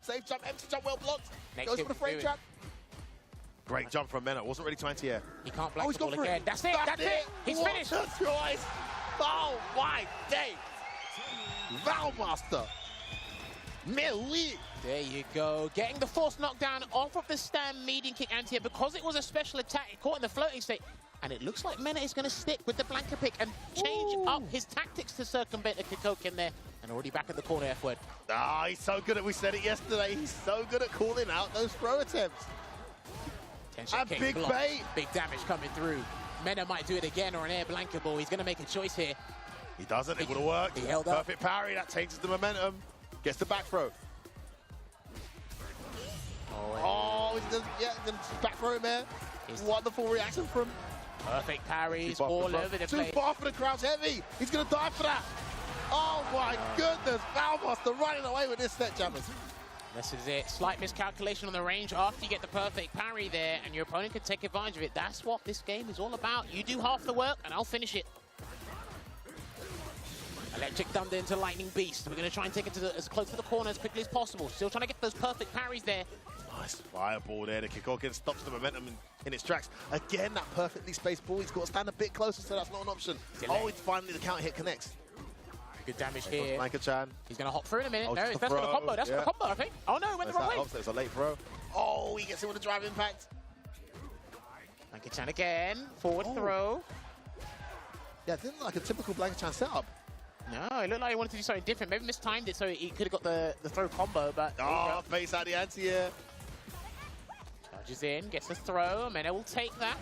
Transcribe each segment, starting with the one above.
Safe jump, empty jump, well blocked. Next Goes for the frame trap. Great jump from Mena. Wasn't ready to anti-air. He can't blank he's the ball gone for again. it. That's it. He's what finished. a choice. Oh my day. Val Master. Melee. There you go. Getting the force knockdown off of the stand medium kick anti-air because it was a special attack. It caught in the floating state. And it looks like Mena is going to stick with the blanker pick and change up his tactics to circumvent the Kikoken there. And already back at the corner F word. Ah, he's so good at, we said it yesterday, he's so good at calling out those throw attempts. And big bait. Big damage coming through. Mena might do it again or an air blanker ball. He's going to make a choice here. He doesn't, it would have worked. He held up. Perfect parry, that changes the momentum. Gets the back throw. Oh, he does, yeah, the back throw him there. Wonderful reaction from. Perfect parries all over the place. Too far for the crouch heavy. He's going to die for that. Oh my goodness, Val Master running away with this set, jammers. This is it. Slight miscalculation on the range after you get the perfect parry there, and your opponent can take advantage of it. That's what this game is all about. You do half the work, and I'll finish it. Electric Thunder into Lightning Beast. We're going to try and take it to as close to the corner as quickly as possible. Still trying to get those perfect parries there. Nice fireball there. The Kikoken stops the momentum in its tracks. Again, that perfectly spaced ball. He's got to stand a bit closer, so that's not an option. Oh, it's finally the counter hit connects. Good damage here. Blanker-chan. He's going to hop through in a minute. Oh, no, that's for the combo. That's for the combo, I think. Oh no, it went the wrong way. It's a late throw. Oh, he gets it with a drive impact. Blanker-chan again. Forward throw. Yeah, it didn't look like a typical Blanker-chan setup. No, it looked like he wanted to do something different. Maybe mistimed it so he could have got the throw combo, but... Oh, face out the anti-air. Charges in, gets a throw. Mena will take that.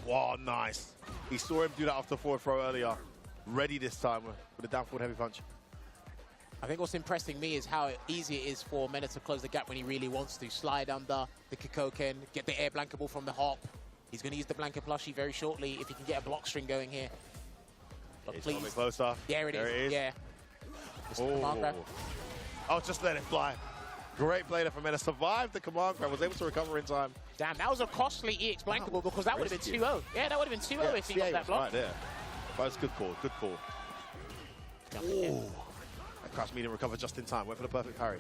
Wow, nice. He saw him do that after forward throw earlier. Ready this time with a down forward heavy punch. I think what's impressing me is how easy it is for Mena to close the gap when he really wants to. Slide under the Kikoken, get the air blanker ball from the hop. He's going to use the blanker plushie very shortly if he can get a block string going here. But it's please. a bit closer. There it is. Yeah. Command grab. Oh, just let it fly. Great play there from Mena. Survived the command grab, was able to recover in time. Damn, that was a costly EX blankable because that would have been 2-0. Yeah, that would have been 2-0 if he got that block. Right there. That was good call, good call. That crouch medium recovered just in time. Went for the perfect parry.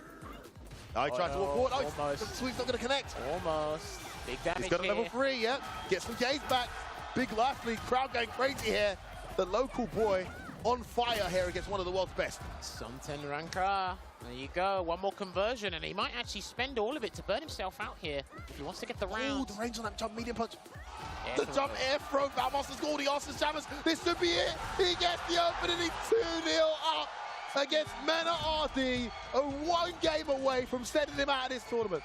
Oh, he tried to walk forward. Oh, the sweep's not going to connect. Almost. Big damage. He's got a level 3, yeah. Gets some gaze back. Big life lead. Crowd going crazy here. The local boy on fire here against one of the world's best. Somten Ranka. There you go. One more conversion, and he might actually spend all of it to burn himself out here. If he wants to get the round. Oh, the range on that jump medium punch. The jump air throw. Val Master's got all the answers, jammers. This should be it. He gets the opening. He's 2-0 up against Mena RD. One game away from sending him out of this tournament.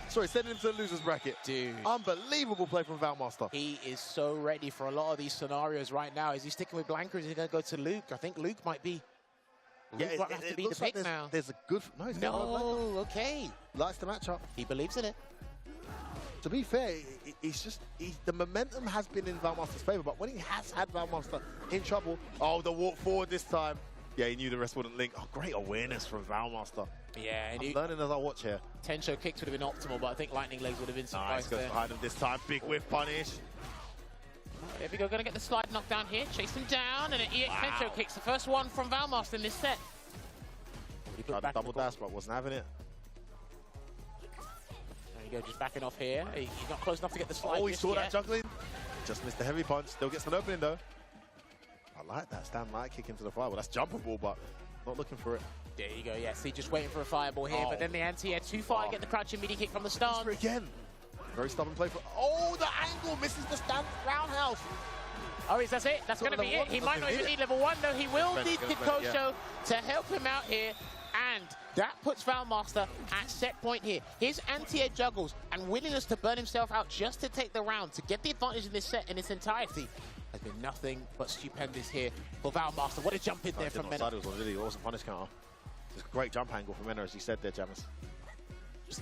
Sorry, sending him to the loser's bracket. Dude. Unbelievable play from Val Master. He is so ready for a lot of these scenarios right now. Is he sticking with Blanker? Is he going to go to Luke? I think Luke might be. Yeah, Luke might have to be the pick now. There's a good... No, okay. Likes the matchup. He believes in it. To be fair, the momentum has been in Val Master's favor, but when he has had Val Master in trouble, oh, the walk forward this time. Yeah, he knew the rest wouldn't link. Oh, great awareness from Val Master. Yeah, and I'm learning as I watch here. Tensho kicks would have been optimal, but I think lightning legs would have been surprised. Nice, goes behind him this time. Big whiff punish. There we go, going to get the slide knocked down here. Chase him down, and an EX Tensho kicks. The first one from Val Master in this set. He tried to double dash, but wasn't having it. There you go, just backing off here. He's not close enough to get the slide. Oh, he saw that juggling. Just missed the heavy punch. Still gets an opening, though. I like that stand light kick into the fireball. That's jumpable, but not looking for it. There you go, yeah. See, just waiting for a fireball here, but then the anti-air too far to get the crouching midi kick from the start. Again. Very stubborn play for... Oh, the angle misses the stand roundhouse. Oh, is that it? That's going to be it. He might not even need level 1, though. He will need Kikosho to help him out here. And that puts Val Master at set point here. His anti-air juggles and willingness to burn himself out just to take the round, to get the advantage in this set in its entirety, has been nothing but stupendous here for Val Master. What a jump in there from Mena. It was a punish counter. It's a great jump angle from Mena, as you said there, Jammers.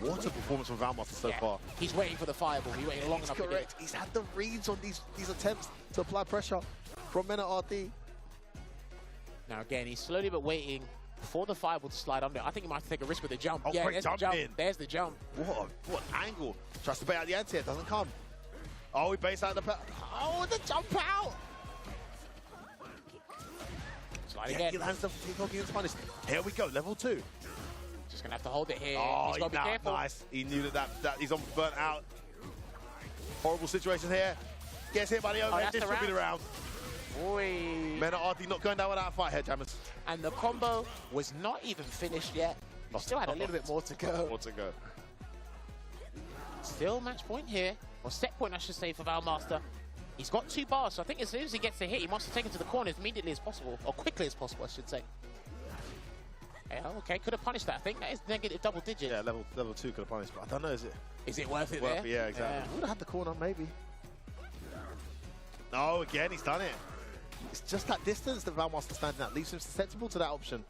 What a performance from Val Master so far. He's waiting for the fireball. He's waiting long enough. Correct. He's had the reads on these attempts to apply pressure from Mena RD. Now again, he's slowly but waiting for the fireball to slide under. I think he might have to take a risk with the jump. Oh, yeah, great there's jump the jump. in. There's the jump. What angle. Tries to bait out the anti-air, doesn't come. Oh, he baits out the... Oh, the jump out! Slide again. He lands the Kikoken punished. Here we go, level 2. Just gonna have to hold it here. Oh, He's got to be careful. Nice. He knew that he's on burnt out. Horrible situation here. Gets hit by the overhead. This should be the round. Oi. Mena RD not going down without a fight, Headjammers. And the combo was not even finished yet. He still had a little bit more to go. More to go. Still match point here, or set point I should say, for Val Master. He's got 2 bars, so I think as soon as he gets the hit, he wants to take it to the corner as immediately as possible, or quickly as possible, I should say. Yeah, okay, could have punished that. I think that is negative double digit. Yeah, level 2 could have punished, but I don't know, is it? Is it worth it there? Yeah, exactly. Would have had the corner, maybe. No, again, he's done it. It's just that distance that Val Master standing at leaves him susceptible to that option.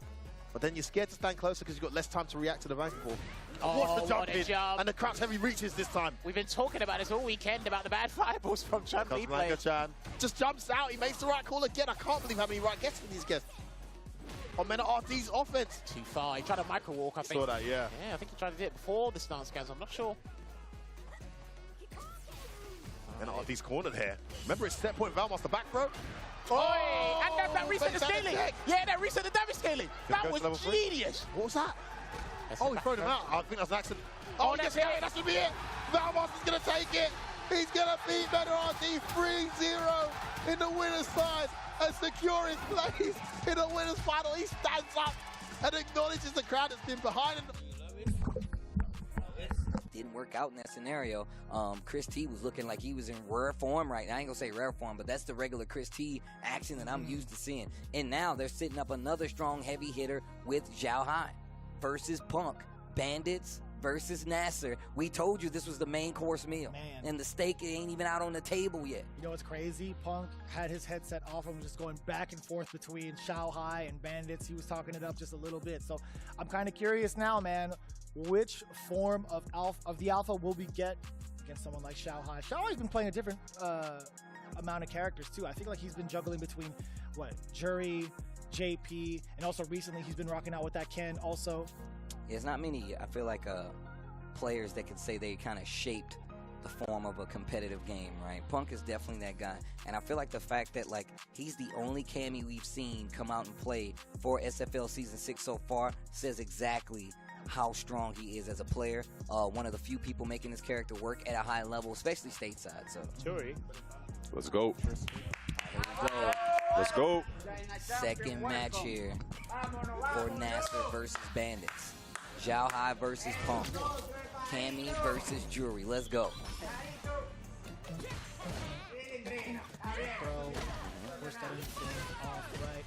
But then you're scared to stand closer because you've got less time to react to the bouncing ball. Oh, watch the jump what a in, jump. and the crouch heavy reaches this time. We've been talking about this all weekend, about the bad fireballs from Chun-Li play. Chan just jumps out, he makes the right call again. I can't believe how many right guesses these gets. On Mena RD's offense. Too far, he tried a micro walk, I think. Saw that, yeah. Yeah, I think he tried to do it before the stance scans, I'm not sure. Mena RD's cornered here. Remember his set point, Val Master back throw? Oh, and that reset the scaling. Yeah, that reset the damage scaling. That was genius. What was that? Oh, he threw him out. I think that's an accident. Oh, that's it. That's going to be it. Val Master's going to take it. He's going to beat Mena RD 3-0 in the winner's side and secure his place in the winner's final. He stands up and acknowledges the crowd that's been behind him. Didn't work out in that scenario. Chris T was looking like he was in rare form right now. I ain't gonna say rare form, but that's the regular Chris T action that I'm used to seeing. And now they're sitting up another strong heavy hitter with Xiao Hai versus Punk. Bandits versus Nasser. We told you this was the main course meal. Man. And the steak ain't even out on the table yet. You know what's crazy? Punk had his headset off and was just going back and forth between Xiao Hai and Bandits. He was talking it up just a little bit. So I'm kind of curious now, man, which form of the alpha will we get against someone like Xiao Hai? Xiao Hai's been playing a different amount of characters too. I think like he's been juggling between Jury, JP, and also recently he's been rocking out with that Ken also. There's not many, I feel like, players that could say they kind of shaped the form of a competitive game, right? Punk is definitely that guy. And I feel like the fact that, like, he's the only Cammy we've seen come out and play for SFL Season 6 so far says exactly how strong he is as a player. One of the few people making his character work at a high level, especially stateside. So, let's go. Here we go. Let's go. Second match here for Nasser versus Bandits. Xiao Hai versus Punk. Cammy versus Jury. Let's go. We're starting things off right.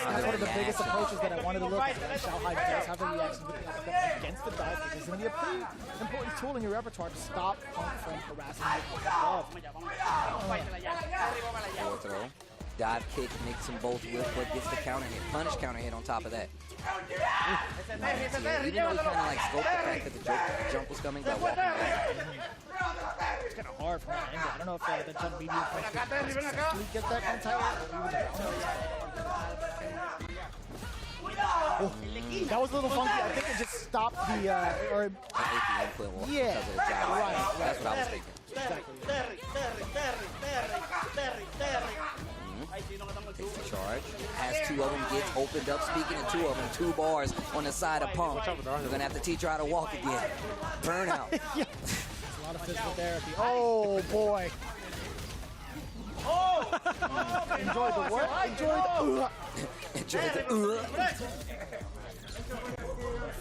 That's one of the biggest approaches that I wanted to look at. Xiao Hai does have a reaction against the dive, which is going to be a pretty important tool in your repertoire to stop Punk from harassing you. Forward throw. Dive kick, makes them both with, but gets the counter hit. Punish counter hit on top of that. Even though he kind of like scoped the fact that the jump was coming by walking back. It's kind of hard from that angle. I don't know if the jump medium can successfully get that anti-air or even that was a little funky. I think it just stopped the or I ate the input yeah, because of the job. right. That's what I was thinking. Exactly. Takes the charge. Has two of them, gets opened up. Speaking of two of them, 2 bars on the side of Punk. We're going to have to teach her how to walk again. Burnout. Yeah. It's a lot of physical therapy. Oh, boy. Enjoy the what? Enjoy the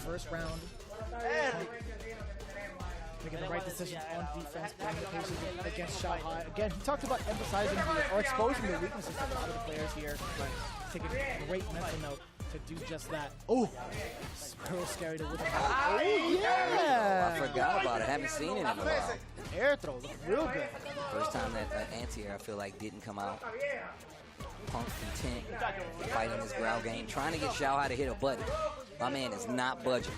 First round. Making the right decisions on defense, playing the patience against Xiao Hai. Again, he talked about emphasizing or exposing the weaknesses of a lot of the players here. Taking a great mental note to do just that. Oh, it's real scary to look at. Oh, yeah! I forgot about it. Haven't seen it in a while. Air throw looked real good. First time that anti-air, I feel like, didn't come out. Punk's content, fighting his ground game, trying to get Xiao Hai to hit a button. My man is not budging.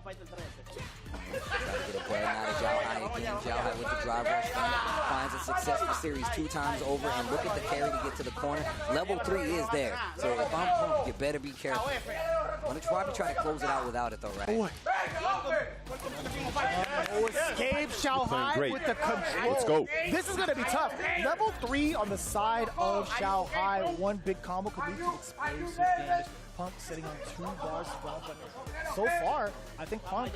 Try to get a button out of Xiao Hai again. Xiao Hai with the drive rush finds a successful series 2 times over, and look at the carry to get to the corner. Level 3 is there. So if I'm Punk, you better be careful. I'm going to try to close it out without it though, right? Escape Xiao Hai great. with the control. Let's go. This is going to be tough. Level 3 on the side of Xiao Hai. One big combo could lead to explosive damage. Punk sitting on 2 bars as well, but so far, I think Punk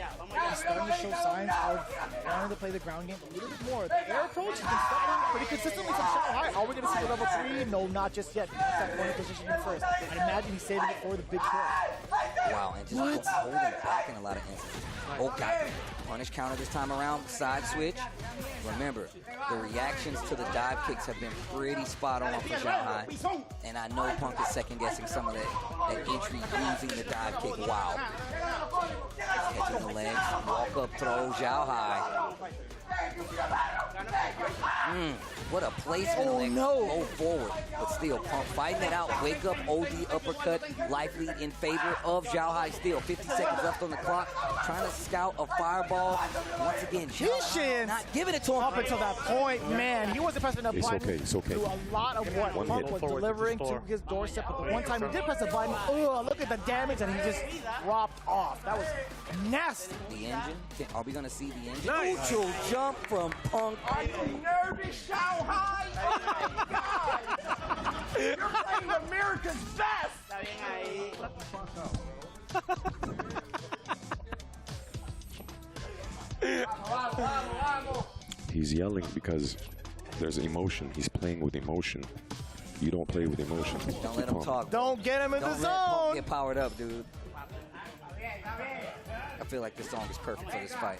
is starting to show signs of wanting to play the ground game a little bit more. The air approach has been starting pretty consistently from Xiao Hai. Are we going to see the level 3? No, not just yet. He wants that corner position in first. I'd imagine he's saving it for the big throw. Wow, and just holding back in a lot of instances. Oh, got it. Punish counter this time around, side switch. Remember, the reactions to the dive kicks have been pretty spot on for Xiao Hai. And I know Punk is second guessing some of that entry using the dive kick. Wow. Catching the legs, walk up throw, Xiao Hai. What a placement. Oh, no. Go forward, but still Punk fighting it out. Wake up, OD uppercut, life lead in favor of Xiao Hai. Still 50 seconds left on the clock. Trying to scout a fireball. Once again, Xiao Hai not giving it to him. Up until that point, man, he wasn't pressing the button. It's okay. To a lot of what Punk was delivering to his doorstep, but the one time he did press the button, look at the damage, and he just dropped off. That was nasty. The engine. Are we gonna see the engine? Neutral jump from Punk. Are you nervous, Xiao Hai? Oh my God! You're playing America's best! He's yelling because there's emotion. He's playing with emotion. You don't play with emotion. Don't let him talk. Don't get him in the Don't let Punk zone. get powered up, dude. I feel like this song is perfect for this fight.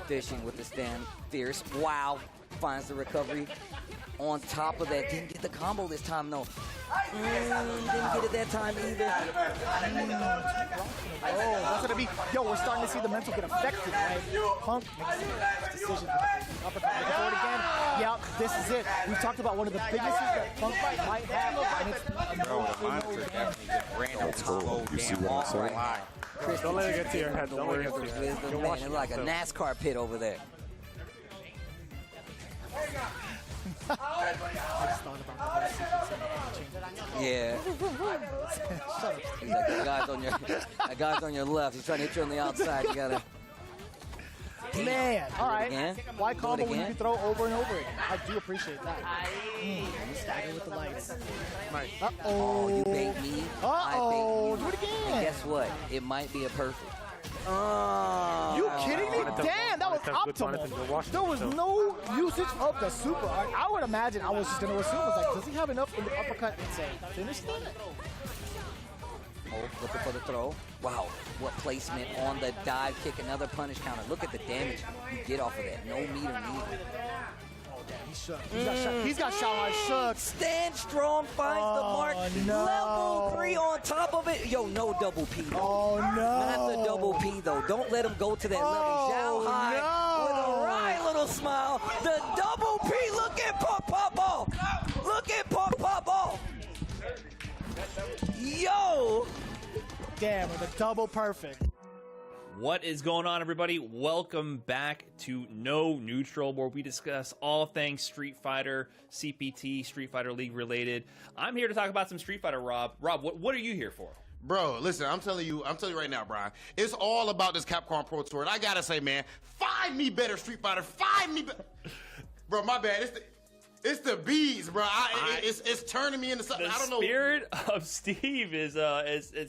Fishing with the stand. Fierce. Wow. Finds the recovery. On top of that, didn't get the combo this time, though. Didn't get it that time either. Oh, that's gonna be. Yo, we're starting to see the mental get affected, right? Punk makes a decision. Uppercut, looking forward again. Yep, this is it. We talked about one of the biggest issues that Punk might have, and it's Let's go. You see what I'm saying? Chris, Don't let it get to your head. Don't let it get to your head. wisdom, man. It's like a NASCAR pit over there. Yeah. He's like, that guy's on your left. He's trying to hit you on the outside. You gotta. Man, all right. again. Why Do it combo when you again. can throw over and over again? I do appreciate that. Stagger with the lights. Uh-oh. Oh, you bait me. Uh-oh. I Do it bait you. again. And guess what? It might be a perfect. You kidding me? Damn, that was optimal. There was no usage of the super. I would imagine, I was just going to assume, was like, does he have enough in the uppercut and say, finish that? Oh, looking for the throw. Wow, what placement on the dive kick. Another punish counter. Look at the damage you get off of that. No meter needed. He's shook. He's got Xiao Hai shook. Stand strong, finds the mark. No. Level 3 on top of it. Yo, no double P. Though. Oh, no. Not the double P, though. Don't let him go to that level. Xiao Hai with a wry little smile. The double P. Look at Pop Ball. Look at Pop Ball. Yo. Damn, with a double perfect. What is going on, everybody? Welcome back to No Neutral, where we discuss all things Street Fighter, CPT, Street Fighter League related. I'm here to talk about some Street Fighter, Rob. Rob, what are you here for? Bro, listen, I'm telling you right now, Brian. It's all about this Capcom Pro Tour. And I gotta say, man, find me better Street Fighter. Find me better. Bro, my bad. It's the bees, bro. It's turning me into something. I don't know. The spirit of Steve is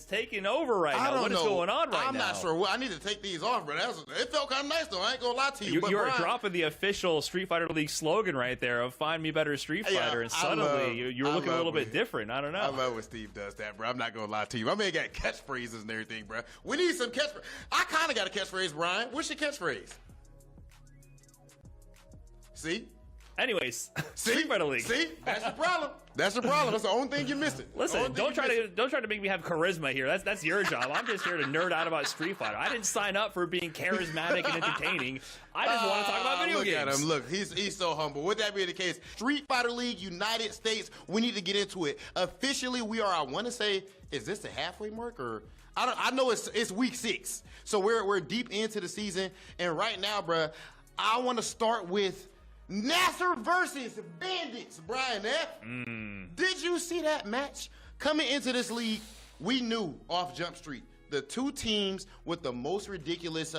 taking over right now. What is going on right now? I'm not sure. I need to take these off, bro. It felt kind of nice, though. I ain't gonna lie to you. You're dropping the official Street Fighter League slogan right there of "Find me better Street Fighter," and suddenly you were looking a little bit different. I don't know. I love when Steve does that, bro. I'm not gonna lie to you. My man got catchphrases and everything, bro. We need some catchphrases. I kind of got a catchphrase, Brian. What's your catchphrase? See? Anyways, Street Fighter League. See? That's your problem. That's the problem. That's the only thing you're missing. Listen, don't try to make me have charisma here. That's your job. I'm just here to nerd out about Street Fighter. I didn't sign up for being charismatic and entertaining. I just want to talk about video games. Look at him. Look, he's so humble. With that being the case, Street Fighter League United States, we need to get into it. Officially, we are, I want to say, is this the halfway mark or? I know it's week 6. So we're deep into the season. And right now, bruh, I want to start with Nasser versus Bandits, Brian F. Did you see that match? coming into this league, we knew off Jump Street, the two teams with the most ridiculous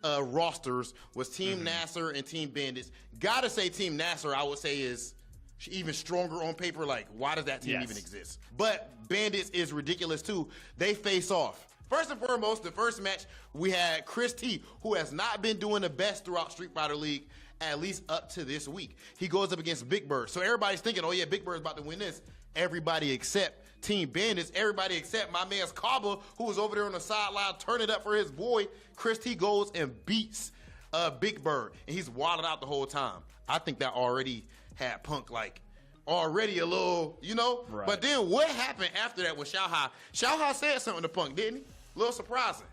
rosters was Team Nasser and Team Bandits. Gotta say Team Nasser, I would say, is even stronger on paper. Like, why does that team even exist? But Bandits is ridiculous too. They face off. First and foremost, the first match, we had Chris T, who has not been doing the best throughout Street Fighter League, at least up to this week. He goes up against Big Bird. So everybody's thinking, oh yeah, Big Bird's about to win this. Everybody except Team Bandits, everybody except my man's Kaba, who was over there on the sideline turning it up for his boy. Chris T goes and beats Big Bird, and he's wilded out the whole time. I think that already had Punk like already a little, you know? Right. But then what happened after that with Xiao Hai? Xiao Hai said something to Punk, didn't he? A little surprising.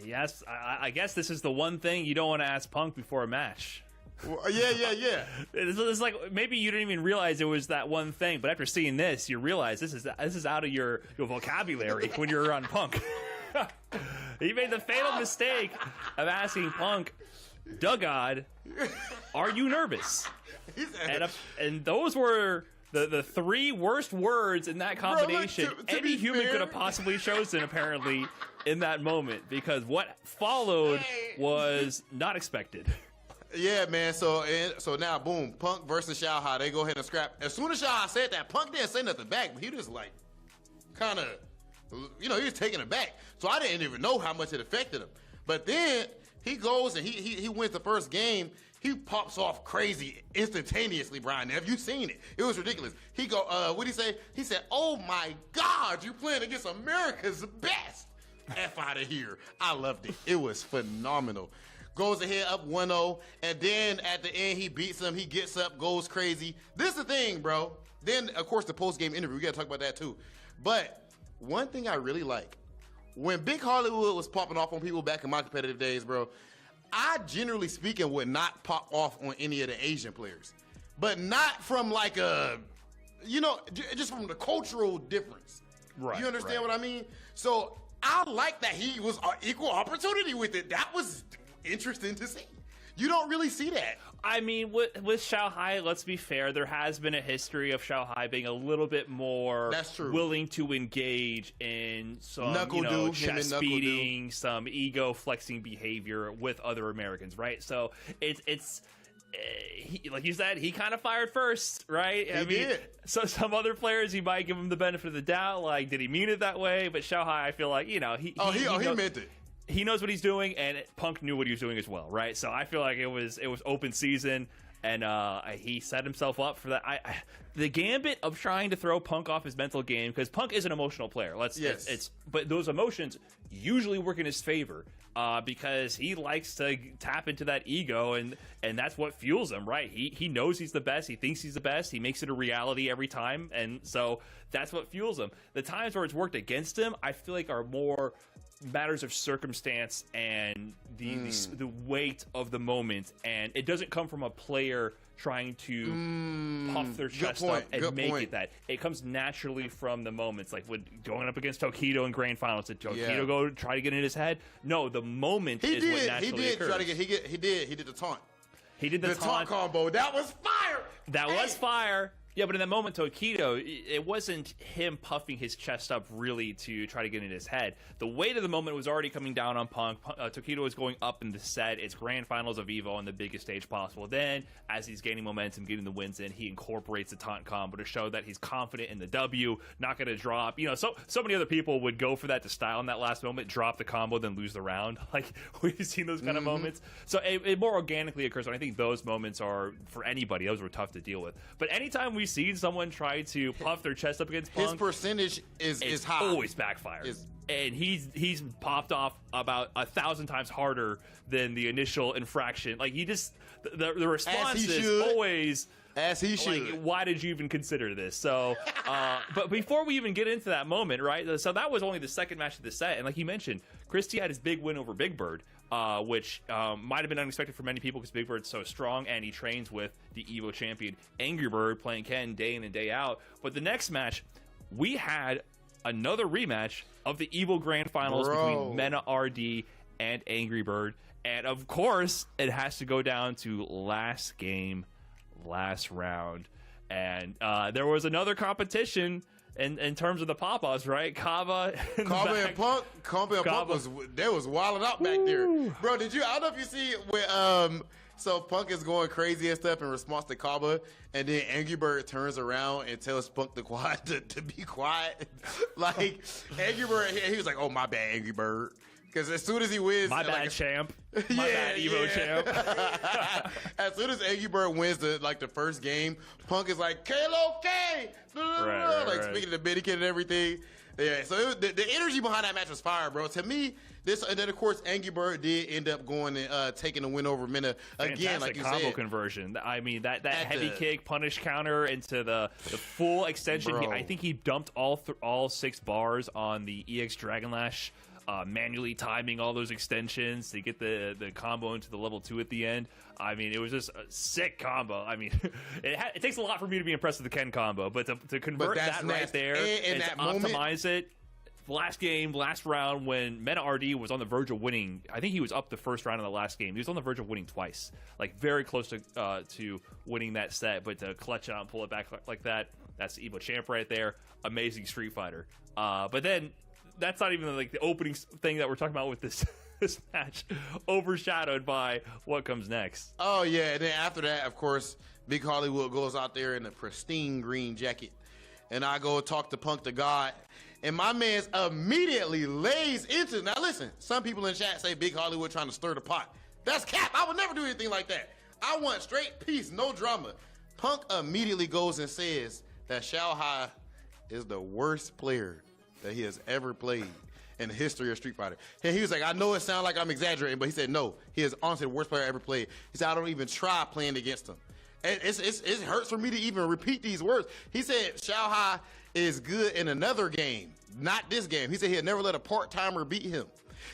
Yes, I guess this is the one thing you don't want to ask Punk before a match. Well, yeah. It's like maybe you didn't even realize it was that one thing, but after seeing this, you realize this is out of your vocabulary when you're around Punk. He made the fatal mistake of asking Punk, "Dugod, are you nervous?" And those were the three worst words in that combination to any human fair, could have possibly chosen, apparently, in that moment, because what followed was not expected. Yeah, man. So now, boom, Punk versus Xiao Hai. They go ahead and scrap. As soon as Xiao Hai said that, Punk didn't say nothing back, but he just like kind of, he was taking it back. So I didn't even know how much it affected him. But then he goes and he wins the first game. He pops off crazy instantaneously, Brian. Have you seen it? It was ridiculous. He go, what'd he say? He said, "Oh my God, you playing against America's best." F out of here. I loved it. It was phenomenal. Goes ahead up 1-0, and then at the end, he beats him. He gets up, goes crazy. This is the thing, bro. Then, of course, the post-game interview. We got to talk about that, too. But one thing I really like, when Big Hollywood was popping off on people back in my competitive days, bro, I, generally speaking, would not pop off on any of the Asian players. But not from, like, just from the cultural difference. Right. You understand what I mean? So I like that he was equal opportunity with it. That was interesting to see. You don't really see that. I mean, with Xiao Hai, let's be fair, there has been a history of Xiao Hai being a little bit more willing to engage in some chest beating, some ego flexing behavior with other Americans, right? So it's like you said, he kind of fired first, right? He did. So some other players, you might give him the benefit of the doubt, like, did he mean it that way? But Xiao Hai, I feel like, he meant it. He knows what he's doing, and Punk knew what he was doing as well, right? So I feel like it was open season, and he set himself up for that. The gambit of trying to throw Punk off his mental game, because Punk is an emotional player. But those emotions usually work in his favor, because he likes to tap into that ego, and that's what fuels him, right? He knows he's the best. He thinks he's the best. He makes it a reality every time, and so that's what fuels him. The times where it's worked against him, I feel like, are more matters of circumstance and the weight of the moment, and it doesn't come from a player trying to puff their chest up and make it that. It comes naturally from the moments, like when going up against Tokido in grand finals. Did Tokido go try to get in his head? No, the moment is what naturally occurs. He did the taunt. He did the taunt combo. That was fire. That was fire. Yeah, but in that moment, Tokido, it wasn't him puffing his chest up really to try to get in his head. The weight of the moment was already coming down on Punk. Tokido was going up in the set. It's grand finals of EVO on the biggest stage possible. Then, as he's gaining momentum, getting the wins in, he incorporates the taunt combo to show that he's confident in the W, not going to drop. So many other people would go for that to style in that last moment, drop the combo, then lose the round. Like, we've seen those kind of moments. So it more organically occurs, and I think those moments are, for anybody, those were tough to deal with. But anytime we've seen someone try to puff their chest up against Punk, his percentage is high. Always backfires. And he's popped off about 1,000 times harder than the initial infraction. Like, the response is always, as he should. Like, why did you even consider this? So, but before we even get into that moment, right? So that was only the second match of the set, and like you mentioned, Christie had his big win over Big Bird, which might have been unexpected for many people because Big Bird's so strong, and he trains with the EVO champion Angry Bird, playing Ken day in and day out. But the next match, we had another rematch of the EVO Grand Finals between Mena RD and Angry Bird, and of course, it has to go down to last game, last round, and there was another competition in terms of the Papas, right? Kaba and Punk was wilding out back there, bro. I don't know if you see where so Punk is going crazy and stuff in response to Kaba, and then Angry Bird turns around and tells Punk to be quiet. Like Angry Bird, he was like, "Oh, my bad, Angry Bird." Because as soon as he wins, my bad, champ. My bad, Evo champ. As soon as Angry Bird wins the first game, Punk is like, "Kalo K," like speaking to Dominican and everything. Yeah, so the energy behind that match was fire, bro. To me, and then of course Angry Bird did end up going and taking the win over Mena again, like you combo said. Conversion. I mean that heavy kick punish counter into the full extension. I think he dumped all 6 bars on the EX Dragon Lash. Manually timing all those extensions to get the combo into the level 2 at the end. I mean, it was just a sick combo. I mean, it takes a lot for me to be impressed with the Ken combo, but to convert that right there and to optimize it. Last game, last round, when Mena RD was on the verge of winning, I think he was up the first round of the last game. He was on the verge of winning twice, like very close to winning that set, but to clutch out and pull it back like that, that's the Evo champ right there. Amazing Street Fighter. But then that's not even like the opening thing that we're talking about with this match, overshadowed by what comes next. Oh yeah, and then after that, of course, Big Hollywood goes out there in a pristine green jacket, and I go talk to Punk the God, and my man's immediately lays into. Now listen, some people in chat say Big Hollywood trying to stir the pot. That's cap. I would never do anything like that. I want straight peace, no drama. Punk immediately goes and says that Xiao Hai is the worst player that he has ever played in the history of Street Fighter. And he was like, I know it sounds like I'm exaggerating, but he said, no, he is honestly the worst player I ever played. He said, I don't even try playing against him. And it hurts for me to even repeat these words. He said, Xiao Hai is good in another game, not this game. He said he'll never let a part-timer beat him.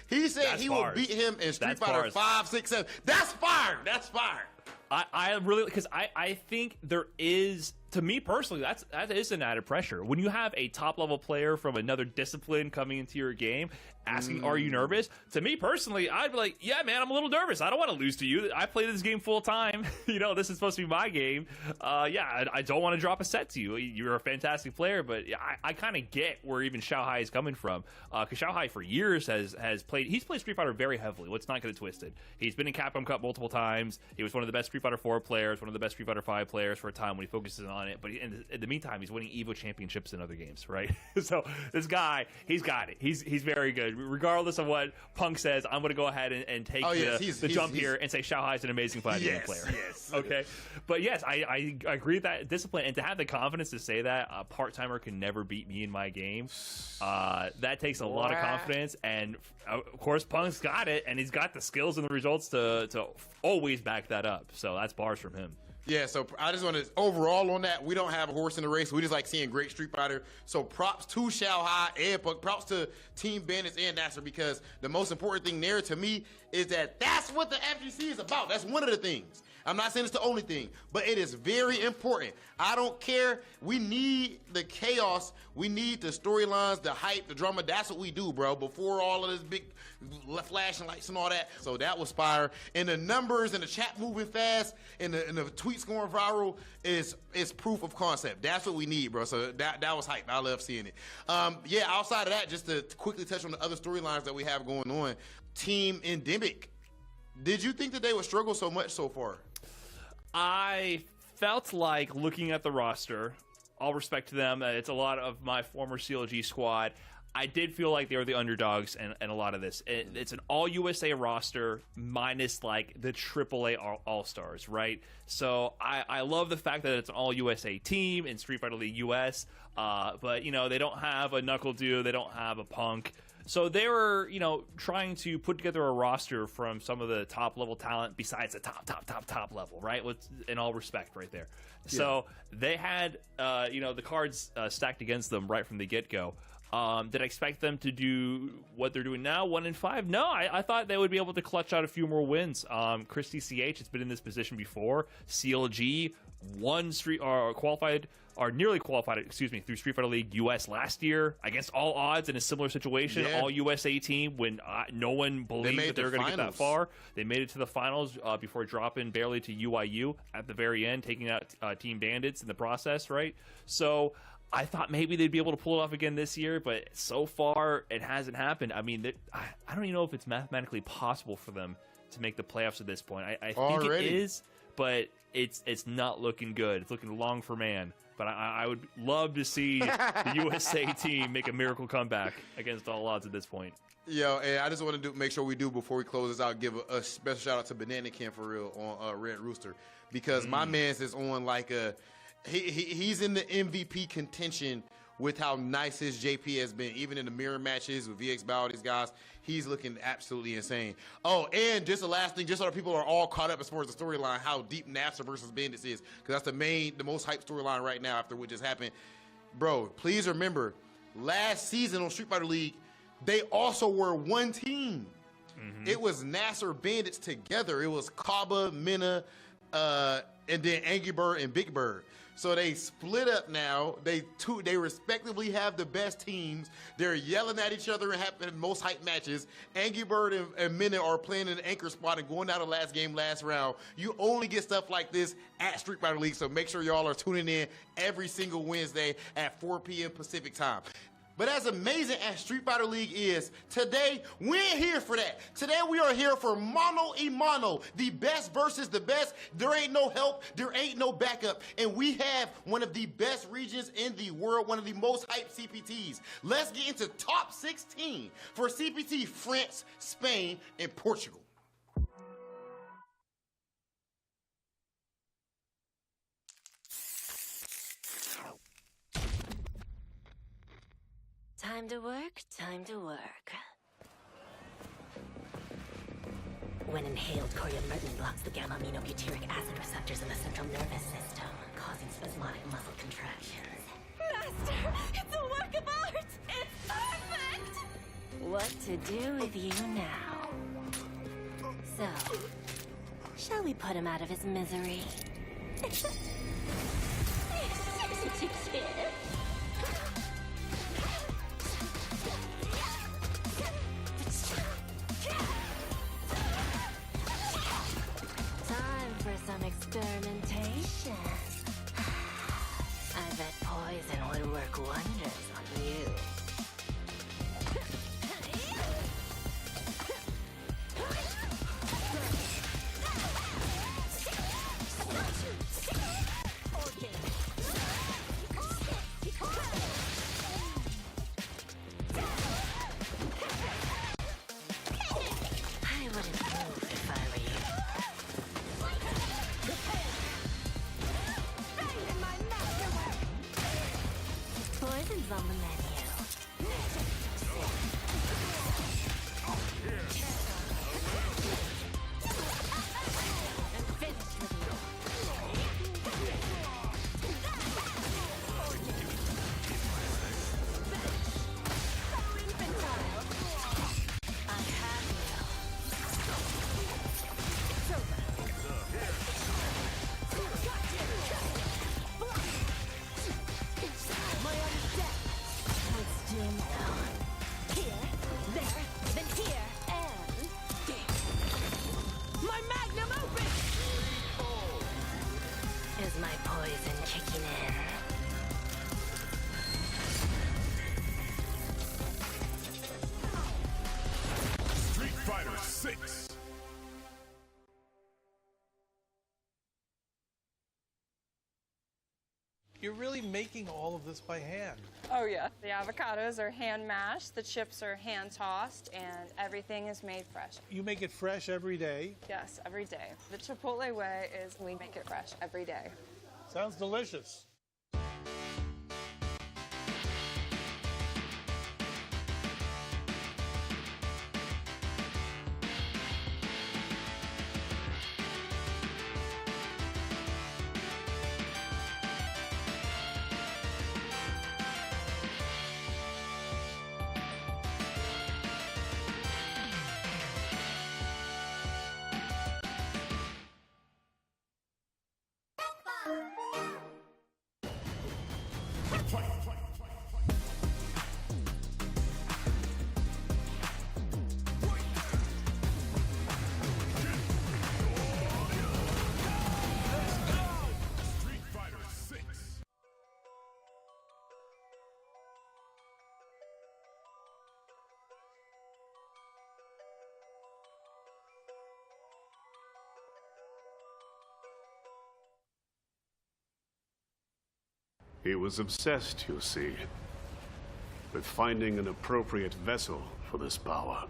He said will beat him in Street Fighter 5, 6, 7. That's fire. That's fire. I really, because I think there is, to me personally, that is an added pressure. When you have a top-level player from another discipline coming into your game, asking, are you nervous? To me personally, I'd be like, yeah, man, I'm a little nervous. I don't want to lose to you. I play this game full-time. This is supposed to be my game. I don't want to drop a set to you. You're a fantastic player, but I kind of get where even Xiao Hai is coming from. Because Xiao Hai for years he's played Street Fighter very heavily. Let's not get it twisted. He's been in Capcom Cup multiple times. He was one of the best Street Fighter 4 players, one of the best Street Fighter 5 players for a time when he focuses on it. But in the meantime, he's winning Evo championships in other games, right? So this guy, he's got it. He's very good. Regardless of what Punk says, I'm going to go ahead and take the jump here and say Xiao Hai is an amazing fighting game player. Yes. Okay. But yes, I agree with that discipline. And to have the confidence to say that a part-timer can never beat me in my game, that takes a lot of confidence. And of course, Punk's got it, and he's got the skills and the results to always back that up. So that's bars from him. Yeah, so I just want to, overall on that, we don't have a horse in the race. We just like seeing great Street Fighter. So props to Xiao Hai and Punk. Props to Team Bandits and Nasser, because the most important thing there to me is that that's what the FGC is about. That's one of the things. I'm not saying it's the only thing, but it is very important. I don't care. We need the chaos. We need the storylines, the hype, the drama. That's what we do, bro, before all of this big flashing lights and all that. So that was fire. And the numbers and the chat moving fast and the tweets going viral is proof of concept. That's what we need, bro. So that was hype. I love seeing it. Outside of that, just to quickly touch on the other storylines that we have going on, Team Endemic. Did you think that they would struggle so much so far? I felt like, looking at the roster, all respect to them, it's a lot of my former CLG squad, I did feel like they were the underdogs in a lot of this. It's an all-USA roster minus, like, the AAA All-Stars, right? So I love the fact that it's an all-USA team in Street Fighter League US, but, they don't have a Knuckle Dew, they don't have a Punk. So they were, trying to put together a roster from some of the top-level talent besides the top level, right? In all respect right there. Yeah. So they had, the cards stacked against them right from the get-go. Did I expect them to do what they're doing now, 1-5? No, I thought they would be able to clutch out a few more wins. Christy CH has been in this position before. CLG nearly qualified, through Street Fighter League US last year against all odds in a similar situation. Yeah. All USA team when no one believed that they were going to get that far. They made it to the finals before dropping barely to UIU at the very end, taking out Team Bandits in the process, right? So I thought maybe they'd be able to pull it off again this year, but so far it hasn't happened. I mean, I don't even know if it's mathematically possible for them to make the playoffs at this point. I think it is, but it's not looking good. It's looking long for man. But I would love to see the USA team make a miracle comeback against all odds at this point. Yo, and I just want to make sure we do before we close this out, give a special shout out to Banana Ken for real on Red Rooster, because my man's is on like he's in the MVP contention with how nice his JP has been, even in the mirror matches with VX Battle, these guys. He's looking absolutely insane. Oh, and just the last thing, just so that people are all caught up as far as the storyline, how deep NASA versus Bandits is, because that's the most hyped storyline right now after what just happened. Bro, please remember, last season on Street Fighter League, they also were one team. It was NASA Bandits together. It was Kaba, Mena, and then Angry Bird and Big Bird. So they split up now. They respectively have the best teams. They're yelling at each other and having the most hype matches. Angry Bird and Mena are playing in an anchor spot and going down the last game, last round. You only get stuff like this at Street Fighter League, so make sure y'all are tuning in every single Wednesday at 4 p.m. Pacific time. But as amazing as Street Fighter League is, today we ain't here for that. Today we are here for mano y mano, the best versus the best. There ain't no help, there ain't no backup, and we have one of the best regions in the world, one of the most hyped CPTs. Let's get into top 16 for CPT France, Spain, and Portugal. Time to work, time to work. When inhaled, coriamyrtin blocks the gamma-aminobutyric acid receptors in the central nervous system, causing spasmodic muscle contractions. Master, it's a work of art! It's perfect! What to do with you now? So, shall we put him out of his misery? Some experimentation. I bet poison would work wonders on you. I wouldn't move if I were you. Poison's on the menu. I'm finished with you. So infantile. I have you. It's over. My own death. Let's do now. Here, there, then here, and my magnum opus! Is my poison kicking in? Street Fighter 6. You're really making all of this by hand. Oh yeah. The avocados are hand mashed, the chips are hand tossed, and everything is made fresh. You make it fresh every day. Yes, every day. The Chipotle way is we make it fresh every day. Sounds delicious. He was obsessed, you see, with finding an appropriate vessel for this power.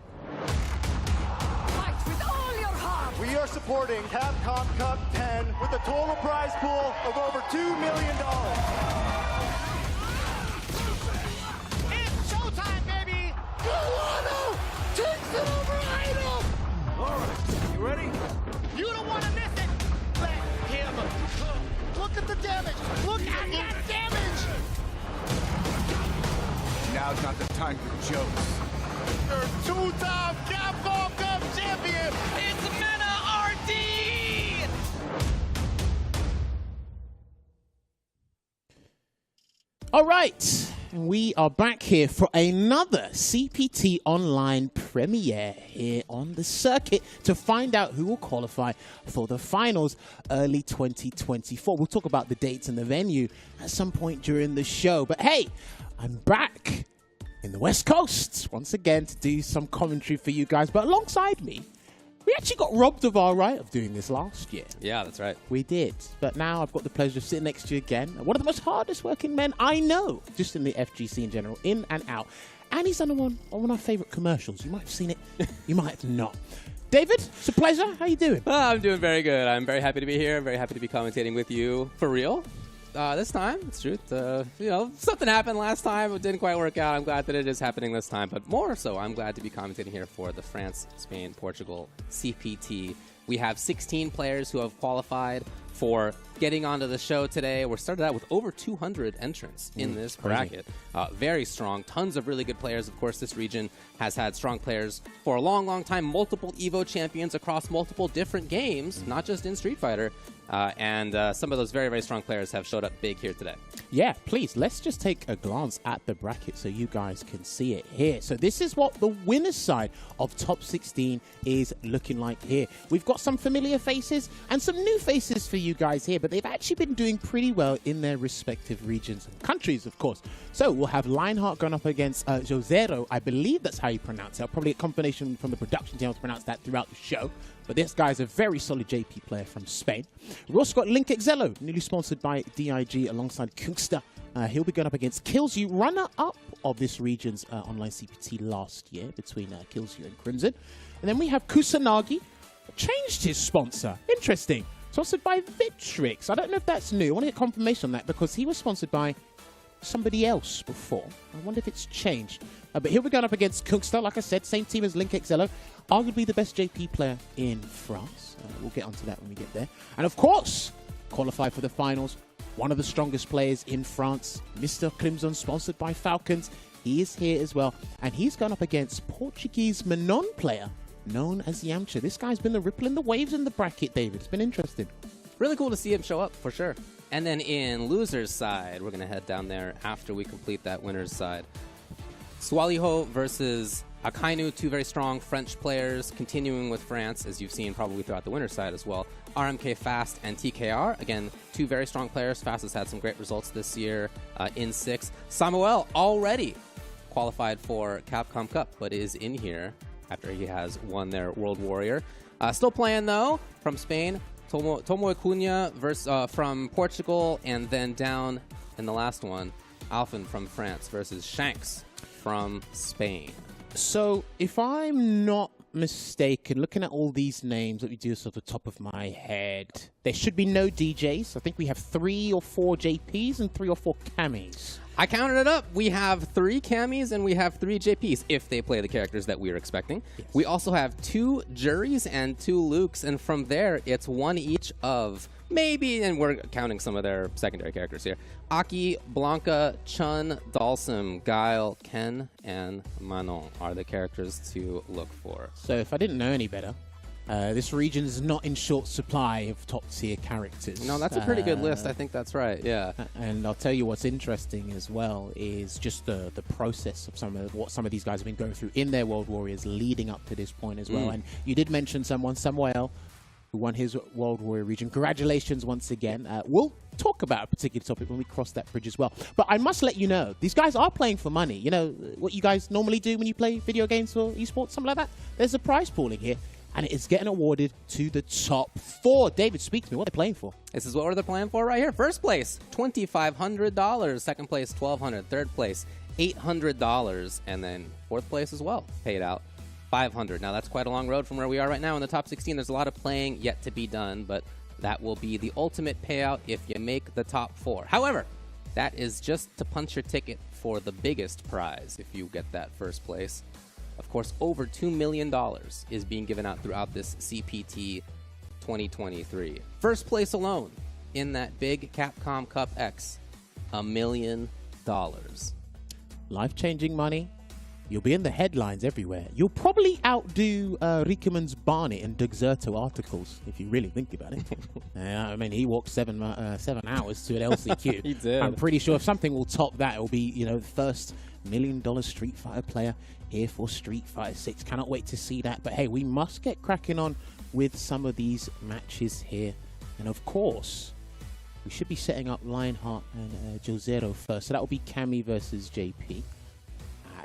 Fight with all your heart! We are supporting Capcom Cup 10 with a total prize pool of over $2 million. It's showtime, baby! Swallo takes it over Idol! All right, you ready? You don't want to miss it! Let him cook! Look at the damage! Look at that damage! Now's not the time for jokes. Your two-time Capcom Cup champion! It's Mena RD! All right, we are back here for another CPT Online premiere here on the circuit to find out who will qualify for the finals early 2024. We'll talk about the dates and the venue at some point during the show. But hey, I'm back in the West Coast once again to do some commentary for you guys. But alongside me, we actually got robbed of our right of doing this last year. Yeah, that's right. We did. But now I've got the pleasure of sitting next to you again. One of the most hardest working men I know, just in the FGC in general, in and out. And he's done one of our favourite commercials. You might have seen it. You might have not. David, it's a pleasure. How you doing? I'm doing very good. I'm very happy to be here. I'm very happy to be commentating with you for real. This time, it's true. You know, something happened last time. It didn't quite work out. I'm glad that it is happening this time. But more so, I'm glad to be commentating here for the France, Spain, Portugal CPT. We have 16 players who have qualified for getting onto the show today. We're started out with over 200 entrants in this bracket. Very strong. Tons of really good players. Of course, this region has had strong players for a long, long time. Multiple EVO champions across multiple different games, not just in Street Fighter. And some of those very, very strong players have showed up big here today. Yeah, please, let's just take a glance at the bracket so you guys can see it here. So this is what the winner's side of top 16 is looking like here. We've got some familiar faces and some new faces for you guys here, but they've actually been doing pretty well in their respective regions and countries, of course. So we'll have Lionheart going up against Joxero. I believe that's how you pronounce it. Probably a combination from the production team to pronounce that throughout the show. But this guy's a very solid JP player from Spain. We've also got Linkexelo, newly sponsored by DIG alongside Cuongster. He'll be going up against Kilzyou, runner-up of this region's online CPT last year between Kilzyou and Crimson. And then we have Kusanagi, changed his sponsor. Interesting. Sponsored by Vitrix. I don't know if that's new. I want to get confirmation on that because he was sponsored by somebody else before. I wonder if it's changed. But here we're going up against Cuongster. Like I said, same team as Linkexelo. Arguably the best JP player in France. We'll get onto that when we get there. And of course, qualify for the finals. One of the strongest players in France, Mr. Crimson, sponsored by Falcons. He is here as well. And he's gone up against Portuguese Menon player known as Yamcha. This guy's been the ripple in the waves in the bracket, David. It's been interesting. Really cool to see him show up, for sure. And then in loser's side, we're going to head down there after we complete that winner's side. Swallo versus Akainu, two very strong French players, continuing with France, as you've seen probably throughout the winner's side as well. RMK Fast and TKR, again, two very strong players. Fast has had some great results this year in 6. Samel already qualified for Capcom Cup, but is in here after he has won their World Warrior. Still playing, though, from Spain. Tomoe Cunha from Portugal, and then down in the last one, Alphen from France versus Shanks from Spain. So, if I'm not mistaken, looking at all these names that we do off the top of my head, there should be no DJs. I think we have 3 or 4 JPs and 3 or 4 Camis. I counted it up. We have 3 Camis and we have 3 JPs if they play the characters that we are expecting. Yes. We also have 2 Juries and 2 Lukes, and from there it's 1 each of maybe, and we're counting some of their secondary characters here, Aki, Blanca, Chun, Dalsum, Guile, Ken, and Manon are the characters to look for. So if I didn't know any better, this region is not in short supply of top-tier characters. No, that's a pretty good list. I think that's right, yeah. And I'll tell you what's interesting as well is just the process of what some of these guys have been going through in their World Warriors leading up to this point as well. And you did mention someone, Samuel, who won his World Warrior region. Congratulations once again. We'll talk about a particular topic when we cross that bridge as well. But I must let you know, these guys are playing for money. You know, what you guys normally do when you play video games or esports, something like that? There's a prize pooling here. and it is getting awarded to the top 4. David, speak to me. What are they playing for? This is what they're playing for right here. First place, $2,500. Second place, $1,200. Third place, $800. And then fourth place as well, paid out $500. Now, that's quite a long road from where we are right now in the top 16. There's a lot of playing yet to be done, but that will be the ultimate payout if you make the top 4. However, that is just to punch your ticket for the biggest prize if you get that first place. Of course, over $2 million is being given out throughout this CPT 2023. First place alone in that big Capcom Cup X, $1 million. Life-changing money. You'll be in the headlines everywhere. You'll probably outdo Rickerman's Barnett and Joxero articles, if you really think about it. I mean, he walked 7 hours to an LCQ. He did. I'm pretty sure if something will top that, it will be, you know, the first $1 million Street Fighter player here for Street Fighter 6. Cannot wait to see that. But hey, we must get cracking on with some of these matches here. And of course, we should be setting up Lionheart and Joxero first. So that will be Cammy versus JP.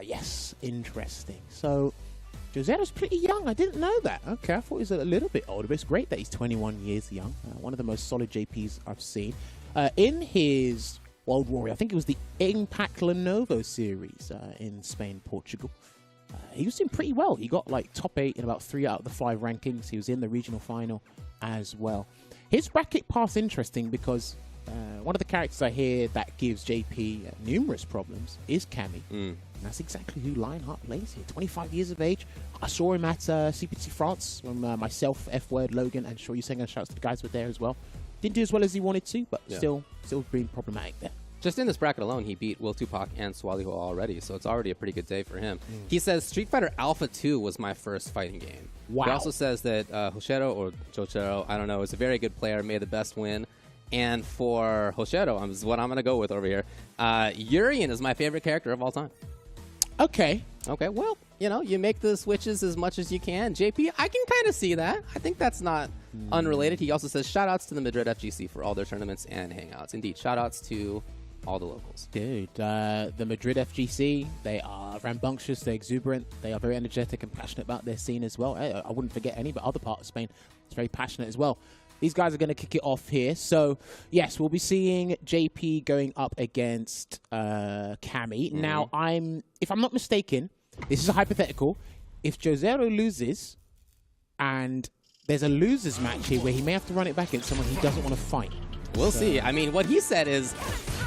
Yes, interesting. So, Joxero's pretty young. I didn't know that. Okay, I thought he was a little bit older, but it's great that he's 21 years young. One of the most solid JPs I've seen. In his World Warrior, I think it was the Impact Lenovo series in Spain, Portugal. He was doing pretty well. He got like top 8 in about 3 out of the 5 rankings. He was in the regional final as well. His bracket path's interesting because one of the characters I hear that gives JP numerous problems is Cammy. And that's exactly who Lionheart plays here. 25 years of age. I saw him at CPT France when myself, F-Word, Logan, and Sure You Saying and shouts to the guys were there as well. Didn't do as well as he wanted to, but still being problematic there. Just in this bracket alone, he beat Will Tupac and Swallo already, so it's already a pretty good day for him. He says Street Fighter Alpha 2 was my first fighting game. Wow. He also says that Joxero or Joxero, I don't know, is a very good player, made the best win. And for Joxero, is what I'm going to go with over here. Urien is my favorite character of all time. Okay. Okay, well, you know, you make the switches as much as you can. JP, I can kind of see that. I think that's not unrelated. He also says, shout-outs to the Madrid FGC for all their tournaments and hangouts. Indeed, shout-outs to all the locals. Dude, the Madrid FGC, they are rambunctious, they're exuberant, they are very energetic and passionate about their scene as well. I wouldn't forget any but other part of Spain. It's very passionate as well. These guys are going to kick it off here. So, yes, we'll be seeing JP going up against Cammy. Now, if I'm not mistaken, this is a hypothetical. If Joxero loses and there's a loser's match here where he may have to run it back against someone he doesn't want to fight. We'll see. I mean, what he said is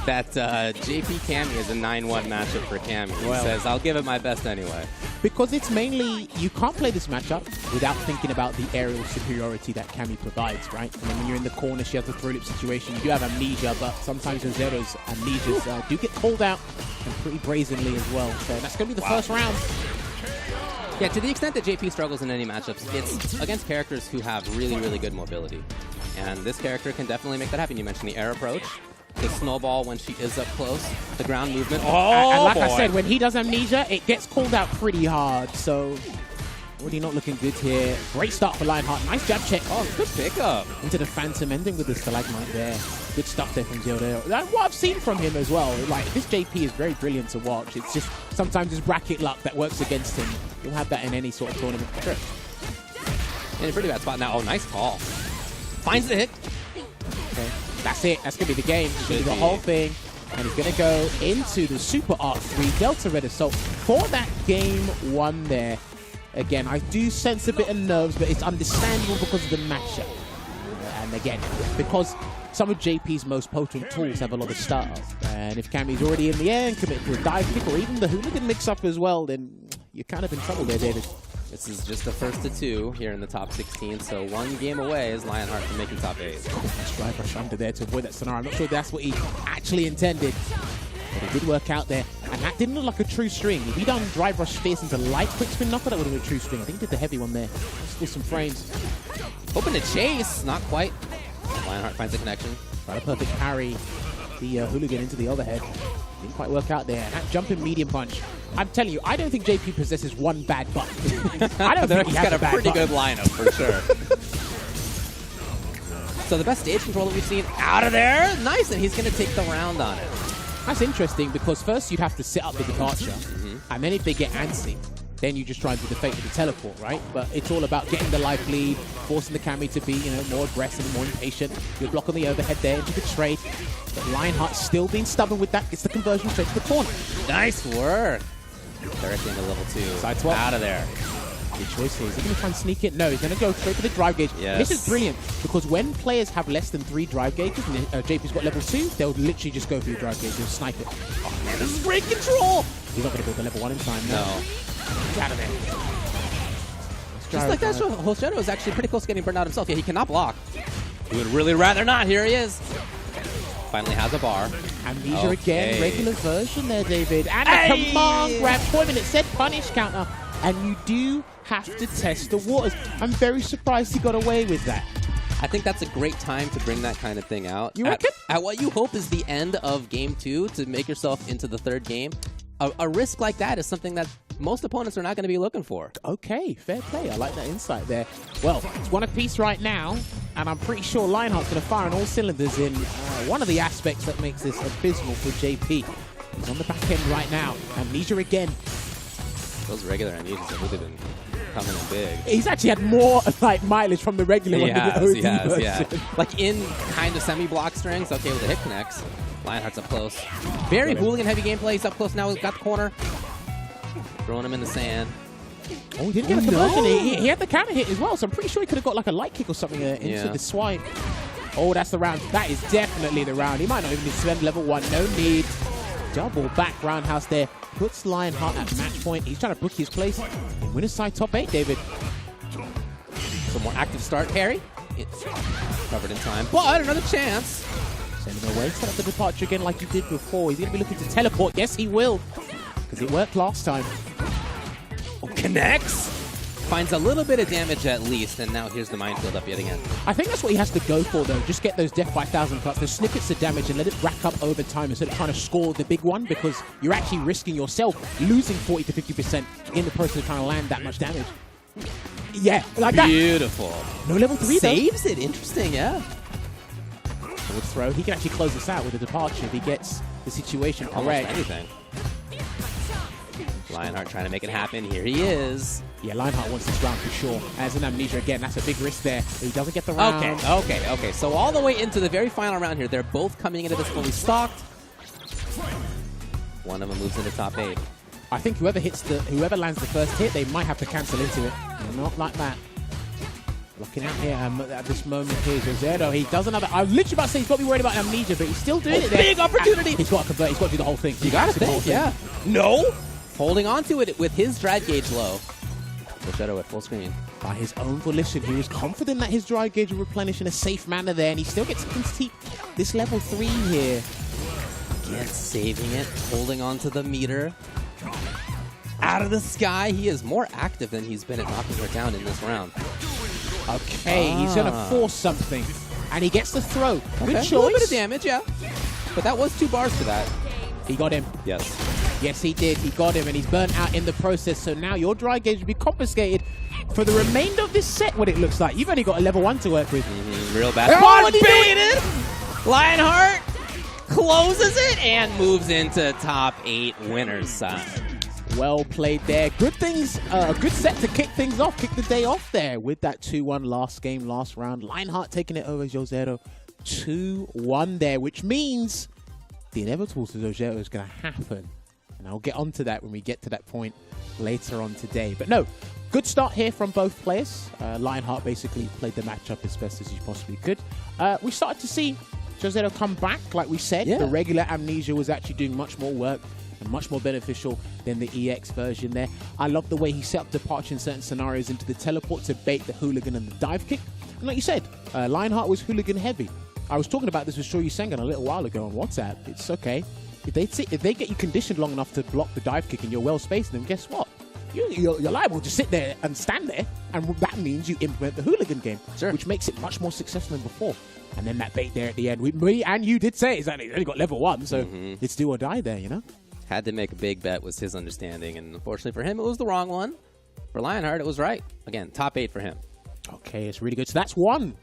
that JP Cammy is a 9-1 matchup for Cammy. He says, I'll give it my best anyway. Because it's mainly, you can't play this matchup without thinking about the aerial superiority that Cammy provides, right? I mean, when you're in the corner, she has a throw-lip situation. You do have amnesia, but sometimes Joxero's amnesias do get called out, and pretty brazenly as well. So that's going to be the first round. Yeah, to the extent that JP struggles in any matchups, it's against characters who have really, really good mobility. And this character can definitely make that happen. You mentioned the air approach, the snowball when she is up close, the ground movement. And like I said, when he does amnesia, it gets called out pretty hard. So already not looking good here. Great start for Lionheart. Nice jab check. Oh, good pickup. Into the Phantom, ending with the stalagmite there. Good stuff there from Joxero. That's what I've seen from him as well. Like, this JP is very brilliant to watch. It's just sometimes his bracket luck that works against him. You'll have that in any sort of tournament. Sure. In a pretty bad spot now. Oh, nice call. Finds the hit. Okay. That's it. That's going to be the game. He's going to do the whole thing. And he's going to go into the Super Art 3 Delta Red Assault for that game 1 there. Again, I do sense a bit of nerves, but it's understandable because of the matchup. And again, because some of JP's most potent tools have a lot of stars. And if Cammy's already in the air and commit to a dive kick or even the hooligan mix-up as well, then you're kind of in trouble there, David. This is just the first of 2 here in the top 16, so 1 game away is Lionheart from making top 8. Nice drive rush under there to avoid that scenario. I'm not sure that's what he actually intended, but it did work out there. And that didn't look like a true string. If he done drive rush fierce into light quick spin knuckle, that would have been a true string. I think he did the heavy one there. Still some frames. Hoping to chase, not quite. Lionheart finds the connection. Right, a perfect parry. The hooligan into the overhead. Didn't quite work out there. That jumping medium punch. I'm telling you, I don't think JP possesses one bad button. I don't think he's got a pretty good lineup for sure. So the best stage control that we've seen out of there. Nice, and he's going to take the round on it. That's interesting because first you'd have to set up the departure, and then if they get antsy, then you just try and do the fake with the teleport, right? But it's all about getting the life lead, forcing the Cammy to be, more aggressive and more impatient. You block on the overhead there into the trade. But Lionheart still being stubborn with that. Gets the conversion straight to the corner. Nice work. Directly into level 2. Side swap. Out of there. Good choice here. Is he going to try and sneak it? No, he's going to go straight for the drive gauge. Yes. This is brilliant because when players have less than 3 drive gauges, and JP's got level 2, they'll literally just go for your drive gauge and snipe it. Oh man, this is great control! He's not going to build the level 1 in time. No. Get out of there. Just like that, Joxero is actually pretty close to getting burned out himself. Yeah, he cannot block. He would really rather not. Here he is. Finally has a bar. Amnesia again, regular version there, David. And a command grab. Wait a minute, it said punish counter. And you do have to test the waters. I'm very surprised he got away with that. I think that's a great time to bring that kind of thing out. You reckon? At what you hope is the end of game 2 to make yourself into the 3rd game. A risk like that is something that most opponents are not going to be looking for. Okay, fair play. I like that insight there. Well, it's one apiece right now, and I'm pretty sure Lionheart's going to fire on all cylinders in one of the aspects that makes this abysmal for JP. He's on the back end right now. Amnesia again. Those regular Amnesias have really been coming in big. He's actually had more mileage from the regular one than the OD version. Yeah. Like in kind of semi-block strings, okay, with the hit connects. Lionheart's up close. Very hooligan-heavy gameplay. He's up close now. He's got the corner. Throwing him in the sand. Oh, he didn't get a conversion. He had the counter hit as well, so I'm pretty sure he could have got like a light kick or something into the swipe. Oh, that's the round. That is definitely the round. He might not even need to spend level 1. No need. Double back roundhouse there. Puts Lionheart at match point. He's trying to book his place in winner's side top 8, David. Some more active start parry. It's covered in time. But another chance. Send him away. Set up the departure again like he did before. He's going to be looking to teleport. Yes, he will. Because it worked last time. Oh, connects. Finds a little bit of damage at least, and now here's the minefield up yet again. I think that's what he has to go for, though. Just get those Death by 1,000 cuts, those snippets of damage, and let it rack up over time instead of trying to score the big one, because you're actually risking yourself losing 40 to 50% in the process of trying to land that much damage. Yeah, like that. Beautiful. No level 3, Saves it. Interesting, yeah. Forward throw. He can actually close this out with a departure if he gets the situation correct. Anything. Lionheart trying to make it happen. Here he is. Yeah, Lionheart wants this round for sure. As an Amnesia again, that's a big risk there. But he doesn't get the round. Okay. So all the way into the very final round here, they're both coming into this fully stocked. One of them moves into top 8. I think whoever lands the first hit, they might have to cancel into it. Not like that. Looking out here at this moment here, Joxero. He doesn't have it. I was literally about to say he's got to be worried about Amnesia, but he's still doing it there. Big opportunity. He's got to convert. He's got to do the whole thing. You got to think, yeah. No. Holding on to it with his drive gauge low. Joxero at full screen. By his own volition, he was confident that his drive gauge would replenish in a safe manner there, and he still gets to keep this level 3 here. Again, saving it, holding on to the meter. Out of the sky, he is more active than he's been at knocking her down in this round. Okay, he's going to force something, and he gets the throw. Good choice. A little bit of damage, yeah. But that was 2 bars for that. He got him. Yes. Yes, he did. He got him, and he's burnt out in the process. So now your dry gauge will be confiscated for the remainder of this set, what it looks like. You've only got a level 1 to work with. Real bad. Oh, baited! Lionheart closes it and moves into top 8 winner's side. Well played there. Good things, a good set to kick things off, kick the day off there with that 2-1 last game, last round. Lionheart taking it over Joxero 2-1 there, which means the inevitable to Joxero is going to happen. And I'll get onto that when we get to that point later on today. But no, good start here from both players. Lionheart basically played the matchup as best as he possibly could. We started to see Joxero come back, like we said. Yeah. The regular Amnesia was actually doing much more work and much more beneficial than the EX version there. I love the way he set up departure in certain scenarios into the teleport to bait the hooligan and the dive kick. And like you said, Lionheart was hooligan heavy. I was talking about this with Shoyu Sengan a little while ago on WhatsApp. It's okay. If they get you conditioned long enough to block the dive kick and you're well spaced, then guess what? You're liable to sit there and stand there, and that means you implement the hooligan game, which makes it much more successful than before. And then that bait there at the end, me and you did say, is that he's only got level 1, so it's do or die there, you know? Had to make a big bet was his understanding, and unfortunately for him, it was the wrong one. For Lionheart, it was right. Again, top 8 for him. Okay, it's really good. So that's one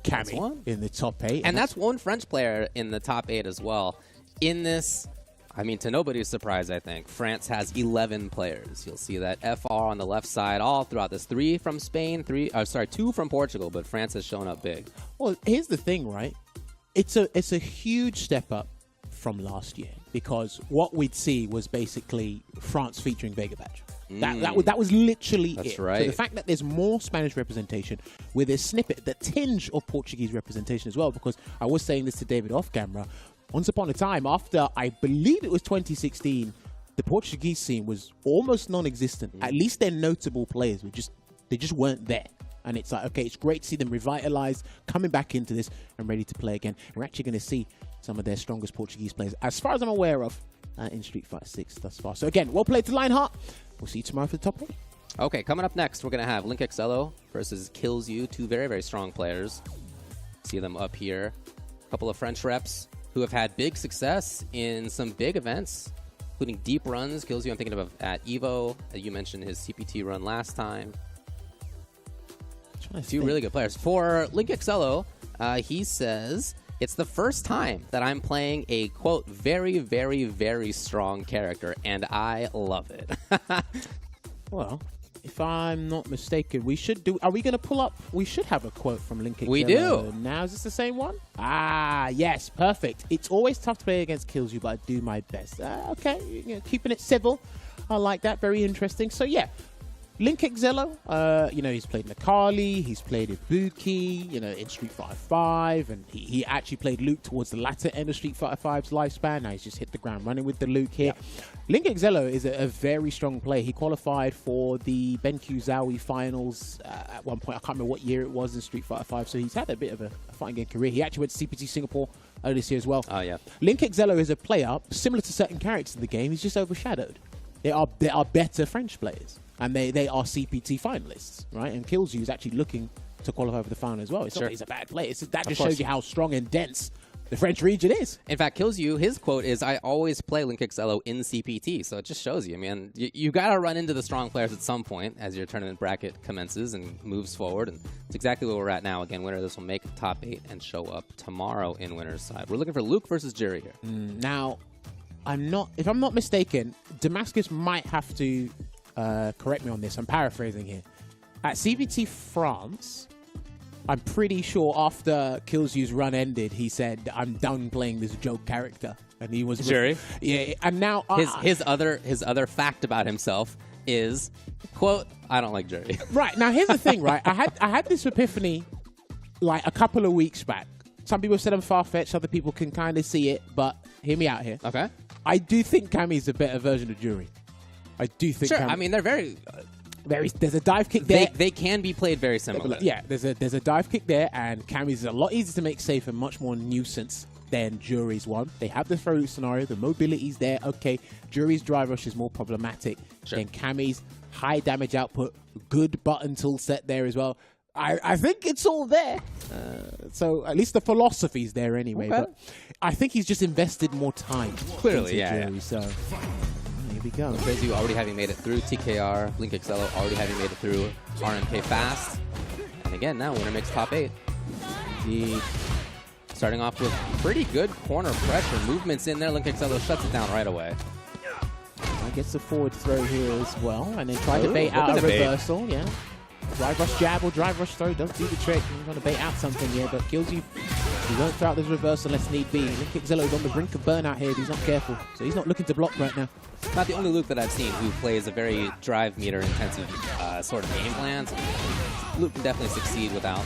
Cammy in the top 8. And that's one French player in the top 8 as well. In this, I mean, to nobody's surprise, I think, France has 11 players. You'll see that FR on the left side all throughout this. 3 from Spain, 2 from Portugal, but France has shown up big. Well, here's the thing, right? It's a huge step up from last year, because what we'd see was basically France featuring Vega Badge. That was literally That's it. right. So the fact that there's more Spanish representation with a snippet, the tinge of Portuguese representation as well, because I was saying this to David off camera, once upon a time, after I believe it was 2016, the Portuguese scene was almost non-existent. At least their notable players were they just weren't there. And it's like, okay, it's great to see them revitalized, coming back into this and ready to play again. We're actually going to see some of their strongest Portuguese players, as far as I'm aware of, in Street Fighter 6 thus far. So again, well played to Lionheart. We'll see you tomorrow for the top 8. Okay, coming up next, we're going to have Linkexelo versus Kilzyou, 2 very, very strong players. See them up here. A couple of French reps who have had big success in some big events, including deep runs. Kilzyou, I'm thinking of at EVO. You mentioned his CPT run last time. 2 really good players. For Linkexelo, he says, it's the first time that I'm playing a, quote, very, very, very strong character, and I love it. Well, if I'm not mistaken, we should do... Are we going to pull up... We should have a quote from Linkexelo. We do. Now, is this the same one? Ah, yes, perfect. It's always tough to play against Kilzyou, but I do my best. Okay, keeping it civil. I like that. Very interesting. So, yeah. Linkexelo, he's played Nakali, he's played Ibuki, in Street Fighter 5, and he actually played Luke towards the latter end of Street Fighter 5's lifespan. Now he's just hit the ground running with the Luke here. Yep. Linkexelo is a very strong player. He qualified for the BenQ Zowie finals at one point. I can't remember what year it was in Street Fighter 5, so he's had a bit of a fighting game career. He actually went to CPT Singapore earlier this year as well. Oh, yeah. Linkexelo is a player similar to certain characters in the game. He's just overshadowed. There are better French players. And they are CPT finalists, right? And Kilzyou is actually looking to qualify for the final as well. It's not that he's a bad player. That just shows you how strong and dense the French region is. In fact, Kilzyou, his quote is, I always play Linkexelo in CPT. So it just shows you, man, you got to run into the strong players at some point as your tournament bracket commences and moves forward. And it's exactly where we're at now. Again, winner of this will make top 8 and show up tomorrow in winner's side. We're looking for Luke versus Jury here. Now, if I'm not mistaken, Damascus might have to... correct me on this, I'm paraphrasing here. At CPT France, I'm pretty sure after Kilzyou's run ended, he said, I'm done playing this joke character. And he was... Jerry? Yeah, and now... His other fact about himself is, quote, I don't like Jerry. Right, now here's the thing, right? I had this epiphany like a couple of weeks back. Some people said I'm far-fetched, other people can kind of see it, but hear me out here. Okay. I do think Kami's a better version of Jury. I do think. Sure, I mean they're very. There's a dive kick there. They can be played very similar. Yeah, there's a dive kick there, and Kami's is a lot easier to make safe and much more nuisance than Jury's one. They have the throw scenario, the mobility's there. Okay, Jury's drive rush is more problematic than Kami's. High damage output, good button tool set there as well. I think it's all there. So at least the philosophy's there anyway. Okay. But I think he's just invested more time. Clearly, into Jury, so. Here we go. Kilzyou already having made it through TKR, Linkexelo already having made it through RMK Fast. And again, now winner makes top 8. Starting off with pretty good corner pressure. Movements in there. Linkexelo shuts it down right away. Gets the forward throw here as well. And then try to bait out a reversal. Yeah. Drive rush jab or drive rush throw does do the trick. He's going to bait out something here, but Kilzyou, he won't throw out this reversal unless need be. Linkexelo is on the brink of burnout here if he's not careful. So he's not looking to block right now. Not the only Luke that I've seen who plays a very drive meter intensive sort of game plan. So Luke can definitely succeed without.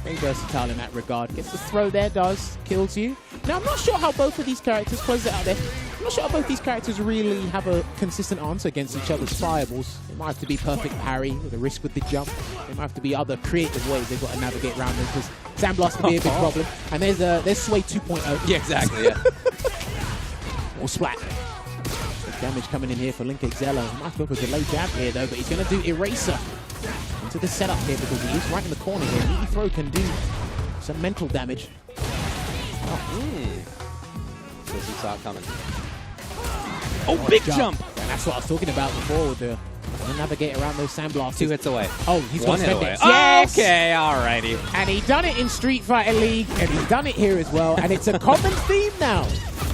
Very versatile in that regard. Gets the throw there, does Kilzyou. Now, I'm not sure how both of these characters, close it out there, I'm not sure how both these characters really have a consistent answer against each other's fireballs. It might have to be perfect parry with a risk with the jump. There might have to be other creative ways they've got to navigate around this, because Sandblast can be a big problem. And there's Sway 2.0. Yeah, exactly, yeah. Or Splat. Big damage coming in here for Linkexelo. He might go for a delay jab here, though, but he's going to do Eraser into the setup here because he is right in the corner here. An easy throw can do some mental damage. So he saw it coming. Oh, big jump! And that's what I was talking about before with the navigate around those sandblasters. 2 hits away. Oh, he's one got hit away. Yes! Okay, alrighty. And he done it in Street Fighter League, and he's done it here as well. And it's a common theme now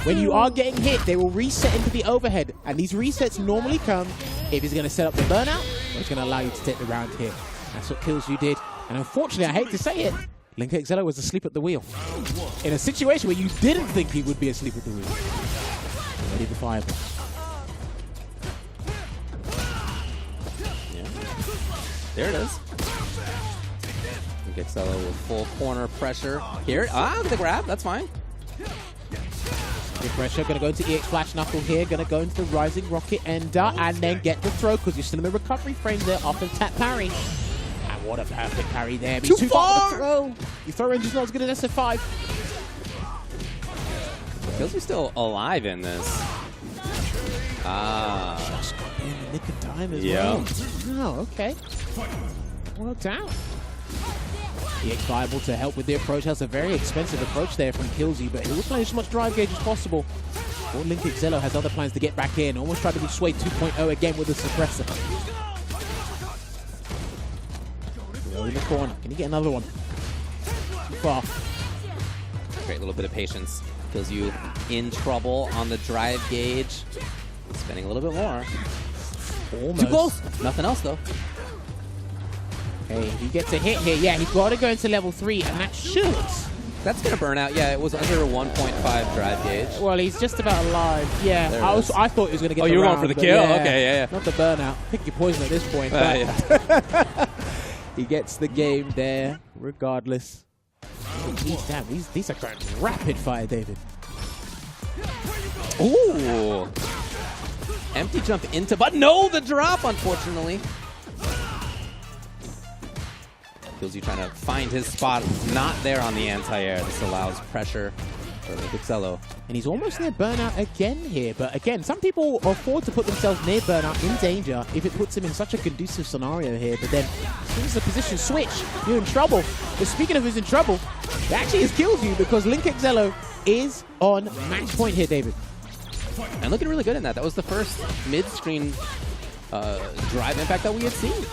When you are getting hit, they will reset into the overhead. And these resets normally come if he's going to set up the burnout, or it's going to allow you to take the round here. That's what Kilzyou did. And unfortunately, I hate to say it, Linkexelo was asleep at the wheel. In a situation where you didn't think he would be asleep at the wheel. Ready to fire. Yeah. There it is. Linkexelo with full corner pressure. Here, the grab, that's fine. Good pressure, going to go into EX Flash Knuckle here, going to go into the Rising Rocket Ender, and then get the throw, because you're still in the recovery frame there after the tap parry. And what a perfect parry there. But too far for the throw. Your throw range is not as good as SF5. Kilzyou's still alive in this. Just got in the nick of time as well. Oh, okay. Worked out. EX viable to help with the approach. That's a very expensive approach there from Kilzyou, but he will play as much drive gauge as possible. Or Linkexelo has other plans to get back in. Almost tried to do Sway 2.0 again with the suppressor. In the corner. Can he get another one? Too far. Great little bit of patience. Kilzyou in trouble on the drive gauge. Spending a little bit more. Almost. Too close. Nothing else, though. Hey, if he gets a hit here, yeah, he's got to go into level 3, and that should. That's going to burn out. Yeah, it was under a 1.5 drive gauge. Well, he's just about alive. Yeah, I thought he was going to get the you were round, going for the kill? Yeah, Okay, yeah. Not the burnout. Pick your poison at this point. Yeah. He gets the game there, regardless. Damn, these are going rapid fire, David. Ooh. Empty jump into, but no, the drop, unfortunately. Kilzyou trying to find his spot. Not there on the anti-air. This allows pressure for Linkexelo. And he's almost near burnout again here. But again, some people afford to put themselves near burnout in danger if it puts him in such a conducive scenario here. But then, as soon as the position switch, you're in trouble. But speaking of who's in trouble, it actually is Kilzyou, because Linkexelo is on match point here, David. And looking really good in that. That was the first mid-screen drive impact that we had seen.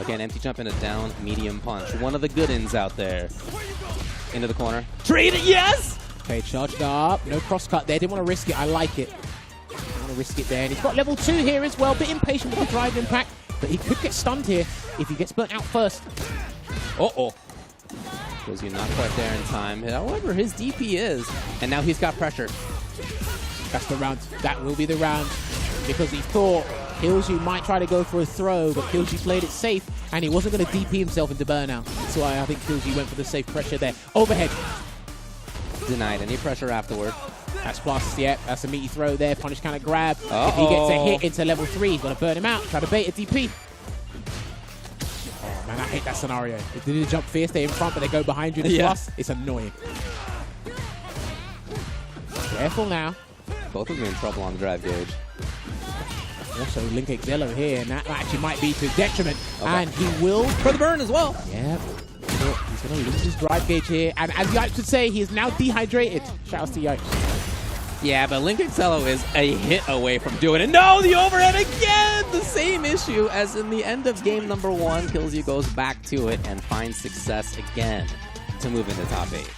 Again, empty jump in a down medium punch. One of the good ins out there. Into the corner. Trade it, yes! Okay, charged up. No cross cut there. Didn't want to risk it. I like it. Didn't want to risk it there. And he's got level 2 here as well. Bit impatient with the drive impact, but he could get stunned here if he gets burnt out first. Uh-oh. Kilzyou not quite there in time. However, his DP is. And now he's got pressure. That's the round. That will be the round, because he thought Kilzyou might try to go for a throw, but Kilzyou played it safe, and he wasn't going to DP himself into burnout. That's why I think Kilzyou went for the safe pressure there. Overhead. Denied any pressure afterward. That's plus, yeah, that's a meaty throw there. Punish counter grab. If he gets a hit into level 3, he's going to burn him out. Try to bait a DP. Oh, man, I hate that scenario. If they do the jump fierce, they're in front, but they go behind you in the plus. It's annoying. Careful now. Both of them in trouble on the drive gauge. Also, Linkexelo here, and that actually might be to his detriment. And he will... For the burn as well. Yeah. He's going to lose his drive gauge here. And as Yipes would say, he is now dehydrated. Shout out to Yipes. Yeah, but Linkexelo is a hit away from doing it. No, the overhead again! The same issue as in the end of game number 1. Kilzyou goes back to it and finds success again to move into top 8.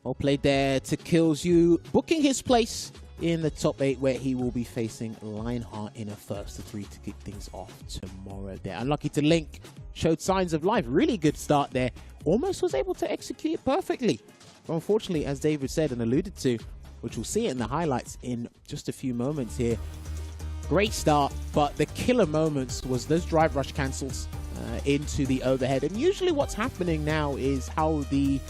Well played there to Kilzyou, booking his place in the top 8, where he will be facing Lionheart in a first to 3 to kick things off tomorrow there. Unlucky to Link, showed signs of life. Really good start there. Almost was able to execute it perfectly. But unfortunately, as David said and alluded to, which we'll see it in the highlights in just a few moments here, great start, but the killer moments was those drive rush cancels into the overhead. And usually what's happening now is how the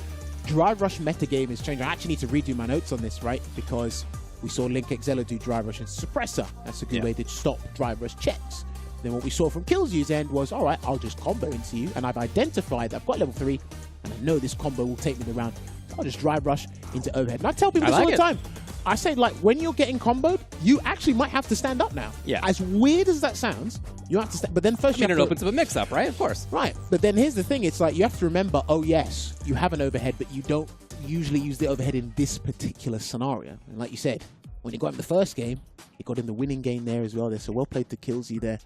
drive rush metagame is changing. I actually need to redo my notes on this, right? Because we saw Linkexelo do drive rush and suppressor. That's a good way to stop drive rush checks. Then what we saw from Kilzyou's end was, all right, I'll just combo into you, and I've identified that I've got level 3, and I know this combo will take me the round. I'll just drive rush into overhead. And I tell people this all the time. I say, like, when you're getting comboed, you actually might have to stand up now. Yeah. As weird as that sounds, you have to stand. But then first it opens up a mix-up, right? Of course. Right. But then here's the thing. It's like you have to remember, oh, yes, you have an overhead, but you don't usually use the overhead in this particular scenario. And like you said, when you got him the first game, you got him the winning game there as well. There, so well played to Kilzyou there,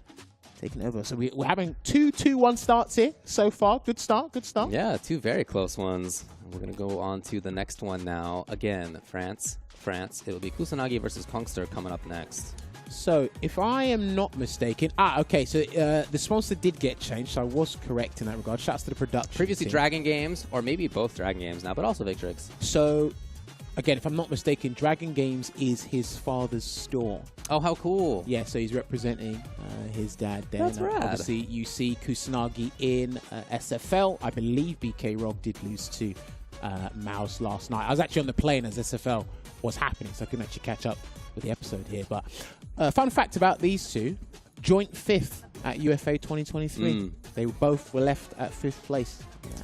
taking over. So we're having 2 2-1 starts here so far. Good start, good start. Yeah, 2 very close ones. We're going to go on to the next one now. Again, France. It'll be Kusanagi versus Cuongster coming up next. So, if I am not mistaken... okay, so the sponsor did get changed, so I was correct in that regard. Shouts to the production Previously team. Dragon Games, or maybe both Dragon Games now, but also Victrix. So, again, if I'm not mistaken, Dragon Games is his father's store. Oh, how cool. Yeah, so he's representing his dad there. That's rad. Obviously, you see Kusanagi in SFL. I believe BK Rog did lose to Mouse last night. I was actually on the plane as SFL was happening, so I couldn't actually catch up with the episode here. But fun fact about these two, joint 5th at UFA 2023. They both were left at 5th place.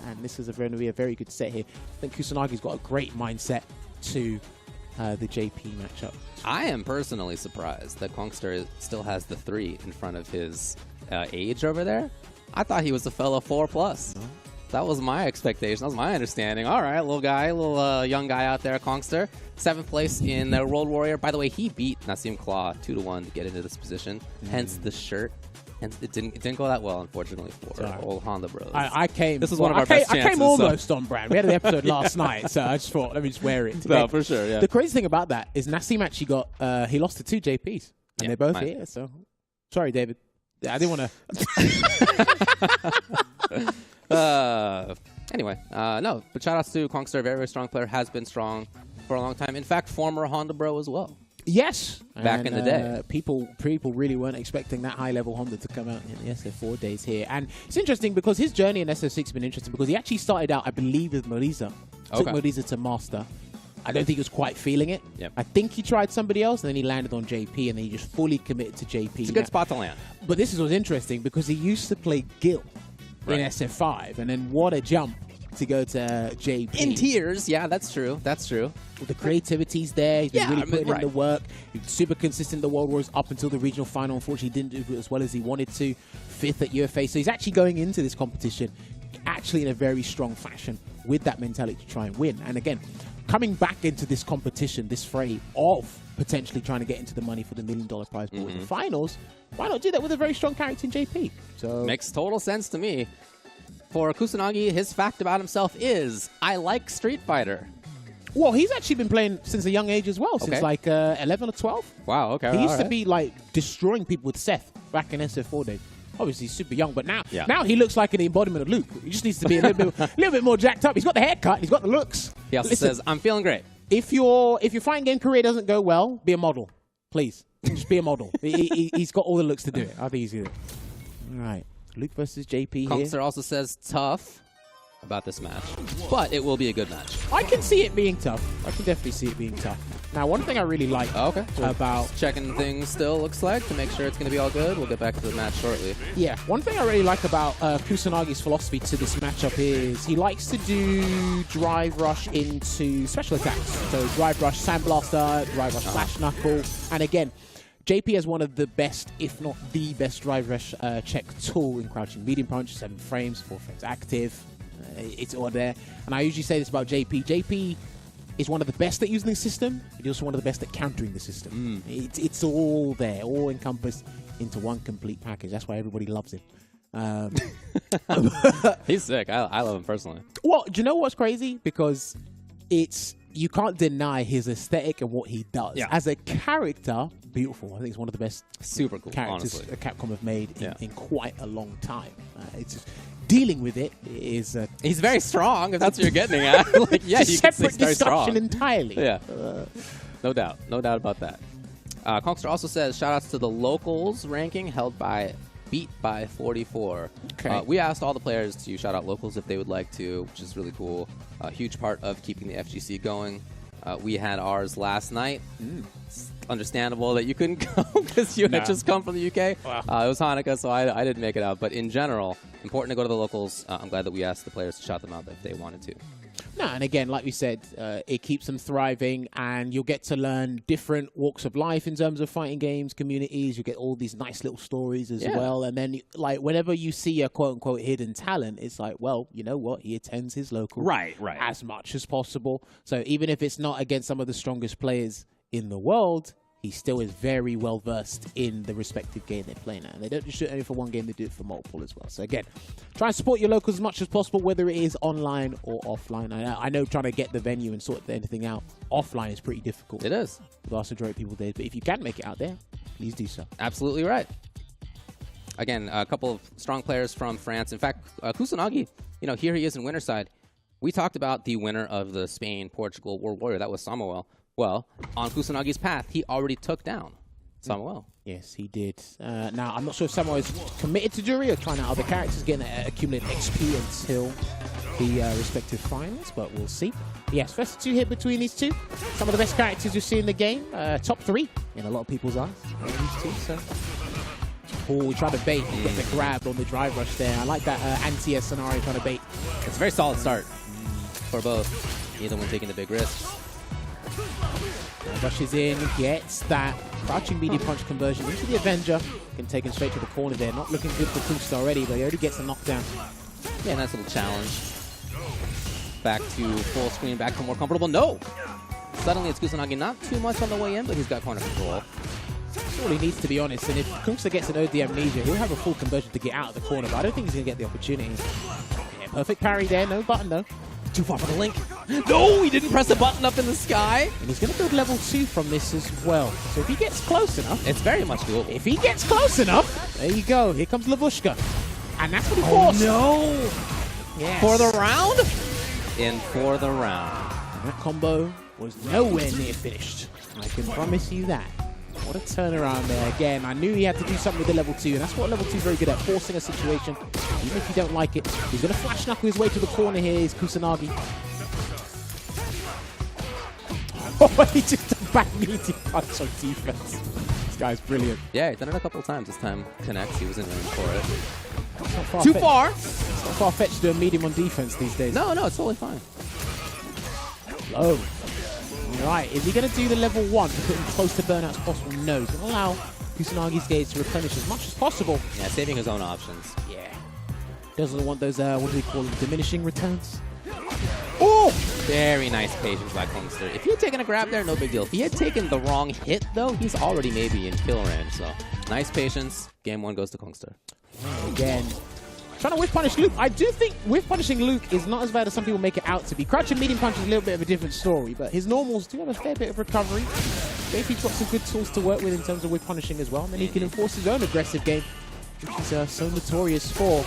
And this is going to be a very good set here. I think Kusanagi's got a great mindset to the JP matchup. I am personally surprised that Cuongster still has the 3 in front of his age over there. I thought he was a fellow 4+. That was my expectation. That was my understanding. All right, little guy, little young guy out there, Cuongster. 7th place in the World Warrior. By the way, he beat Nassim Claw 2-1 to get into this position. Hence the shirt. And it didn't go that well, unfortunately, for old Honda Bros. I came. This is one of our best chances. I came almost on brand. We had the episode last night, so I just thought, let me just wear it today. No, for sure, yeah. The crazy thing about that is Nassim actually got, he lost to 2 JPs. And they're both here, so. Sorry, David. I didn't want to. Anyway, no, but shout outs to Cuongster, very, very strong player, has been strong for a long time. In fact, former Honda Bro as well. Yes. Back in the day. People really weren't expecting that high-level Honda to come out in the SF4 days here. And it's interesting because his journey in SF6 has been interesting because he actually started out, I believe, with Moriza. Took Moriza to Master. I don't think he was quite feeling it. Yep. I think he tried somebody else, and then he landed on JP, and then he just fully committed to JP. It's a good spot to land. But this is what's interesting because he used to play Gil in SF5, and then what a jump to go to JP. In tears, yeah, that's true. That's true. The creativity's there. He's been really putting in the work. He was super consistent in the World Wars up until the regional final. Unfortunately, didn't do it as well as he wanted to. 5th at UFA. So he's actually going into this competition actually in a very strong fashion with that mentality to try and win. And again, coming back into this competition, this fray of potentially trying to get into the money for the $1 million prize pool in the finals, why not do that with a very strong character in JP? So makes total sense to me. For Kusanagi, his fact about himself is, I like Street Fighter. Well, he's actually been playing since a young age as well, since like 11 or 12. Wow, okay. He used to be like destroying people with Seth back in SF4 days. Obviously, he's super young, but now he looks like an embodiment of Luke. He just needs to be a little bit more jacked up. He's got the haircut, he's got the looks. He also says, I'm feeling great. If your fighting game career doesn't go well, be a model, please. Just be a model. He's got all the looks to do it. I think he's good. All right. Luke versus JP here. Cuongster also says tough about this match, but it will be a good match. I can see it being tough. I can definitely see it being tough. Now, one thing I really like about... Checking things still, looks like, to make sure it's going to be all good. We'll get back to the match shortly. Yeah, one thing I really like about Kusanagi's philosophy to this matchup is he likes to do drive rush into special attacks. So drive rush Sandblaster, drive rush Slash Knuckle, and again, JP has one of the best, if not the best, drive rush check tool in crouching medium punch, 7 frames, 4 frames active. It's all there. And I usually say this about JP. JP is one of the best at using the system, but he's also one of the best at countering the system. It's all there, all encompassed into one complete package. That's why everybody loves him. He's sick. I love him personally. Well, do you know what's crazy? Because you can't deny his aesthetic and what he does. Yeah. As a character, beautiful. I think it's one of the best super cool characters honestly. Capcom have made in quite a long time. It's just, dealing with it is... he's very strong, if that's what you're getting at. Like, yeah, you can say separate discussion entirely. Yeah, no doubt about that. Cuongster also says, shout-outs to the locals ranking held by Beat by 44. Okay. We asked all the players to shout out locals if they would like to, which is really cool. A huge part of keeping the FGC going. We had ours last night. It's understandable that you couldn't go because you had just come from the UK. Wow. It was Hanukkah, so I didn't make it out. But in general, important to go to the locals. I'm glad that we asked the players to shout them out if they wanted to. No, and again, like we said, it keeps them thriving, and you'll get to learn different walks of life in terms of fighting games, communities. You get all these nice little stories as well. And then, like, whenever you see a quote-unquote hidden talent, it's like, well, you know what? He attends his local as much as possible. So even if it's not against some of the strongest players in the world, he still is very well versed in the respective game they're playing at. And they don't just do it only for one game, they do it for multiple as well. So again, try and support your locals as much as possible, whether it is online or offline. I know trying to get the venue and sort anything out offline is pretty difficult. It is. The vast majority of people did. But if you can make it out there, please do so. Absolutely right. Again, a couple of strong players from France. In fact, Kusanagi, you know, here he is in winner side. We talked about the winner of the Spain-Portugal World Warrior. That was Samel. Well, on Kusanagi's path, he already took down Samel. Yes, he did. Now, I'm not sure if Samel is committed to jury or trying out other characters, getting accumulate XP until the respective finals, but we'll see. Yes, first 2 hit between these two. Some of the best characters you see in the game. Top 3 in a lot of people's eyes. These two, so. Oh, we tried to bait and get the grab on the drive rush there. I like that anti-S scenario trying to bait. It's a very solid start for both. Neither one taking the big risks. Rushes in, gets that crouching medium punch conversion into the Avenger. Can take him straight to the corner there. Not looking good for Cuongster already, but he already gets a knockdown. Yeah, nice little challenge. Back to full screen, back to more comfortable. No! Suddenly it's Kusanagi, not too much on the way in, but he's got corner control. That's all he needs, to be honest. And if Cuongster gets an OD amnesia, he'll have a full conversion to get out of the corner, but I don't think he's going to get the opportunity. Yeah, perfect parry there. No button, though. Too far for the link. No, he didn't press the button up in the sky. And he's going to build level 2 from this as well. So if he gets close enough... It's very much doable. If he gets close enough, there you go. Here comes Lavushka. And that's what he forced. No! Yes. For the round? In for the round. And that combo was nowhere near finished. I can promise you that. What a turnaround there. Again, I knew he had to do something with the level 2, and that's what level 2 is very good at, forcing a situation. Even if you don't like it, he's going to flash knuckle his way to the corner here, is Kusanagi. Oh, he just a back medium punch on defense. This guy's brilliant. Yeah, he's done it a couple of times. This time connects. He was in range for it. Too far. It's not far-fetched to do a medium on defense these days. No, it's totally fine. Low. Right, is he going to do the level 1 to put him close to burnout as possible? No, he's going to allow Kusanagi's gauge to replenish as much as possible. Yeah, saving his own options. Yeah. Doesn't want those, what do we call them, diminishing returns? Oh! Very nice patience by Cuongster. If he had taken a grab there, no big deal. If he had taken the wrong hit, though, he's already maybe in kill range. So, nice patience. Game 1 goes to Cuongster. Again, trying to whiff punish Luke. I do think whiff punishing Luke is not as bad as some people make it out to be. Crouching medium punch is a little bit of a different story, but his normals do have a fair bit of recovery. Maybe he's got some good tools to work with in terms of whiff punishing as well. And then he can enforce his own aggressive game, which he's so notorious for.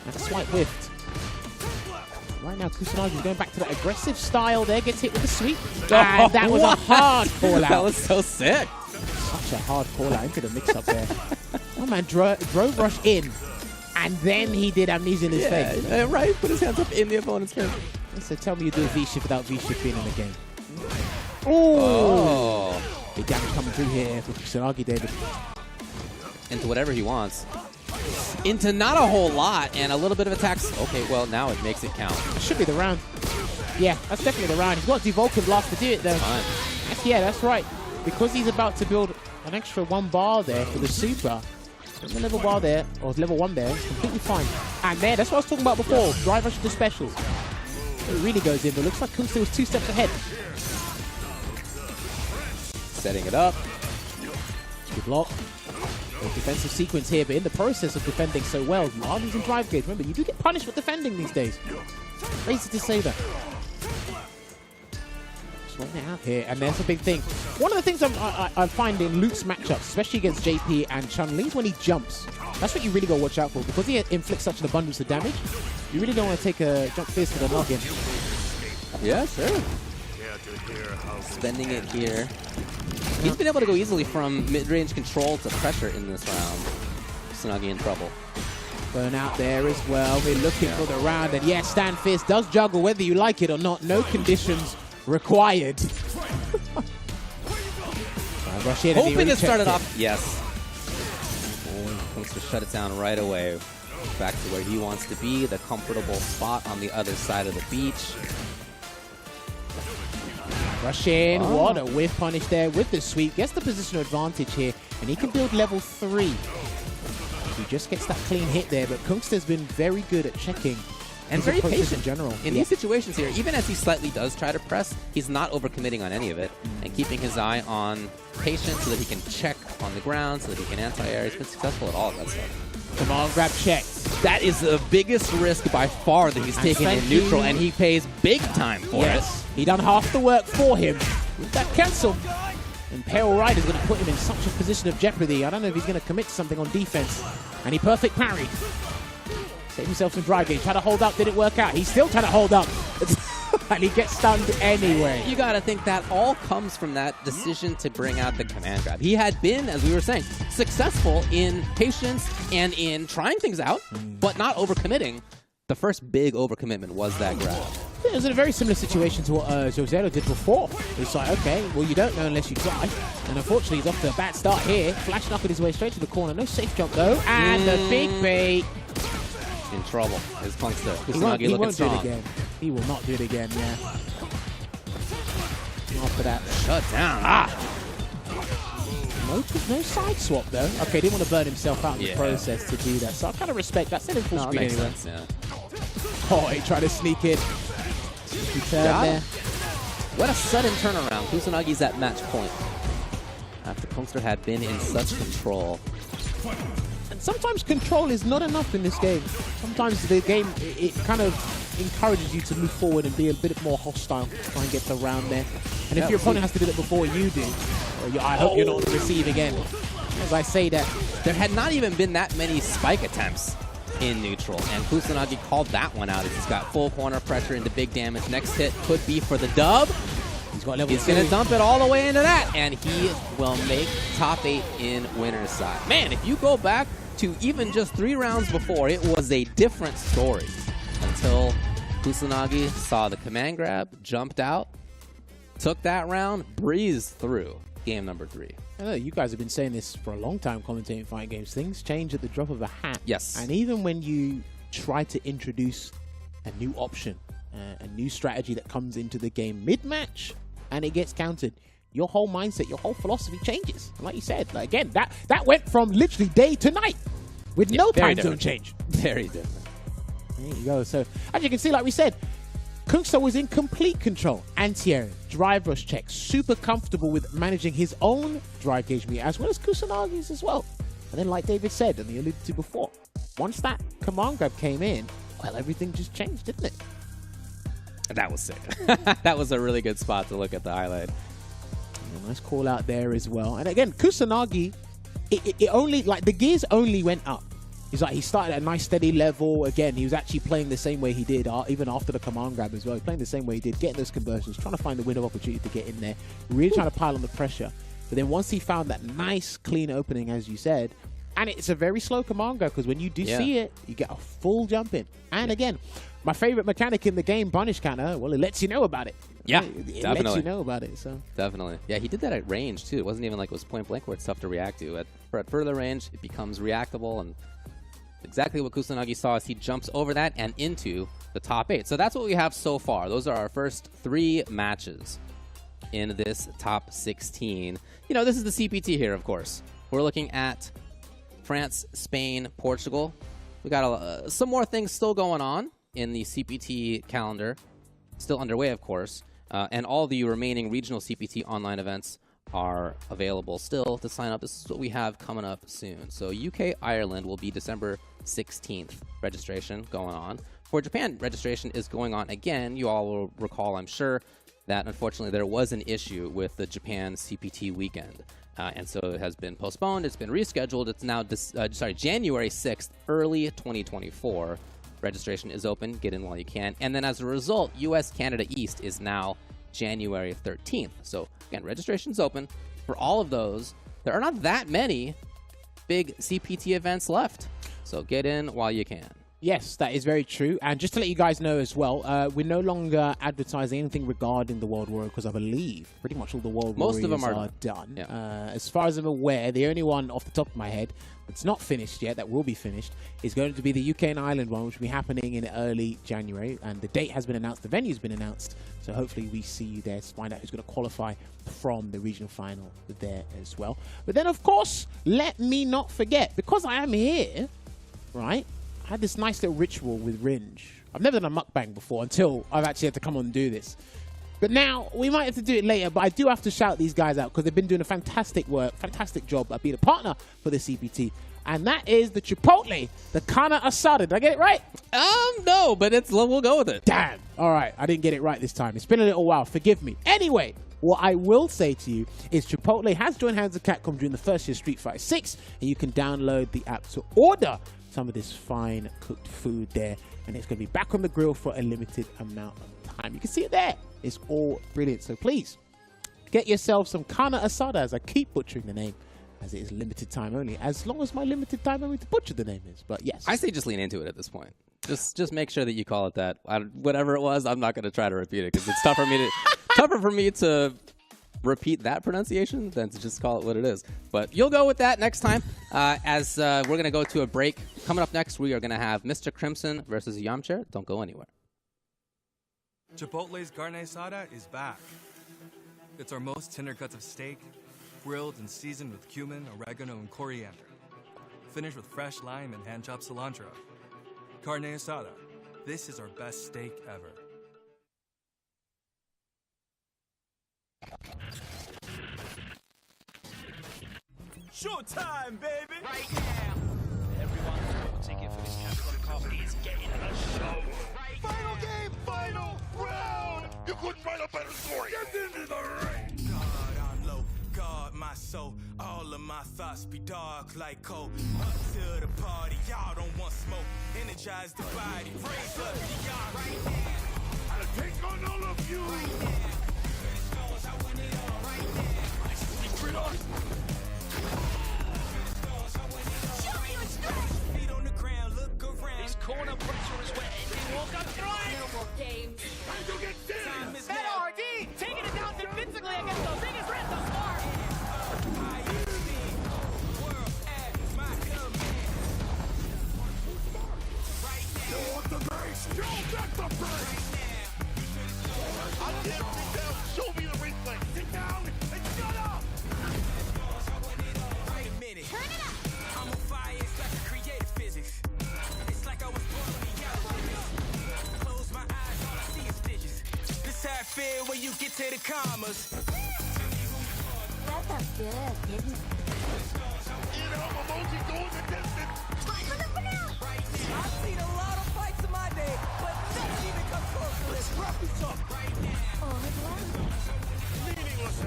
And a slight whiffed. Right now, Kusanagi is going back to that aggressive style there. Gets hit with the sweep. And that was a hard call out. That was so sick. Such a hard call out into the mix-up there. Oh man, drove rush in. And then he did amnesia in his face. Right, put his hands up in the opponent's face. So tell me you do a V-shift without V-shift being in the game. Oh. Big damage coming through here for Kusanagi, David. Into whatever he wants. Into not a whole lot, and a little bit of attacks. Okay, well, now it makes it count. It should be the round. Yeah, that's definitely the round. He's got Vulcan Blast to do it, though. Yeah, that's right. Because he's about to build an extra 1 bar there for the super. The level bar there, or level 1 there, it's completely fine. And there, that's what I was talking about before. Drive rush to specials. It really goes in, but looks like Kuongster was 2 steps ahead. Setting it up. Good block. A defensive sequence here, but in the process of defending so well, you are losing drive gauge. Remember, you do get punished with defending these days. Crazy to say that. Just rolling it out here, and there's a big thing. One of the things I find in Luke's matchups, especially against JP and Chun-Li, is when he jumps. That's what you really got to watch out for, because he inflicts such an abundance of damage. You really don't want to take a jump fierce for the noggin. Yeah, sure. Spending it here. He's been able to go easily from mid-range control to pressure in this round. Kusanagi in trouble. Burnout there as well. We're looking for the round, and yes, Stand Fierce does juggle whether you like it or not. No conditions required. Rush in. Hoping to start it off. Yes. Wants to shut it down right away. Back to where he wants to be, the comfortable spot on the other side of the beach. Rush in, what a whiff punish there with the sweep. Gets the positional advantage here, and he can build level 3. He just gets that clean hit there, but Cuongster's been very good at checking And He's a very focus patient in general. in these situations here. Even as he slightly does try to press, he's not overcommitting on any of it and keeping his eye on patience so that he can check on the ground, so that he can anti-air. He's been successful at all of that stuff. Come on, grab checks. That is the biggest risk by far that he's taken in neutral, and he pays big time for it. He done half the work for him with that cancel. And Pale Rider is going to put him in such a position of jeopardy. I don't know if he's going to commit to something on defense. And he perfect parried. Saved himself some drive game. Tried to hold up, didn't work out. He's still trying to hold up. And he gets stunned anyway. You got to think that all comes from that decision to bring out the command grab. He had been, as we were saying, successful in patience and in trying things out, but not overcommitting. The first big overcommitment was that grab. It was in a very similar situation to what Joxero did before. It's like, okay, well, you don't know unless you try. And unfortunately, he's off to a bad start here. Flash knuckled his way straight to the corner. No safe jump, though. And the big bait. In trouble is Cuongster. Kusanagi looking strong. Do it again. He will not do it again, yeah. After that. Shut down. No side swap, though. Okay, didn't want to burn himself out in the process to do that. So I kind of respect that. Send him full speed anyway. Sense, yeah. Oh, he tried to sneak in. There. What a sudden turnaround. Kusanagi's at match point. After Cuongster had been in such control. And sometimes control is not enough in this game. Sometimes the game, it kind of encourages you to move forward and be a bit more hostile, try and get the round there. And if your opponent has to do it before you do, I hope you're not on the receiving end. As I say that, there had not even been that many spike attempts in neutral, and Kusanagi called that one out as he's got full corner pressure into big damage. Next hit could be for the dub. He's going to dump it all the way into that, and he will make top 8 in winner's side. Man, if you go back to even just 3 rounds before, it was a different story until Kusanagi saw the command grab, jumped out, took that round, breezed through game number 3. I know you guys have been saying this for a long time commentating fighting games. Things change at the drop of a hat. Yes. And even when you try to introduce a new option, a new strategy that comes into the game mid-match, and it gets countered, your whole mindset, your whole philosophy changes. And like you said, like, again, that went from literally day to night with no time zone change. Very different. There you go. So as you can see, like we said, Cuongster was in complete control. Anti-air, drive rush check, super comfortable with managing his own drive gauge meter as well as Kusanagi's as well. And then like David said, and he alluded to before, once that command grab came in, well, everything just changed, didn't it? That was sick. That was a really good spot to look at the highlight. Yeah, nice call out there as well. And again, Kusanagi, it only, like, the gears only went up. He's like, he started at a nice steady level. Again, he was actually playing the same way he did, even after the command grab as well. He's playing the same way he did, getting those conversions, trying to find the window of opportunity to get in there, really trying to pile on the pressure. But then once he found that nice, clean opening, as you said, and it's a very slow command grab, because when you do see it, you get a full jump in. And again, my favorite mechanic in the game, Punish Counter, well, it lets you know about it. Yeah, it definitely. lets you know about it. So definitely. Yeah, he did that at range, too. It wasn't even like it was point blank where it's tough to react to. At further range, it becomes reactable, and exactly what Kusanagi saw as he jumps over that and into the top 8. So that's what we have so far. Those are our first 3 matches in this top 16. You know, this is the CPT here, of course. We're looking at France, Spain, Portugal. We got some more things still going on in the CPT calendar. Still underway, of course. And all the remaining regional CPT online events are available still to sign up. This is what we have coming up soon. So UK, Ireland will be December 16th registration going on. For Japan, registration is going on again. You all will recall, I'm sure, that unfortunately there was an issue with the Japan CPT weekend. And so it has been postponed. It's been rescheduled. It's now January 6th, early 2024. Registration is open. Get in while you can. And then as a result, US, Canada, East is now January 13th. So again, registration's open for all of those. There are not that many big CPT events left. So get in while you can. Yes, that is very true. And just to let you guys know as well, we're no longer advertising anything regarding the World Warrior because I believe pretty much all the World Warriors of them are done. Yeah. As far as I'm aware, the only one off the top of my head that's not finished yet, that will be finished, is going to be the UK and Ireland one, which will be happening in early January. And the date has been announced, the venue's been announced. So hopefully we see you there to find out who's going to qualify from the regional final there as well. But then, of course, let me not forget, because I am here, right? I had this nice little ritual with Ringe I've never done a mukbang before until I've actually had to come on and do this. But now, we might have to do it later, but I do have to shout these guys out because they've been doing a fantastic work, fantastic job at being a partner for the CPT. And that is the Chipotle, the Kana Asada. Did I get it right? No, but we'll go with it. Damn. All right, I didn't get it right this time. It's been a little while. Forgive me. Anyway, what I will say to you is Chipotle has joined hands with Capcom during the first year of Street Fighter 6, and you can download the app to order some of this fine cooked food there, and it's going to be back on the grill for a limited amount of time. You can see it there. It's all brilliant. So please, get yourself some Kana Asada, as I keep butchering the name, as it is limited time only, as long as my limited time only to butcher the name is. But yes. I say just lean into it at this point. Just make sure that you call it that. Whatever it was, I'm not going to try to repeat it because it's tougher for me to repeat that pronunciation than to just call it what it is. But you'll go with that next time. As we're going to go to a break. Coming up next, we are going to have Mr. Crimson versus Yamcha. Don't go anywhere. Chipotle's carne asada is back. It's our most tender cuts of steak, grilled and seasoned with cumin, oregano, and coriander. Finished with fresh lime and hand-chopped cilantro. Carne asada. This is our best steak ever. Showtime, baby! Right now. Everyone's ticket for this Capcom Cup is getting a show. Final game, final round! You couldn't write a better story! Get into the ring! God, I'm low. God, my soul. All of my thoughts be dark like coal. Up to the party, y'all don't want smoke. Energize the body, raise up the army. Right now. I'll take on all of you! Right now. I win it all. Right now. I sleep it on. Show me your strength! Feet on the ground, look around. This corner pressure is where Andy will come through. No more games. Time to get serious! Mena RD taking it down defensively against the biggest threat thus far. You want the base? You got the base! I can't sit down. Show me the replay. Sit down and shut up! Wait a minute. Turn it up. I'm on fire. It's like creative physics. It's like I was born to be out. Close my eyes, all I see is digits. This how I feel when you get to the commas. That felt good, didn't it? Emoji going the distance. Time for the finale! I've seen a lot of fights in my day, but nothing even comes close to this. Rough and tough right now. Oh, it's well. Meaningless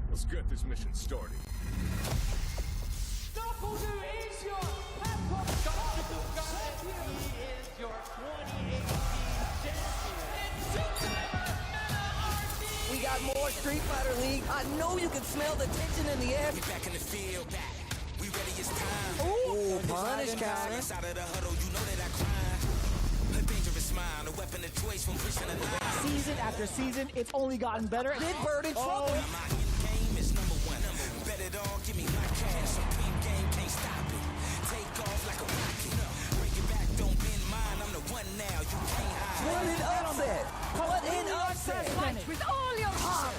Let's get this mission started. is your Capcom Cup. He is your 2018 champion. We got more Street Fighter League. I know you can smell the tension in the air. We back in the field, back. We ready, it's time. Ooh, punish counter. Inside of the huddle, you know that I grind. A dangerous smile, a weapon of choice from pushing the line. Season after season, it's only gotten better. Big Bird in trouble. My game is number one. Bet it all, give me my cash. Supreme game, can't stop it. Take off like a rocket. Break it back, don't bend mine. I'm the one now, you can't hide. What an upset. What an upset. Fight with all your heart!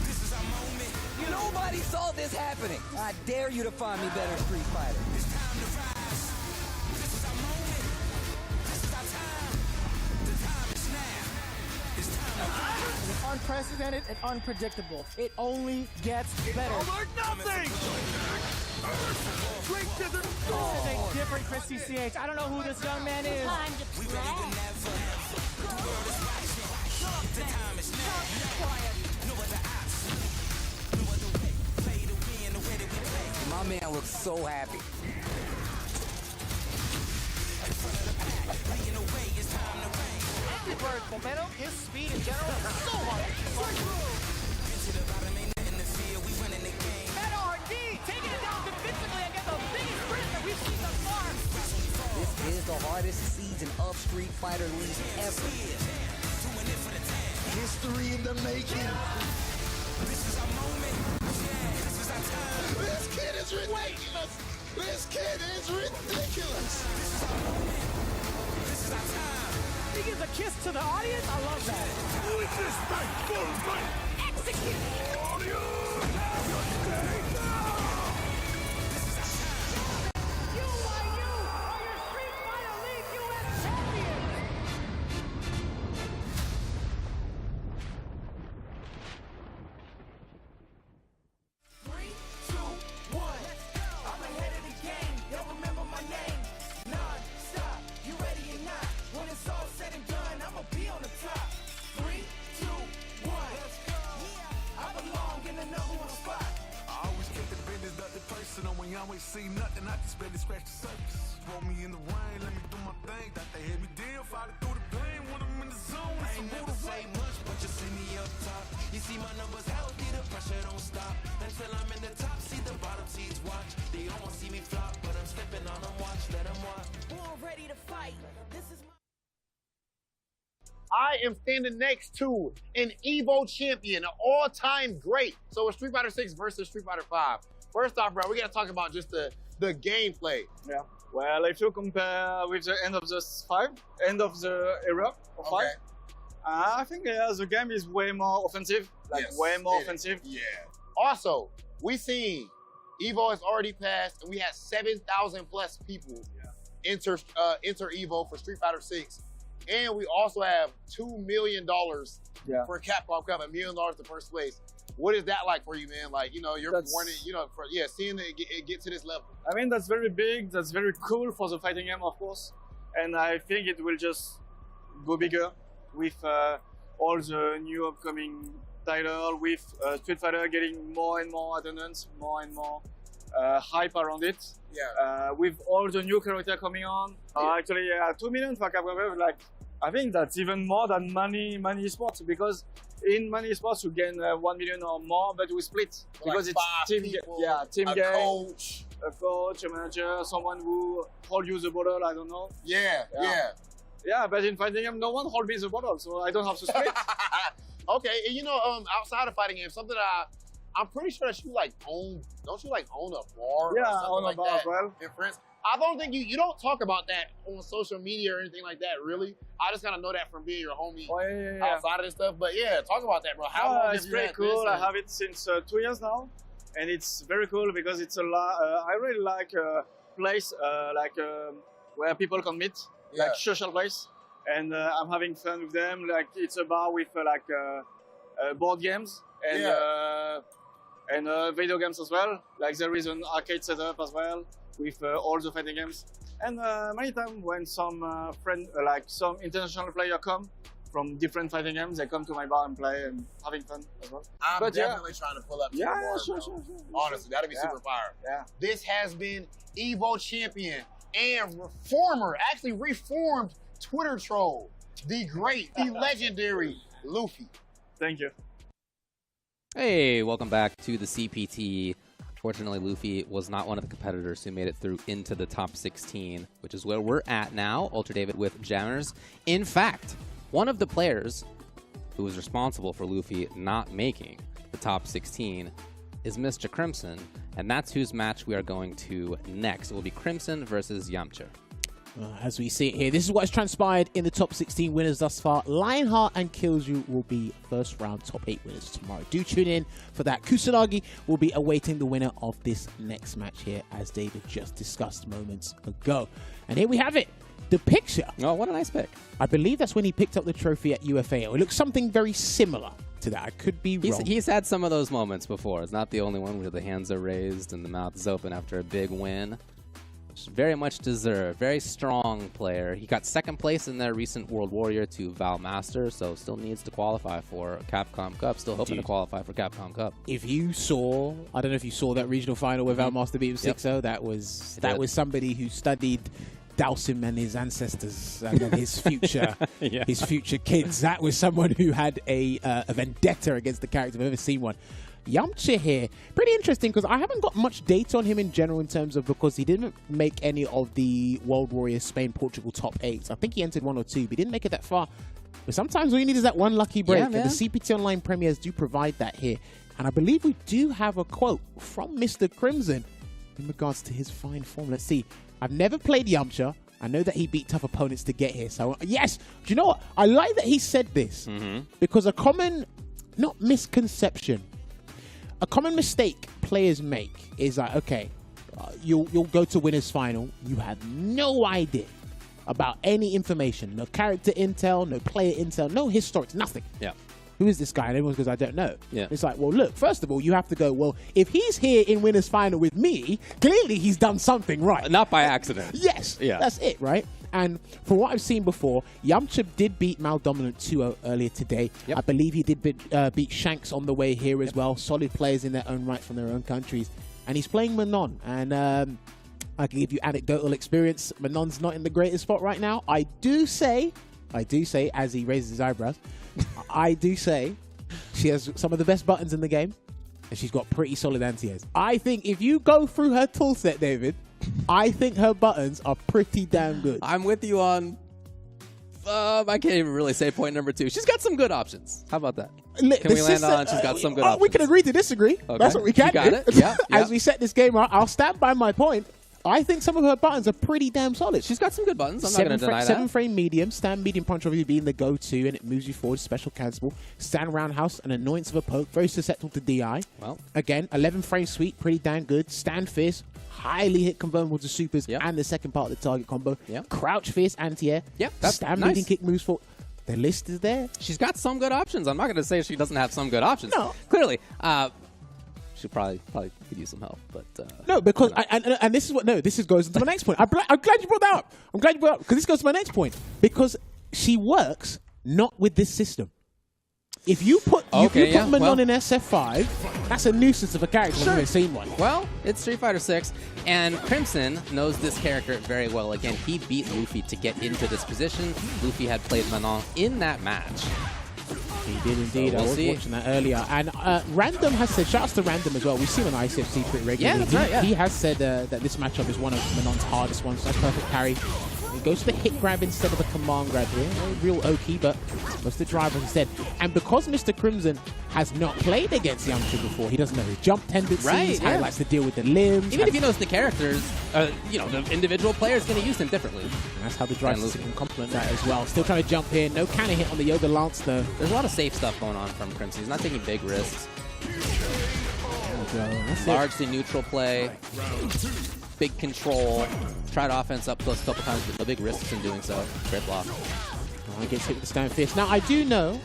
This is our moment. Nobody saw this happening. I dare you to find me better Street Fighter. It's time to rise. This is our moment. This is our time. The time is now. It's time to rise. It's unprecedented and unpredictable. It only gets better. All or nothing! Straight to the This is a different Chris CCH. I don't know who this young man is. Time to we ready to never. The world is watching. The time is now. No other option. No other way. Play to win the way that we play. My man looks so happy. In front of the pack. Leading the way. It's time to reign. Bird's momentum, his speed in general is so hard. Into the bottom, ain't nothing to fear. We running the game. Mena RD taking it down defensively against the biggest threat that we've seen thus far. This is the hardest season of Street Fighter League ever. Doing it for the time. History in the making. This is our moment. Yeah, this is our time. This kid is ridiculous. This kid is ridiculous. This is our time. He gives a kiss to the audience. I love that. With this full fight. Execute. Always see nothing, I just barely scratch the surface. Throw me in the rain, let me do my thing. Thought they hit me deal, fight it through the pain. When I'm in the zone, I ain't never say much, but you see me up top. You see my numbers healthy, the pressure don't stop. Until I'm in the top, see the bottom seats watch. They don't want to see me flop, but I'm stepping on them, watch, let them watch. Born ready to fight. This is my... I am standing next to an Evo champion, an all-time great. So it's Street Fighter 6 versus Street Fighter 5. First off, bro, we gotta talk about just the gameplay. Yeah. Well, if you compare with the end of the era of 5, I think the game is way more offensive. Way more offensive. Yeah. Also, we seen Evo has already passed, and we had 7,000 plus people enter Evo for Street Fighter 6. And we also have $2 million for Capcom Cup, $1 million to first place. What is that like for you, man? Like, you know, you're warning, you know, seeing it get to this level. I mean, that's very big. That's very cool for the fighting game, of course. And I think it will just go bigger with all the new upcoming titles, with Street Fighter getting more and more attendance, more and more hype around it. Yeah. With all the new characters coming on. Actually, 2 million for Capcom Cup, like, I think that's even more than Money Esports, because in Money Esports you gain 1 million or more, but we split because it's team game, a coach, a manager, someone who hold you the bottle. I don't know. Yeah. But in fighting game, no one hold me the bottle, so I don't have to split. Okay, and you know, outside of fighting games, something I'm pretty sure that you don't you own a bar? Yeah, or own a bar that as well. In France. I don't think you don't talk about that on social media or anything like that, really. I just kind of know that from being your homie outside of this stuff. But yeah, talk about that, bro. How long it's pretty cool. I have it since 2 years now, and it's very cool because it's a lot. I really like a place where people can meet, like social place, and I'm having fun with them. Like it's a bar with board games and video games as well. Like there is an arcade setup as well with all the fighting games. And many times when some some international player come from different fighting games, they come to my bar and play and having fun as well. I'm definitely trying to pull up to the bar, sure. Honestly, that'd be super fire. Yeah. This has been Evo champion and reformed Twitter troll, the great, the legendary Luffy. Thank you. Hey, welcome back to the CPT. Fortunately, Luffy was not one of the competitors who made it through into the top 16, which is where we're at now. Ultra David with Jammers. In fact, one of the players who was responsible for Luffy not making the top 16 is Mr. Crimson, and that's whose match we are going to next. It will be Crimson versus Yamcha. As we see it here, this is what has transpired in the top 16 winners thus far. Lionheart and Kilzyou will be first round top 8 winners tomorrow. Do tune in for that. Kusanagi will be awaiting the winner of this next match here, as David just discussed moments ago. And here we have it. The picture. Oh, what a nice pick. I believe that's when he picked up the trophy at UFAO. It looks something very similar to that. I could be wrong. He's had some of those moments before. It's not the only one where the hands are raised and the mouth is open after a big win. Very much deserved. Very strong player. He got second place in their recent World Warrior to Val Master, so still needs to qualify for Capcom Cup. Still hoping to qualify for Capcom Cup. If you saw, I don't know if you saw that regional final where Val Master beat him 6-0. That was somebody who studied Dhalsim and his ancestors and his future his future kids. That was someone who had a vendetta against the character. If I've ever seen one. Yamcha here, pretty interesting because I haven't got much data on him in general in terms of, because he didn't make any of the World Warrior Spain Portugal top 8s. I think he entered 1 or 2, but he didn't make it that far. But sometimes all you need is that one lucky break, and the CPT Online premieres do provide that here. And I believe we do have a quote from Mr. Crimson in regards to his fine form. Let's see. I've never played Yamcha. I know that he beat tough opponents to get here. So, yes. Do you know what? I like that he said this. Because a common, not misconception, a common mistake players make is like, okay, you'll go to winner's final. You have no idea about any information. No character intel, no player intel, no historics, nothing. Yeah. Who is this guy? And everyone goes, I don't know. Yeah. It's like, well, look, first of all, you have to go, well, if he's here in winner's final with me, clearly he's done something right. Not by accident. Yes. Yeah. That's it, right? And from what I've seen before, Yamcha did beat Maldominant 2-0 earlier today. I believe he did beat Shanks on the way here as well. Solid players in their own right from their own countries. And he's playing Manon. And I can give you anecdotal experience. Manon's not in the greatest spot right now. I do say, as he raises his eyebrows, I do say she has some of the best buttons in the game, and she's got pretty solid anti-airs. I think if you go through her tool set, David, I think her buttons are pretty damn good. I'm with you on, I can't even really say point number 2. She's got some good options. How about that? Can we land on she's got some good options? We can agree to disagree. Okay. That's what we can You got do. it. Yeah. As we set this game up, I'll stand by my point. I think some of her buttons are pretty damn solid. She's got some good buttons. I'm not going to deny that. 7-frame medium, stand medium punch obviously being the go-to, and it moves you forward, special cancelable. Stand roundhouse, an annoyance of a poke, very susceptible to DI. Well, again, 11-frame sweep, pretty damn good. Stand fierce, highly hit convertible to supers and the second part of the target combo. Crouch fierce, anti-air. That's stand nice. medium kick moves forward. The list is there. She's got some good options. I'm not going to say she doesn't have some good options. No. Clearly. She probably could use some help, but no, because and this is what this goes into my next point. I'm glad you brought that up. I'm glad you brought it up because this goes to my next point because she works not with this system. If you put Manon in SF5, that's a nuisance of a character. I've never seen one. Well, it's Street Fighter 6, and Crimson knows this character very well. Again, he beat Luffy to get into this position. Luffy had played Manon in that match. He did indeed. So we'll I was watching that earlier. And Random has said, shouts to Random as well. We've seen him on ICFC pretty regularly. Yeah, that's right, yeah. He has said that this matchup is one of Manon's hardest ones. That's perfect carry. He goes for the hit grab instead of the command grab here. Real Oki, but goes to the driver instead. And because Mr. Crimson has not played against Yamcha before, he doesn't know his jump tendencies, how he likes to deal with the limbs. Even if he knows the characters, the individual player is going to use them differently. And that's how the drive system can complement that as well. Still trying to jump in. No kind of hit on the Yoga Lance, though. There's a lot of safe stuff going on from Crimson. He's not taking big risks. Largely neutral play. Big control. Tried offense up close a couple times, but no big risks in doing so. Great block. He gets hit with the stand fist. Now, I do know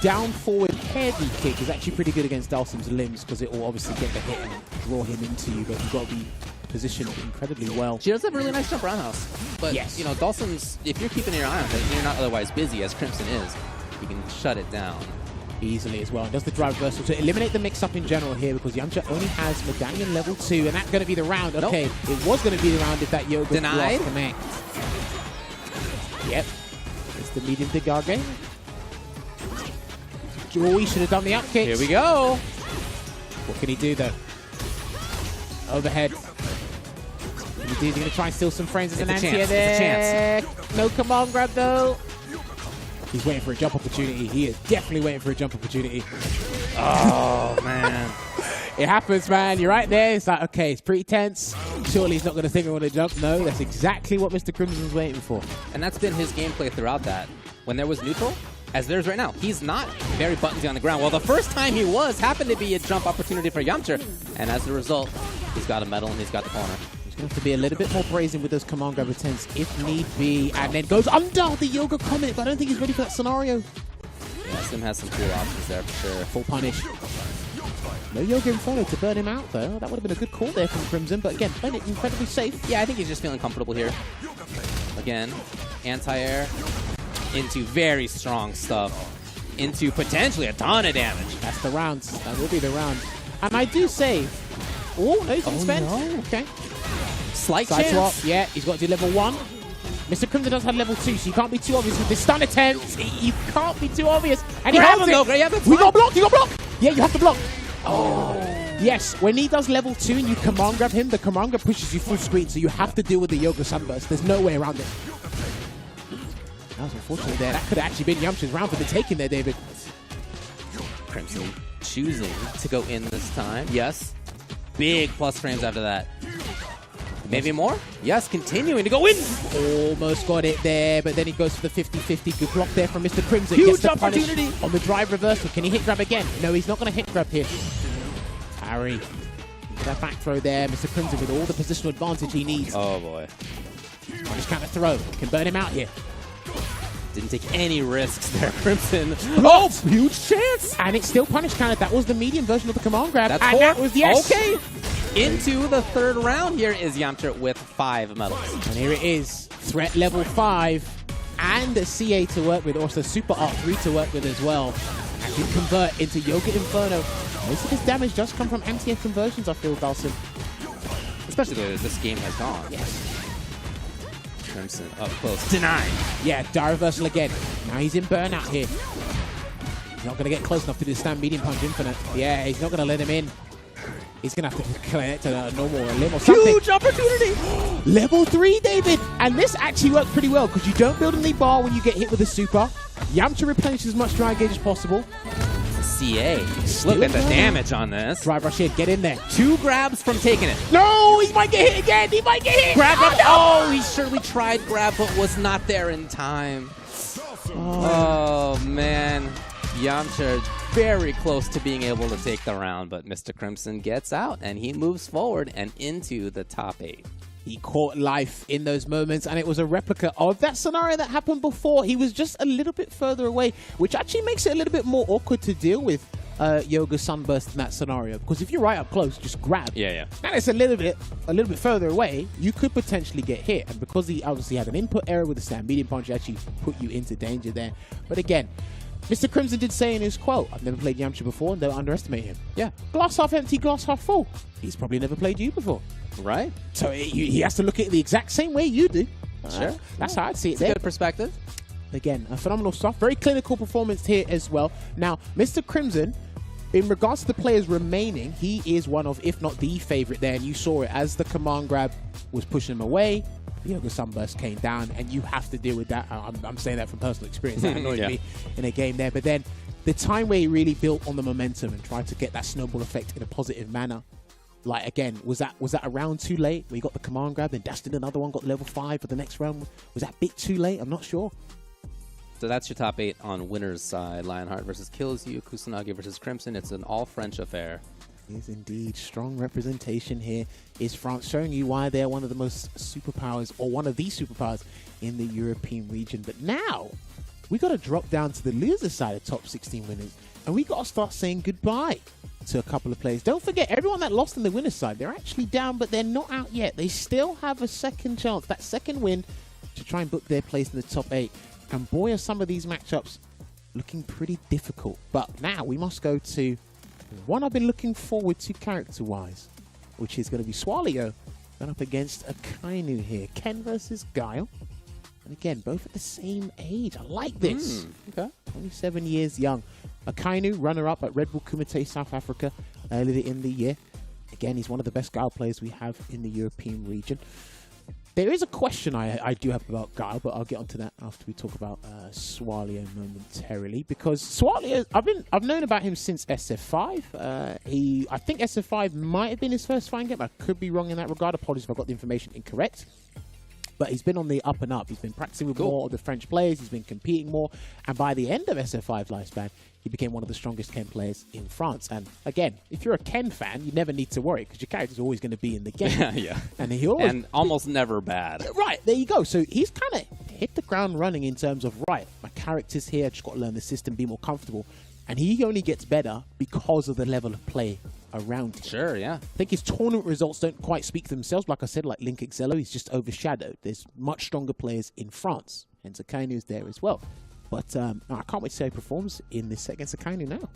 down forward heavy kick is actually pretty good against Dalsim's limbs because it will obviously get the hit and draw him into you, but you've got to be positioned incredibly well. She does have a really nice jump roundhouse. But, yes. Dalsim's, if you're keeping your eye on it and you're not otherwise busy, as Crimson is, you can shut it down. Easily as well. Does the drive reversal to eliminate the mix-up in general here because Yamcha only has Medallion level 2, and that's going to be the round. Okay, it was going to be the round if that Yoga Denied. block connect. Yep. It's the medium Degage. Oh, he should have done the up kick. Here we go. What can he do, though? Overhead. He's going to try and steal some frames as an anti-air there. No command grab, though. He's waiting for a jump opportunity. He is definitely waiting for a jump opportunity. Oh, man. It happens, man. You're right there. It's like, okay, it's pretty tense. Surely he's not going to think I want to jump. No, that's exactly what Mr. Crimson's waiting for. And that's been his gameplay throughout that. When there was neutral, as there's right now, he's not very buttonsy on the ground. Well, the first time he was happened to be a jump opportunity for Yamcha. And as a result, he's got a medal and he's got the corner. Going to have to be a little bit more brazen with those command grab attempts if need be, and then goes under the Yoga Comet, but I don't think he's ready for that scenario. Yeah, Sim has some cool options there for sure. Full punish. No Yoga Inferno to burn him out though. That would have been a good call there from Crimson, but again, playing it incredibly safe. Yeah, I think he's just feeling comfortable here. Again, anti-air into very strong stuff. Into potentially a ton of damage. That's the round. That will be the round. And I do say, oh, no, he's been spent. No. Okay. Slight Side chance. swap. Yeah, he's got to do level 1. Mr. Crimson does have level 2, so you can't be too obvious with this stun attempt. You can't be too obvious. And he Grab holds him, it. though. Yeah, that's We fine. got blocked. You got blocked. Yeah, you have to block. Oh. Yes, when he does level 2 and you command grab him, the command grab pushes you full screen, so you have to deal with the Yoga Sunburst. There's no way around it. That was unfortunate there. That could have actually been Yamcha's round for the taking there, David. Crimson choosing to go in this time. Yes. Big plus frames after that. Maybe more? Yes, continuing to go in. Almost got it there, but then he goes for the 50-50. Good block there from Mr. Crimson. Huge Gets the punish opportunity. on the drive reversal. Can he hit grab again? No, he's not going to hit grab here. Parry. That back throw there. Mr. Crimson with all the positional advantage he needs. Oh, boy. Punish counter throw. Can burn him out here. Didn't take any risks there, Crimson. Oh, huge chance. And it's still punish counter. That was the medium version of the command grab. That's and four. that was yes. Okay. Into the third round here is Yamcha with 5 medals. And here it is. Threat level 5 and a CA to work with, also Super R3 to work with as well. And can convert into Yoga Inferno. Most of his damage does come from anti-air conversions, I feel, Dalson. Especially the way this game has gone. Yes. Crimson up close. Denied. Yeah, die reversal again. Now he's in burnout here. He's not going to get close enough to do the stand medium punch infinite. Yeah, he's not going to let him in. He's going to have to connect to a normal or a limb or something. Huge opportunity! Level 3, David! And this actually works pretty well because you don't build any bar when you get hit with a super. Yamcha replenishes as much dry gauge as possible. CA. Look at the damage on this. Drive rush in, get in there. 2 grabs from taking it. No, he might get hit again. He might get hit. Grab oh, him. no. Oh, he surely tried grab, but was not there in time. Oh man. Yamcha very close to being able to take the round, but Mr. Crimson gets out and he moves forward and into the top 8. He caught life in those moments, and it was a replica of that scenario that happened before. He was just a little bit further away, which actually makes it a little bit more awkward to deal with Yoga Sunburst in that scenario. Because if you're right up close, just grab. Yeah. Now it's a little bit further away, you could potentially get hit. And because he obviously had an input error with the stand medium punch, it actually put you into danger there. But again, Mr. Crimson did say in his quote, I've never played Yamcha before, and don't underestimate him. Yeah, glass half empty, glass half full. He's probably never played you before. Right. So he has to look at it the exact same way you do. Sure. That's how I'd see it. It's a good perspective. Again, a phenomenal stuff. Very clinical performance here as well. Now, Mr. Crimson, in regards to the players remaining, he is one of, if not the favorite there. And you saw it as the command grab was pushing him away. The Yoga Sunburst came down, and you have to deal with that. I'm saying that from personal experience. That annoyed me in a game there. But then the time where he really built on the momentum and tried to get that snowball effect in a positive manner. Like, again, was that a round too late? Where he got the command grab, then dashed in another one, got level 5 for the next round. Was that a bit too late? I'm not sure. So that's your top 8 on winner's side. Lionheart versus Kilzyou, Kusanagi versus Crimson. It's an all-French affair. It is indeed. Strong representation here is France, showing you why they're one of the most superpowers, or one of the superpowers in the European region. But now, we got to drop down to the loser side of top 16 winners, and we got to start saying goodbye to a couple of players. Don't forget, everyone that lost in the winner's side, they're actually down, but they're not out yet. They still have a second chance, that second win, to try and book their place in the top 8. And boy, are some of these matchups looking pretty difficult. But now we must go to one I've been looking forward to character-wise, which is going to be Swallo going up against Akainu here. Ken versus Guile. And again, both at the same age. I like this. Okay. 27 years young. Akainu, runner-up at Red Bull Kumite, South Africa, earlier in the year. Again, he's one of the best Guile players we have in the European region. There is a question I do have about Guile, but I'll get onto that after we talk about Swallo momentarily. Because Swallo, I've known about him since SF5. I think SF5 might have been his first fighting game. I could be wrong in that regard. Apologies if I got the information incorrect. But he's been on the up and up. He's been practicing with more of the French players. He's been competing more. And by the end of SF5's lifespan, he became one of the strongest Ken players in France. And again, if you're a Ken fan, you never need to worry because your character's always going to be in the game. Yeah. And he always, and almost never bad. Right, there you go. So he's kind of hit the ground running in terms of, right, my character's here. I just got to learn the system, be more comfortable. And he only gets better because of the level of play around him. Sure, yeah. I think his tournament results don't quite speak for themselves. Like I said, like Linkexelo, he's just overshadowed. There's much stronger players in France. Hence Akainu's there as well. But I can't wait to see how he performs in this set against Akainu now.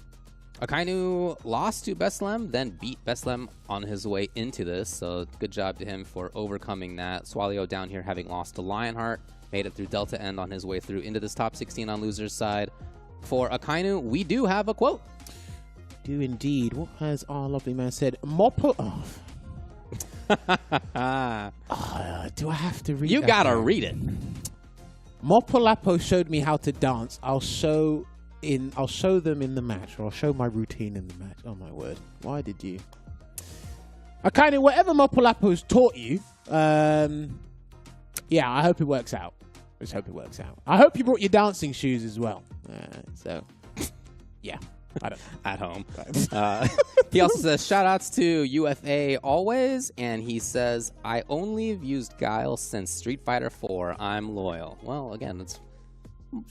Akainu lost to Beslem, then beat Beslem on his way into this. So good job to him for overcoming that. Swallo down here having lost to Lionheart. Made it through Delta End on his way through into this top 16 on loser's side. For Akainu, we do have a quote. Do indeed. What has our lovely man said? Moppo. Do I have to read? You gotta read it. Mopolapo showed me how to dance. I'll show them in the match, or I'll show my routine in the match. Oh my word! Why did you? Akainu, whatever Mopolapo's taught you, Yeah, I hope it works out. I just hope it works out. I hope you brought your dancing shoes as well. So, yeah. I don't know. At home. He also says, shout-outs to UFA always, and he says, I only have used Guile since Street Fighter 4. I'm loyal. Well, again, it's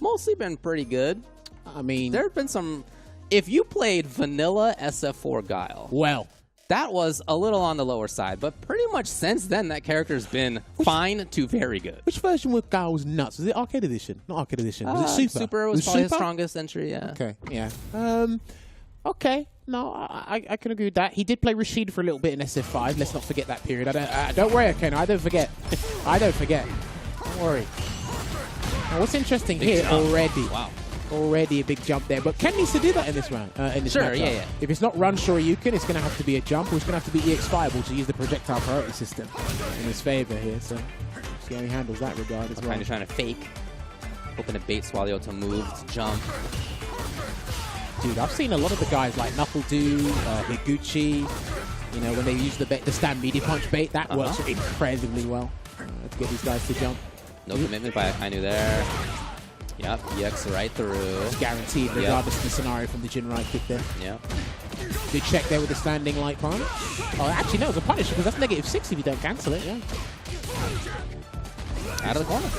mostly been pretty good. I mean... There have been some... If you played vanilla SF4 Guile... Well... That was a little on the lower side, but pretty much since then, that character's been fine to very good. Which version with Guile was nuts? Was it Arcade Edition? Not Arcade Edition. Was it Super? Super was probably his strongest entry, yeah. Okay, yeah. Okay, no, I can agree with that. He did play Rashid for a little bit in SF5. Let's not forget that period. Don't worry, Akainu. I don't forget. I don't forget. Don't worry. Now, what's interesting Big here jump. already? Wow. Already a big jump there, but Ken needs to do that in this round. In this Sure, matchup. yeah. If it's not run Shoryuken, it's going to have to be a jump, or it's going to have to be EX Fireball to use the projectile priority system in his favor here. So see how he handles that regard as well. Kind of trying to fake, hoping to bait Swallo to move, to jump. Dude, I've seen a lot of the guys like Knuckle Do, Higuchi. You know, when they use the stand media punch bait, that works incredibly well to get these guys to jump. No commitment by Akainu there. Yep, EX right through. It's guaranteed, regardless of the scenario from the Jin right kick there. Yep. Good check there with the standing light punch. Oh, actually, no, it's a punish because that's -6 if you don't cancel it, yeah. Out of the corner.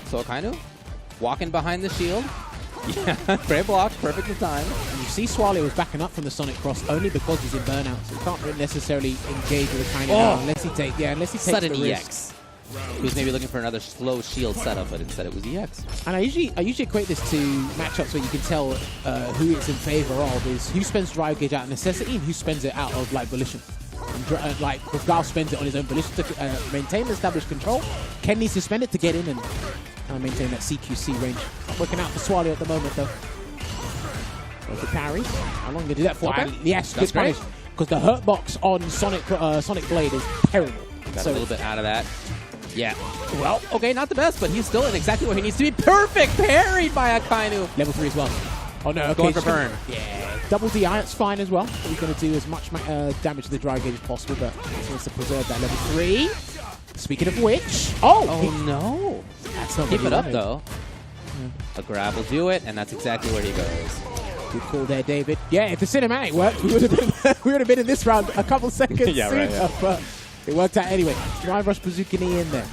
So Akainu, walking behind the shield. Yeah, great block, perfect in time. And you see Swallo was backing up from the Sonic Cross only because he's in burnout, so he can't really necessarily engage with Akainu now unless he takes Sudden the EX. risk. He was maybe looking for another slow shield setup, but instead it was EX. And I usually equate this to matchups where you can tell who it's in favor of is who spends drive gauge out of necessity and who spends it out of like volition. And, like if Guile spends it on his own volition to maintain and establish control, Ken needs to spend it to get in and maintain that CQC range. Not working out for Swallo at the moment though. Goes the parries. How long can you do that for? Okay. Yes, That's good punish. great. Because the hurt box on Sonic Blade is terrible. Got a little bit out of that. Yeah. Well, okay, not the best, but he's still in exactly where he needs to be. Perfect parried by Akainu. Level 3 as well. Oh no, okay. Going for burn. Yeah. Double DI, it's fine as well. He's going to do as much damage to the drive gauge as possible, but he wants to preserve that level 3. Speaking of which... Oh no. That's not Keep what it up, wanted. though. A grab will do it, and that's exactly where he goes. Good call there, David. Yeah, if the cinematic worked, we would have been in this round a couple seconds Yeah, sooner, right, yeah. but it worked out anyway. Drive rush bazooka knee in there.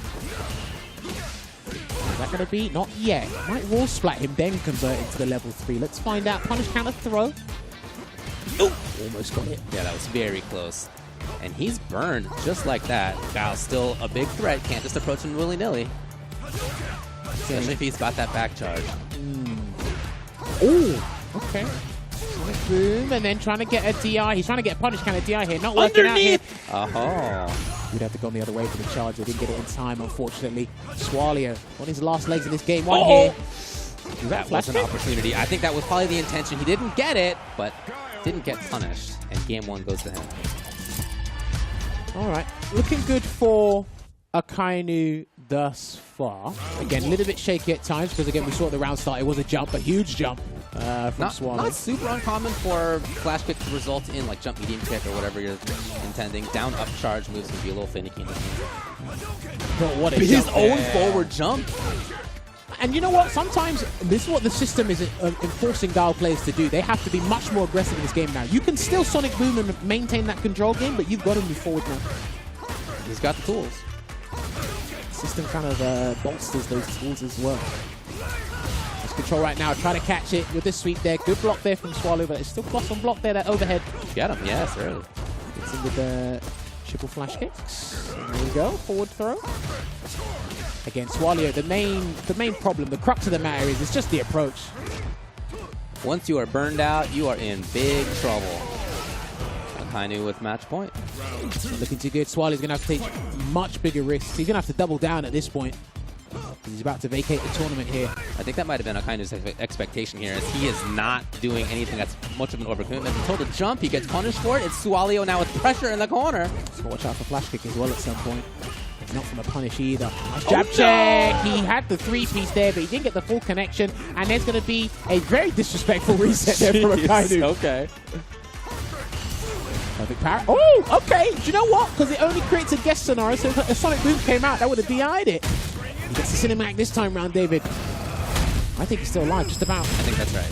Is that going to be? Not yet. Might wall splat him, then convert into the level 3. Let's find out. Punish counter throw. Oh, almost got it. Yeah, that was very close. And he's burned just like that. Guile's still a big threat. Can't just approach him willy-nilly. Especially if he's got that back charge. Oh, okay. Sonic boom, and then trying to get a DI. He's trying to get a punish kind of DI here. Not working out here. Oh. We'd have to go the other way for the charge. They didn't get it in time, unfortunately. Swallo on his last legs in this game. One here. That was an opportunity. I think that was probably the intention. He didn't get it, but didn't get punished. And game 1 goes to him. All right. Looking good for Akainu thus far. Again, a little bit shaky at times because, again, we saw at the round start. It was a jump, a huge jump from Swallo. Not super uncommon for flash kick to result in like jump medium kick or whatever you're intending. Down up charge moves can be a little finicky in the game. But what a His jump own there. forward jump. And you know what? Sometimes this is what the system is enforcing Guile players to do. They have to be much more aggressive in this game now. You can still Sonic Boom and maintain that control game, but you've got to move forward now. He's got the tools. The system kind of bolsters those tools as well. Let's control right now. Try to catch it with this sweep there. Good block there from Swallo, but it's still plus on block there. That overhead. Got him. Yes, early. Gets in with the triple flash kicks. There we go. Forward throw. Again, Swallo, the main problem, the crux of the matter is it's just the approach. Once you are burned out, you are in big trouble. Akainu with match point. Looking too good. Swallo's going to have to take much bigger risks. He's going to have to double down at this point. He's about to vacate the tournament here. I think that might have been Akainu's expectation here, as he is not doing anything that's much of an overcommitment. He told to jump, he gets punished for it. It's Swallo now with pressure in the corner. So watch out for flash kick as well at some point. Not from a punish either. Nice jab check. He had the 3-piece there, but he didn't get the full connection. And there's going to be a very disrespectful reset there from Akainu. Okay. Perfect power. Oh, okay. Do you know what? Because it only creates a guest scenario, so if a Sonic Boom came out, that would have DI'd it. He gets the cinematic this time round, David. I think he's still alive, just about. I think that's right.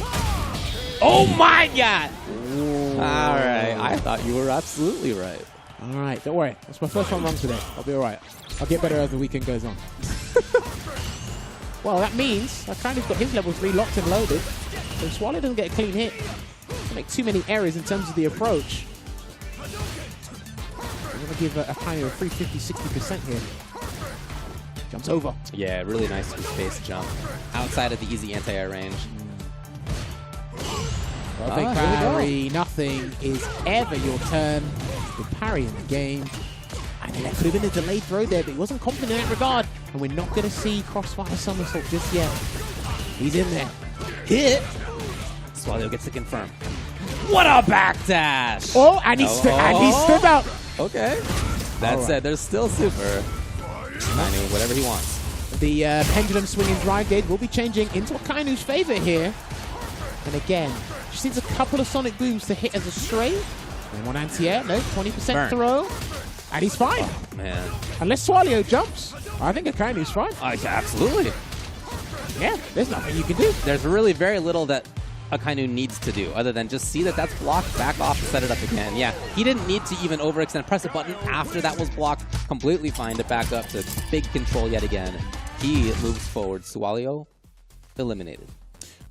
Oh my God! All right, I thought you were absolutely right. All right, don't worry. That's my first one wrong today. I'll be all right. I'll get better as the weekend goes on. Well, that means Akainu's got his level 3 locked and loaded. So Swallo doesn't get a clean hit. Doesn't make too many errors in terms of the approach. I'm going to give Akainu a free 50-60% here. Jumps over. Yeah, really nice space jump. Outside of the easy anti-air range. Perfect parry. Nothing is ever your turn. The parry in the game. And that could have been a delayed throw there, but he wasn't confident in that regard. And we're not going to see Crossfire Somersault just yet. He's in there. Hit. Swallo gets to confirm. What a backdash! Oh, and he stood out. Okay. That said, there's still super. Akainu, whatever he wants. The pendulum swinging drive gauge will be changing into Akainu's favor here. And again, just needs a couple of Sonic Booms to hit as a straight. And one anti-air, no, 20% throw. And he's fine. Oh, man. Unless Swallo jumps, I think Akainu's fine. Absolutely. Yeah, there's nothing you can do. There's really very little that Akainu needs to do other than just see that that's blocked, back off, and set it up again. Yeah, he didn't need to even overextend. Press a button after that was blocked. Completely fine to back up to big control yet again. He moves forward. Swallo eliminated.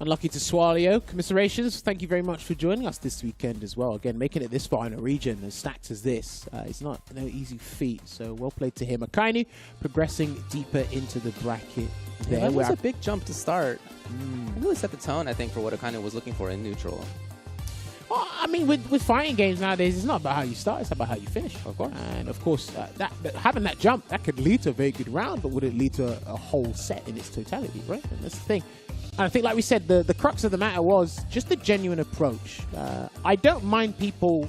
Unlucky to Swallo. Commiserations, thank you very much for joining us this weekend as well. Again, making it this far in a region as stacked as this is not no easy feat. So well played to him. Akainu progressing deeper into the bracket there. Yeah, that was a big jump to start. It really set the tone, I think, for what Akainu was looking for in neutral. Well, I mean, with fighting games nowadays, it's not about how you start, it's about how you finish. Of course. And of course, having that jump, that could lead to a very good round, but would it lead to a whole set in its totality, right? And that's the thing. And I think, like we said, the crux of the matter was just the genuine approach. I don't mind people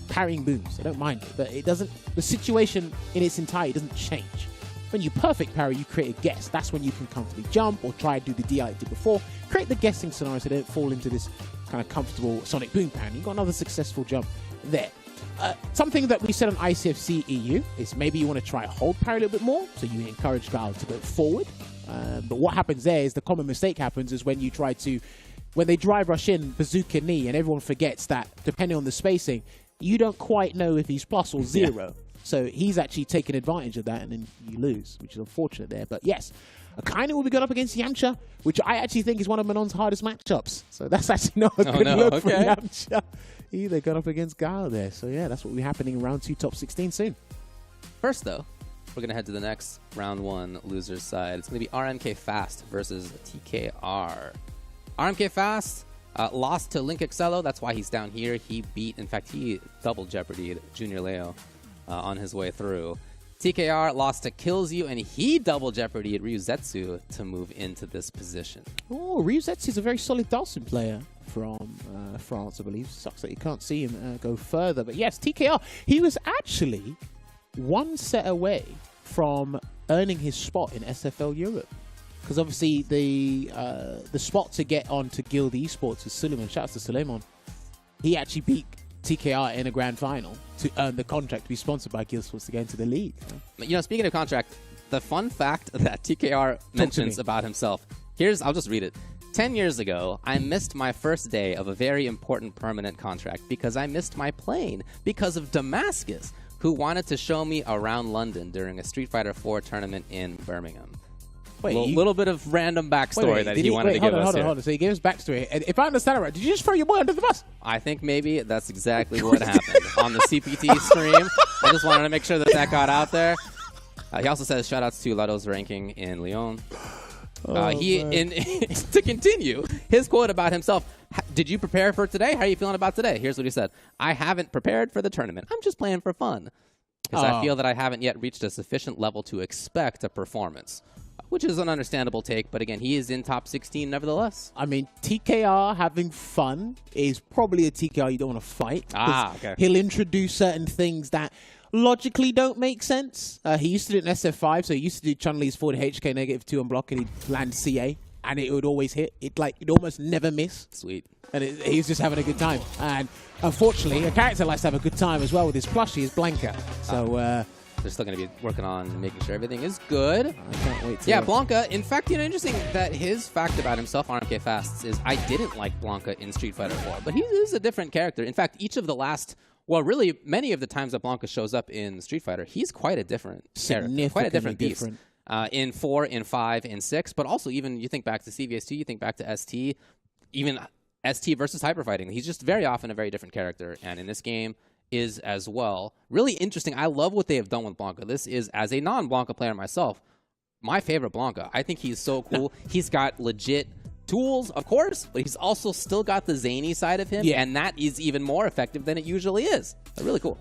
parrying booms. I don't mind it, but it doesn't. The situation in its entirety doesn't change. When you perfect parry, you create a guess. That's when you can comfortably jump or try to do the DI you did before. Create the guessing scenario so they don't fall into this kind of comfortable Sonic Boom pan. You've got another successful jump there. Something that we said on ICFC EU is maybe you want to try hold parry a little bit more, so you encourage Val to go forward. But what happens there is the common mistake happens is when you try to, when they drive rush in, bazooka knee, and everyone forgets that depending on the spacing, you don't quite know if he's plus or zero. Yeah. So he's actually taking advantage of that, and then you lose, which is unfortunate there. But yes, Akainu will be going up against Yamcha, which I actually think is one of Menon's hardest matchups. So that's actually not a good look for Yamcha. They got up against Gal there. So yeah, that's what will be happening in round 2, top 16 soon. First, though, we're going to head to the next round 1 loser's side. It's going to be RMK Fast versus TKR. RMK Fast lost to Linkexelo. That's why he's down here. He double jeopardied Junior Leo on his way through. TKR lost to Kilzyou, and he double jeopardied Ryuzetsu to move into this position. Oh, Ryuzetsu is a very solid Dalsim player from France, I believe. Sucks that you can't see him go further. But yes, TKR, he was actually one set away from earning his spot in SFL Europe. Because obviously the spot to get on to Guild Esports is Suleiman. Shouts to Suleiman. He actually beat TKR in a grand final to earn the contract to be sponsored by Guild Esports to get into the league. You know, speaking of contract, the fun fact that TKR mentions about himself, I'll just read it. 10 years ago, I missed my first day of a very important permanent contract because I missed my plane because of Damascus, who wanted to show me around London during a Street Fighter 4 tournament in Birmingham. Wait, a little bit of random backstory that he wanted to give us. Hold on. So he gave us backstory. And if I understand it right, did you just throw your boy under the bus? I think maybe that's exactly what happened on the CPT stream. I just wanted to make sure that got out there. He also says shoutouts to Lado's ranking in Lyon. To continue, his quote about himself, did you prepare for today? How are you feeling about today? Here's what he said. I haven't prepared for the tournament. I'm just playing for fun. Because I feel that I haven't yet reached a sufficient level to expect a performance. Which is an understandable take, but again, he is in top 16 nevertheless. I mean, TKR having fun is probably a TKR you don't want to fight. Okay. He'll introduce certain things that logically don't make sense. He used to do it in SF5, so he used to do Chun-Li's forward HK -2 on block, and he'd land CA. and it would always hit. It'd almost never miss. Sweet. And he was just having a good time. And unfortunately, a character likes to have a good time as well with his plushie, is Blanca. So they're still going to be working on making sure everything is good. I can't wait to... Yeah, Blanca. In fact, interesting that his fact about himself, RMK Fast, is I didn't like Blanca in Street Fighter 4, but he is a different character. In fact, each of the last... Well, really, many of the times that Blanca shows up in Street Fighter, he's quite a different character, quite a different beast. In 4, in 5, in 6, but also even you think back to CVS2, you think back to ST, even ST versus Hyper Fighting. He's just very often a very different character, and in this game is as well. Really interesting. I love what they have done with Blanca. This is, as a non-Blanca player myself, my favorite Blanca. I think he's so cool. He's got legit tools, of course, but he's also still got the zany side of him, and that is even more effective than it usually is. Really cool.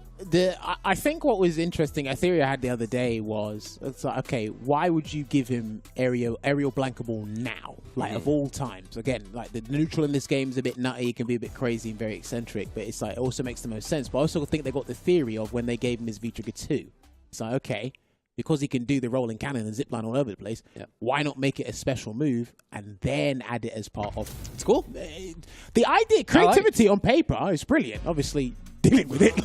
I think what was interesting, a theory I had the other day was, it's like, okay, why would you give him aerial Blanca Ball now? Like, of all times. Again, like, the neutral in this game is a bit nutty, it can be a bit crazy and very eccentric, but it's like, it also makes the most sense. But I also think they got the theory of when they gave him his V-Trigger 2. It's like, okay, because he can do the rolling cannon and zipline all over the place, why not make it a special move and then add it as part of... It's cool. The idea, creativity on paper is brilliant. Obviously, dealing with it.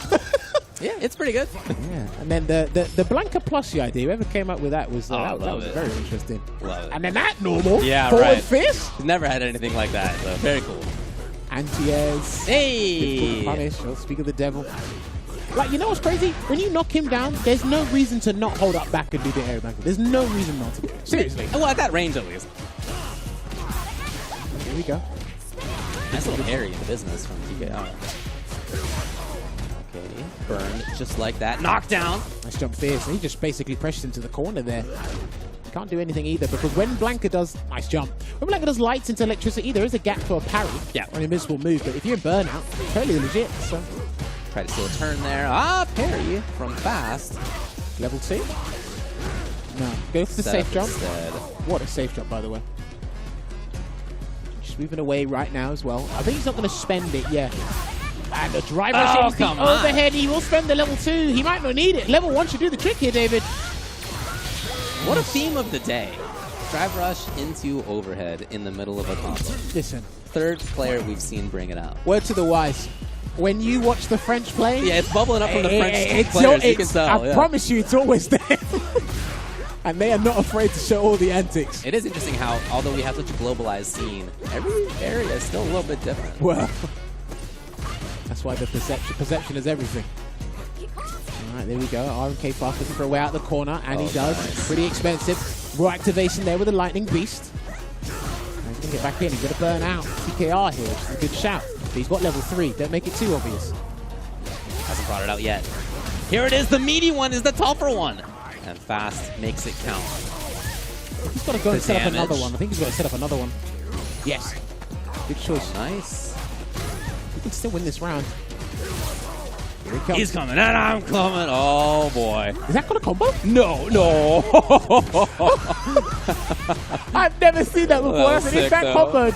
Yeah, it's pretty good. Yeah, and then the Blanca plushie idea, whoever came up with that was, that was very interesting. Love it. And then that normal, yeah, forward right. fist. Never had anything like that, so very cool. Anti-airs. Hey! Punish, or speak of the devil. Like, you know what's crazy? When you knock him down, there's no reason to not hold up back and do the air bank. There's no reason not to do it. Seriously. Well, at that range, at least. Here we go. Nice little parry in the business from TKR. Okay, burned just like that. Knockdown. Nice jump fierce. He just basically pressed into the corner there. Can't do anything either, because when Blanca does... Nice jump. When Blanca does lights into electricity, there is a gap for a parry. Yeah. Or an invisible move, but if you're in burnout, totally legit. So... Try to steal a turn there. Ah, parry from Fast. Level 2? No. Go for the safe jump. Instead. What a safe jump, by the way. Just moving away right now as well. I think he's not going to spend it, yeah. And the drive rush overhead. He will spend the level 2. He might not need it. Level 1 should do the trick here, David. What a theme of the day. Drive rush into overhead in the middle of a combo. Listen. Third player we've seen bring it out. Word to the wise. When you watch the French play... Yeah, it's bubbling up from the French players, you can tell. I promise you, it's always there. And they are not afraid to show all the antics. It is interesting how, although we have such a globalized scene, every area is still a little bit different. Well, that's why the perception is everything. All right, there we go. RMK Fast looking for a way out the corner, and he does. Nice. Pretty expensive. Raw activation there with the Lightning Beast. And he's going to get back in. He's going to burn out. TKR here, which is a good shout. But he's got level 3. Don't make it too obvious. Hasn't brought it out yet. Here it is. The meaty one is the tougher one. And Fast makes it count. He's got to go and set up another one. I think he's got to set up another one. Yes. Good choice. Nice. He can still win this round. Here he comes. He's coming, and I'm coming. Oh, boy. Is that got a combo? No. I've never seen that before. Well, That's an instant though. combo.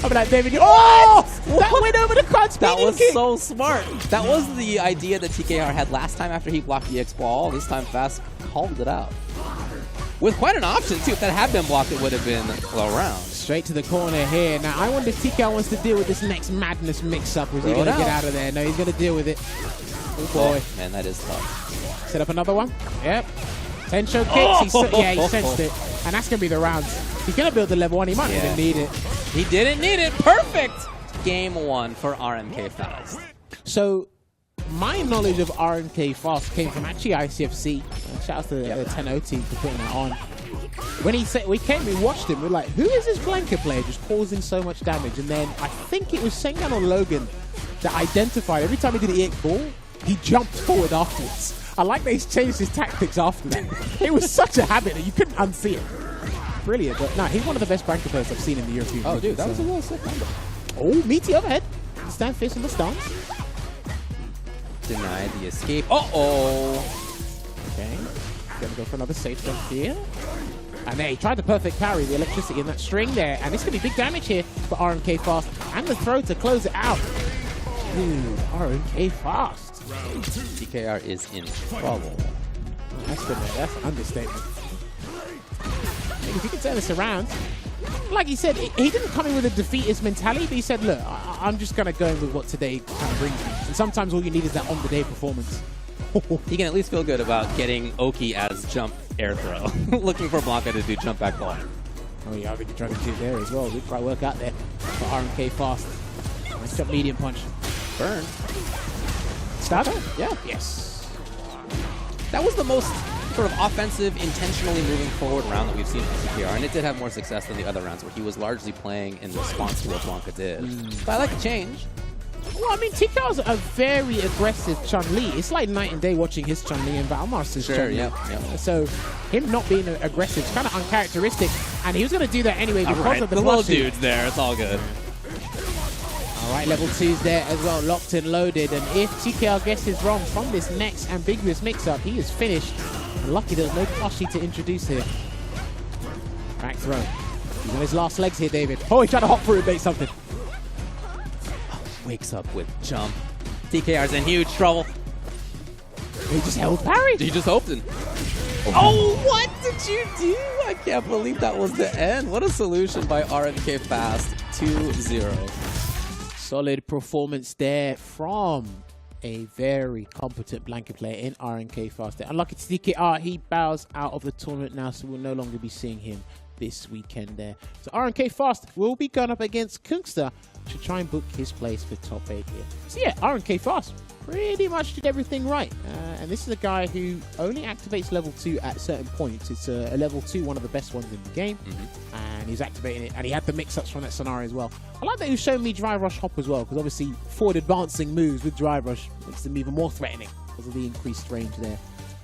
I'll be like, David, oh! That went over the crowd That was kick. so smart. That was the idea that TKR had last time after he blocked the X ball. This time Fast called it out. With quite an option, too. If that had been blocked, it would have been low round. Straight to the corner here. Now, I wonder if TKR wants to deal with this next madness mix-up, or is he going to get out of there? No, he's going to deal with it. Oh, boy. Man, that is tough. Set up another one. Yep. Tensho kicks. Yeah, he sensed it. And that's going to be the round. He's going to build the level 1. He might not even need it. He didn't need it. Perfect. Game 1 for RMK Fast. So, my knowledge of RMK Fast came from actually ICFC. Shout out to the 10-0 team for putting that on. When he said, we watched him, we were like, who is this Blanca player just causing so much damage? And then I think it was Sengan or Logan that identified every time he did an EX ball, he jumped forward afterwards. I like that he's changed his tactics after that. It was such a habit that you couldn't unsee it. Brilliant, but no, he's one of the best Blanca players I've seen in the European Oh, League, dude, that was a little sick combo. Oh, meaty overhead. Stand face on the stance. Denied the escape. Uh-oh. Okay. Gonna go for another safe jump here. And there, he tried the perfect parry, the electricity in that string there. And this could be big damage here for RMK Fast. And the throw to close it out. Dude, RMK Fast. TKR is in trouble. Oh, that's good, man. That's an understatement. If you can turn this around, like he said, he didn't come in with a defeatist mentality, but he said, look, I'm just going to go in with what today kind of brings me. And sometimes all you need is that on-the-day performance. He can at least feel good about getting Oki as jump air throw. Looking for Blanca to do jump back ball. Oh yeah, I think he tried to do it there as well. Good try work out there for RMK Fast. Nice jump medium punch. Burn. Stabber? Yeah. Yes. That was the most sort of offensive, intentionally moving forward round that we've seen from CKR, and it did have more success than the other rounds where he was largely playing in response to what Blanca did. But I like the change. Well, I mean, TKR's a very aggressive Chun-Li. It's like night and day watching his Chun-Li and Val Master's Chun-Li. Yeah. So him not being aggressive is kind of uncharacteristic, and he was going to do that anyway because of the little suit. dudes there. It's all good. All right, level 2's there as well, locked and loaded. And if TKR guesses wrong from this next ambiguous mix-up, he is finished. And lucky there's no plushie to introduce here. Back throw. He's on his last legs here, David. Oh, he tried to hop through and bait something. Wakes up with jump. TKR's in huge trouble. He just held parry. He just opened. Oh, what did you do? I can't believe that was the end. What a solution by RMK Fast. 2-0. Solid performance there from a very competent blanket player in RMK Fast. Unlucky to TKR, he bows out of the tournament now, so we'll no longer be seeing him this weekend there. So RMK Fast will be going up against Cuongster to try and book his place for top 8 here. So yeah, RMK Fast pretty much did everything right. And this is a guy who only activates level 2 at certain points. It's a level 2, one of the best ones in the game. And he's activating it. And he had the mix-ups from that scenario as well. I like that he was showing me Drive Rush Hop as well, because obviously forward advancing moves with Drive Rush makes them even more threatening because of the increased range there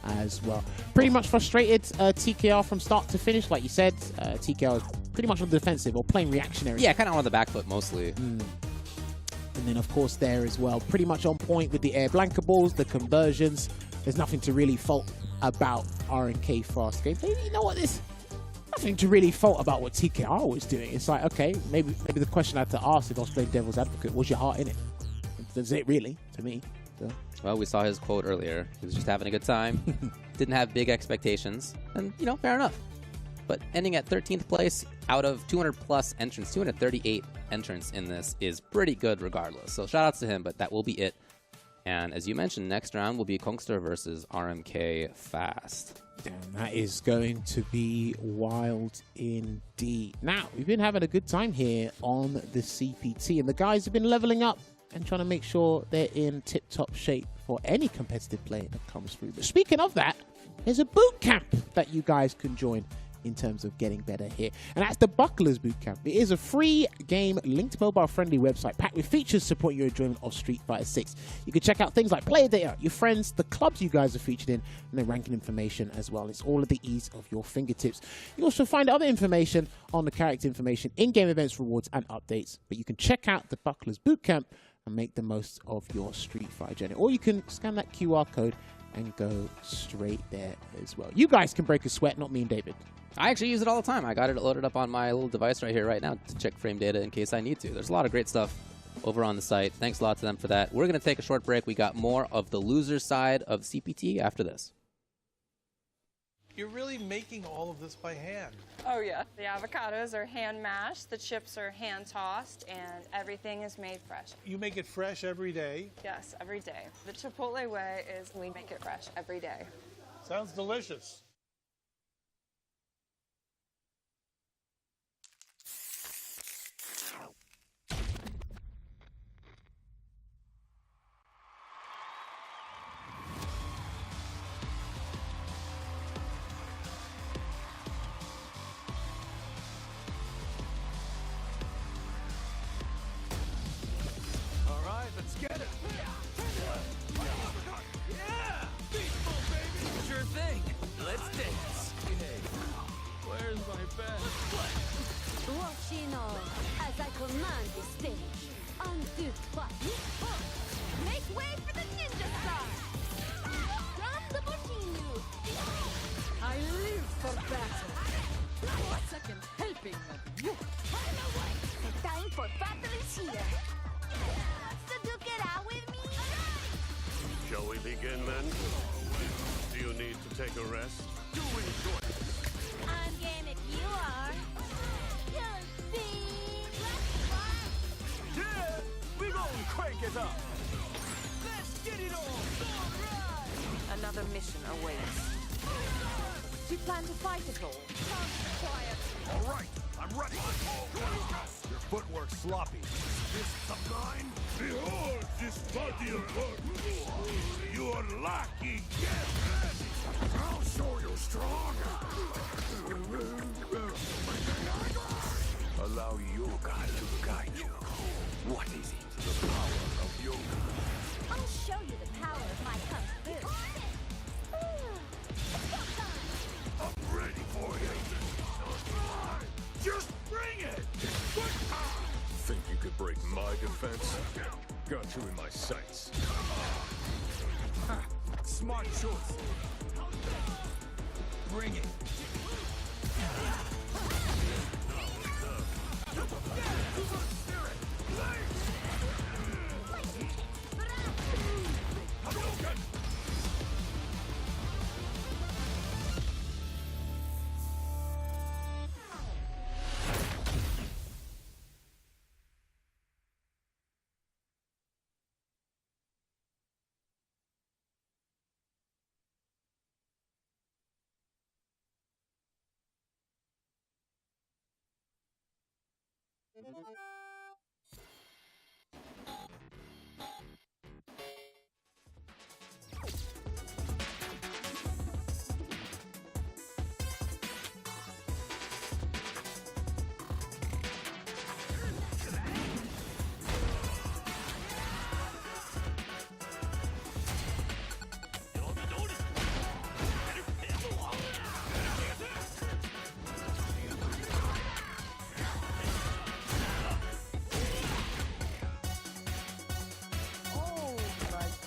as well. Pretty much frustrated TKR from start to finish. Like you said, TKR is pretty much on the defensive or playing reactionary. Yeah, kind of on the back foot mostly. And then, of course, there as well, pretty much on point with the air blanket balls, the conversions. There's nothing to really fault about RMK Fast game. But you know what? There's nothing to really fault about what TKR was doing. It's like, okay, maybe the question I had to ask if I was playing devil's advocate, was your heart in it? That's it, really, to me. So. Well, we saw his quote earlier. He was just having a good time. Didn't have big expectations. And, you know, fair enough. But ending at 13th place out of 200-plus entrants, 238 entrants in this is pretty good regardless. So shout-outs to him, but that will be it. And as you mentioned, next round will be Cuongster versus RMK Fast. Damn, that is going to be wild indeed. Now, we've been having a good time here on the CPT, and the guys have been leveling up and trying to make sure they're in tip-top shape for any competitive play that comes through. But speaking of that, there's a boot camp that you guys can join in terms of getting better here. And that's the Bucklers Bootcamp. It is a free game, linked mobile-friendly website packed with features supporting your enjoyment of Street Fighter 6. You can check out things like player data, your friends, the clubs you guys are featured in, and the ranking information as well. It's all at the ease of your fingertips. You also find other information on the character information, in-game events, rewards, and updates. But you can check out the Bucklers Bootcamp and make the most of your Street Fighter journey. Or you can scan that QR code and go straight there as well. You guys can break a sweat, not me and David. I actually use it all the time. I got it loaded up on my little device right here right now to check frame data in case I need to. There's a lot of great stuff over on the site. Thanks a lot to them for that. We're going to take a short break. We got more of the loser side of CPT after this. You're really making all of this by hand. Oh yeah. The avocados are hand mashed, the chips are hand tossed, and everything is made fresh. You make it fresh every day. Yes, every day. The Chipotle way is we make it fresh every day. Sounds delicious. As I command the stage, on 2, 3, make way for the ninja star! From the Botinu! I live for battle! A second helping of you! The time for battle is here! So duke it out with me? Shall we begin then? Do you need to take a rest? Do enjoy. I'm game if you are. You'll is up. Let's get it on. Another mission awaits. Do you plan to fight at all? All right, I'm ready. Your footwork's sloppy. This the line? Behold this body of blood. You are lacking. Get ready. I'll show you strong. Allow yoga to guide you. What is it? The power of yoga. I'll show you the power of my kung fu. I'm ready for you. Just bring it! Think you could break my defense? Got you in my sights. Smart choice. Bring it.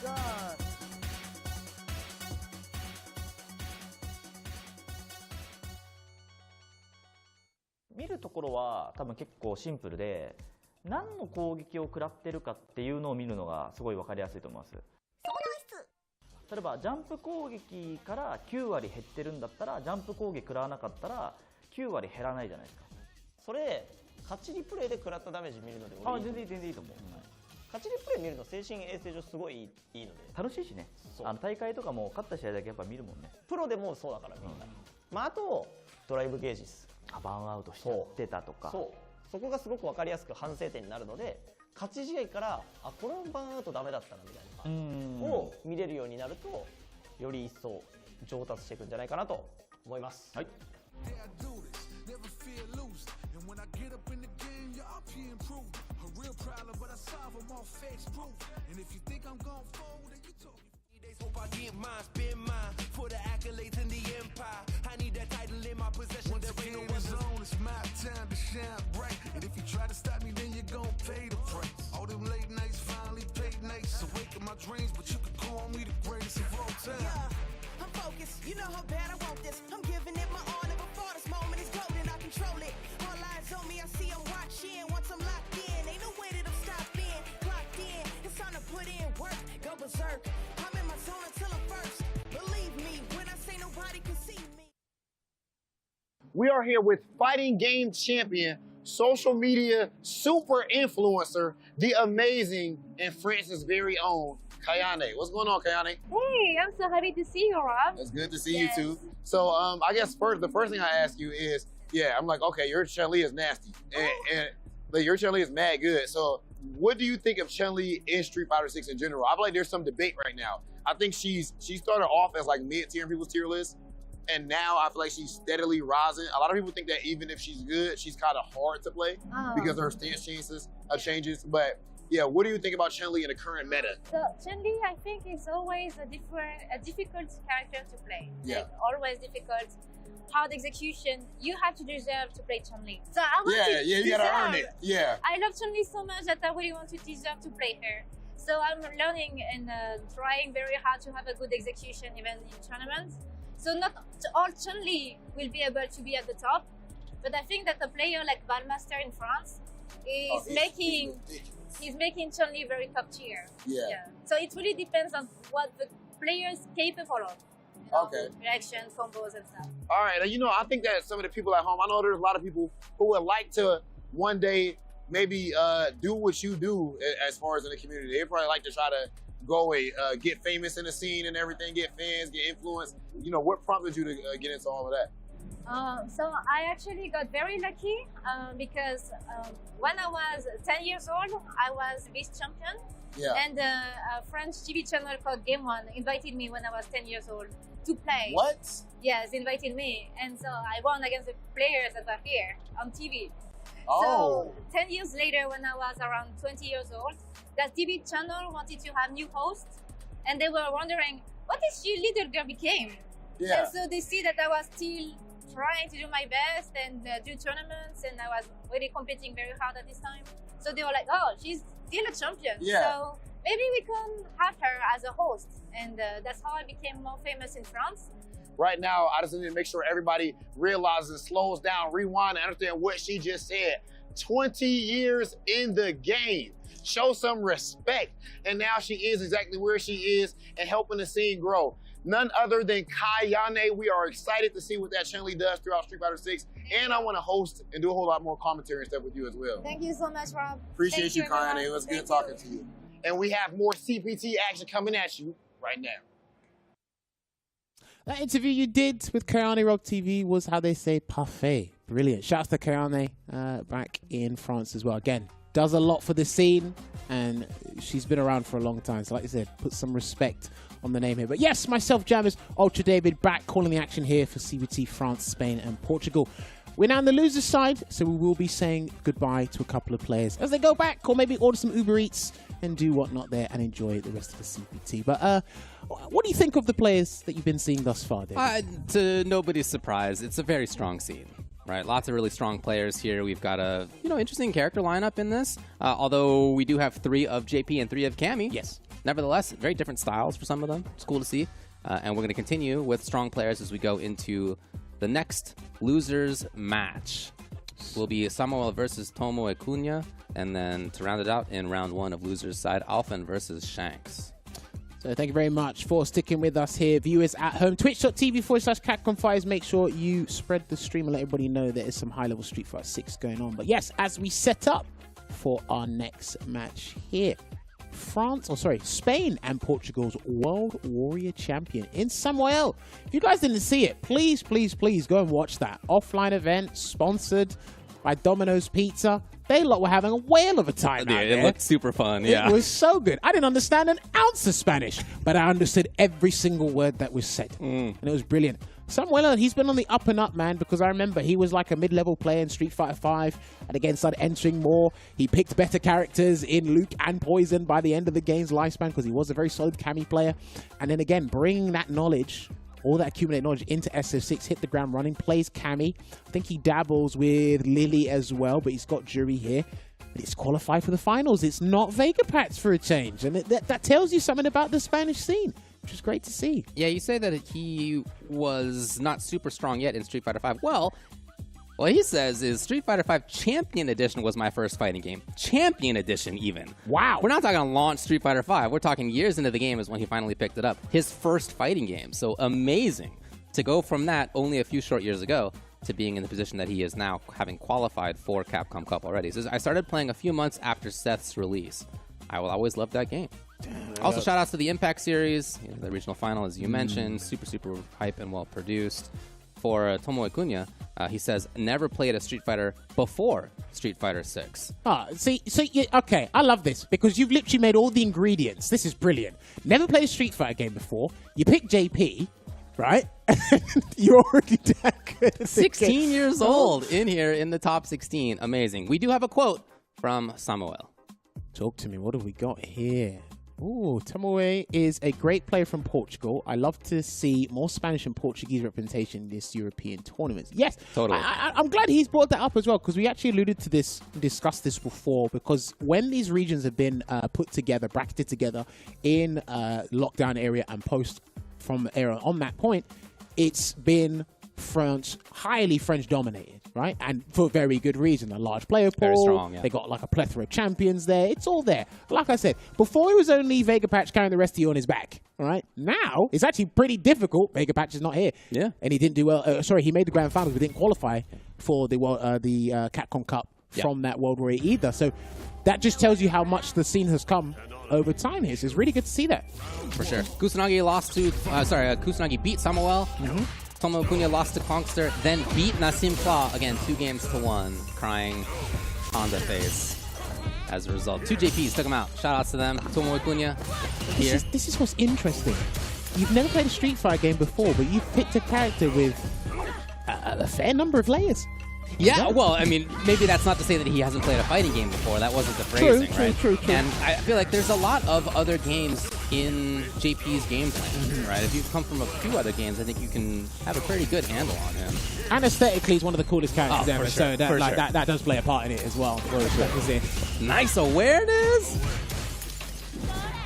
God. 見るところは多分結構シンプルで、何の攻撃を食らってるかっていうのを見るのがすごい分かりやすいと思います。例えばジャンプ攻撃から9割減ってるんだったら、ジャンプ攻撃食らわなかったら9割減らないじゃないですか。それ勝ちリプレイで食らったダメージ見るので俺いい。全然いいと思う。勝ちリプレイ見るの精神衛生上すごいいいので楽しいしね。大会とかも勝った試合だけやっぱ見るもんね。プロでもそうだからみんな、まあ、あとドライブゲージスバーンアウトしちゃってたとか、そこがすごく分かりやすく反省点になるので、勝ち試合からこのバーンアウトダメだったなみたいなを見れるようになると、より一層上達していくんじゃないかなと思います。はい。Hope I get mine, spend mine for the accolades in the empire. I need that title in my possession. Once there ain't no other zone, it's my time to shine bright. And if you try to stop me, then you're gon' pay the price. All them late nights finally paid nights. Awaken my dreams, but you could call me the greatest of all time. Yeah, I'm focused. You know how bad I want this. I'm giving it my all. Never thought this moment is golden. I control it. All eyes on me. I see I'm watching. Once I'm locked in, ain't no way that I'm stopping. Clocked in. It's time to put in work. Go berserk. We are here with fighting game champion, social media super influencer, the amazing and France's very own Kayane. What's going on, Kayane? Hey, I'm so happy to see you, Rob. It's good to see you too. So I guess the first thing I ask you is, I'm like, okay, your Chun-Li is nasty, and your Chun-Li is mad good. So what do you think of Chun-Li in Street Fighter 6 in general? I feel like there's some debate right now. I think she started off as like mid-tier in people's tier list, and now I feel like she's steadily rising. A lot of people think that even if she's good, she's kind of hard to play because of her stance changes. But yeah, what do you think about Chun-Li in the current meta? So Chun-Li, I think, is always a difficult character to play. Yeah. Like, always difficult. Hard execution. You have to deserve to play Chun-Li. So I want you gotta earn it. Yeah. I love Chun-Li so much that I really want to deserve to play her. So I'm learning and trying very hard to have a good execution even in tournaments. So not all Chun-Li will be able to be at the top, but I think that a player like Val Master in France is making Chun-Li very top tier. Yeah. So it really depends on what the player is capable of. You know, okay. Reactions, combos, and stuff. All right. I think that some of the people at home, I know there's a lot of people who would like to one day maybe do what you do as far as in the community? They probably like to try to go get famous in the scene and everything, get fans, get influence. You know, what prompted you to get into all of that? So I actually got very lucky because when I was 10 years old, I was vice champion. Yeah. And a French TV channel called Game One invited me when I was 10 years old to play. What? Yes, invited me. And so I won against the players that are here on TV. Oh. So 10 years later, when I was around 20 years old, that TV channel wanted to have new hosts. And they were wondering, what is she little girl became? Yeah. And so they see that I was still trying to do my best and do tournaments, and I was really competing very hard at this time. So they were like, oh, she's still a champion. Yeah. So maybe we can have her as a host. And that's how I became more famous in France. Right now, I just need to make sure everybody realizes, slows down, rewind, and understand what she just said. 20 years in the game. Show some respect. And now she is exactly where she is and helping the scene grow. None other than Kayane. We are excited to see what that Chun-Li does throughout Street Fighter 6. And I want to host and do a whole lot more commentary and stuff with you as well. Thank you so much, Rob. Appreciate you, everyone. Kayane. It was good talking to you. And we have more CPT action coming at you right now. That interview you did with Kayane Rogue TV was, how they say, parfait. Brilliant. Shouts to Kayane back in France as well. Again, does a lot for the scene, and she's been around for a long time. So like I said, put some respect on the name here. But yes, myself, Jammers, Ultra David, back calling the action here for CBT France, Spain, and Portugal. We're now on the loser side, so we will be saying goodbye to a couple of players as they go back, or maybe order some Uber Eats and do whatnot there and enjoy the rest of the CPT. But what do you think of the players that you've been seeing thus far, David? To nobody's surprise, it's a very strong scene. Right, lots of really strong players here. We've got a interesting character lineup in this. Although we do have 3 of JP and 3 of Cammy. Yes. Nevertheless, very different styles for some of them. It's cool to see. And we're going to continue with strong players as we go into the next losers match. Will be Samel versus Tomoe Kunya, and then to round it out in round 1 of losers side, Alphen versus Shanks. So thank you very much for sticking with us here, viewers at home. Twitch.tv/Capcom Fires. Make sure you spread the stream and let everybody know there is some high-level Street Fighter 6 going on. But yes, as we set up for our next match here, Spain and Portugal's World Warrior Champion in Samuel. If you guys didn't see it, please, please, please go and watch that. Offline event sponsored by Domino's Pizza. They lot were having a whale of a time out there. It looked super fun, yeah. It was so good. I didn't understand an ounce of Spanish, but I understood every single word that was said. And it was brilliant. Samuel, he's been on the up and up, man, because I remember he was like a mid-level player in Street Fighter 5 and again started entering more. He picked better characters in Luke and Poison by the end of the game's lifespan because he was a very solid Cammy player. And then again, bringing that knowledge, all that accumulated knowledge into SF6, hit the ground running, plays Cammy. I think he dabbles with Lily as well, but he's got Jury here. But it's qualified for the finals. It's not Vegapats for a change. And that tells you something about the Spanish scene, which is great to see. Yeah, you say that he was not super strong yet in Street Fighter V. Well, what he says is Street Fighter V Champion Edition was my first fighting game. Champion Edition, even. Wow. We're not talking launch Street Fighter V. We're talking years into the game is when he finally picked it up. His first fighting game. So amazing to go from that only a few short years ago to being in the position that he is now, having qualified for Capcom Cup already. So I started playing a few months after Seth's release. I will always love that game. Also, shout outs to the Impact Series, the regional final, as you mentioned. Super, super hype and well produced. For Tomoe Kunya, he says, never played a Street Fighter before Street Fighter 6. Okay, I love this because you've literally made all the ingredients. This is brilliant. Never played a Street Fighter game before. You pick JP, right? You're already that good at 16 years old in here in the top 16. Amazing. We do have a quote from Samuel. Talk to me. What have we got here? Ooh, Tomoe is a great player from Portugal. I love to see more Spanish and Portuguese representation in this European tournament. Yes, totally. I'm glad he's brought that up as well because we actually alluded to this, discussed this before, because when these regions have been put together, bracketed together in lockdown area and post from era on that point, it's been highly French dominated, right? And for very good reason. A large player pool. Very strong, yeah. They got like a plethora of champions there. It's all there. Like I said, before it was only Vegapatch carrying the rest of you on his back, all right? Now, it's actually pretty difficult. Vegapatch is not here. Yeah. And he didn't do well. He made the grand finals, but didn't qualify for the Capcom Cup from that World Warrior either. So that just tells you how much the scene has come over time here. So it's really good to see that. For sure. Kusanagi lost to, Kusanagi beat Samuel. Tomo Cunha lost to Cuongster, then beat Nassim Fa, again, 2-1, crying on the face. As a result, 2 JPs took him out. Shout outs to them. Tomo Cunha here. This is what's interesting. You've never played a Street Fighter game before, but you've picked a character with a fair number of layers. Yeah, well, I mean, maybe that's not to say that he hasn't played a fighting game before. That wasn't the phrasing, right? True. And I feel like there's a lot of other games in JP's gameplay, right? If you've come from a few other games, I think you can have a pretty good handle on him. And aesthetically, he's one of the coolest characters ever, sure, so that does play a part in it as well. Nice awareness!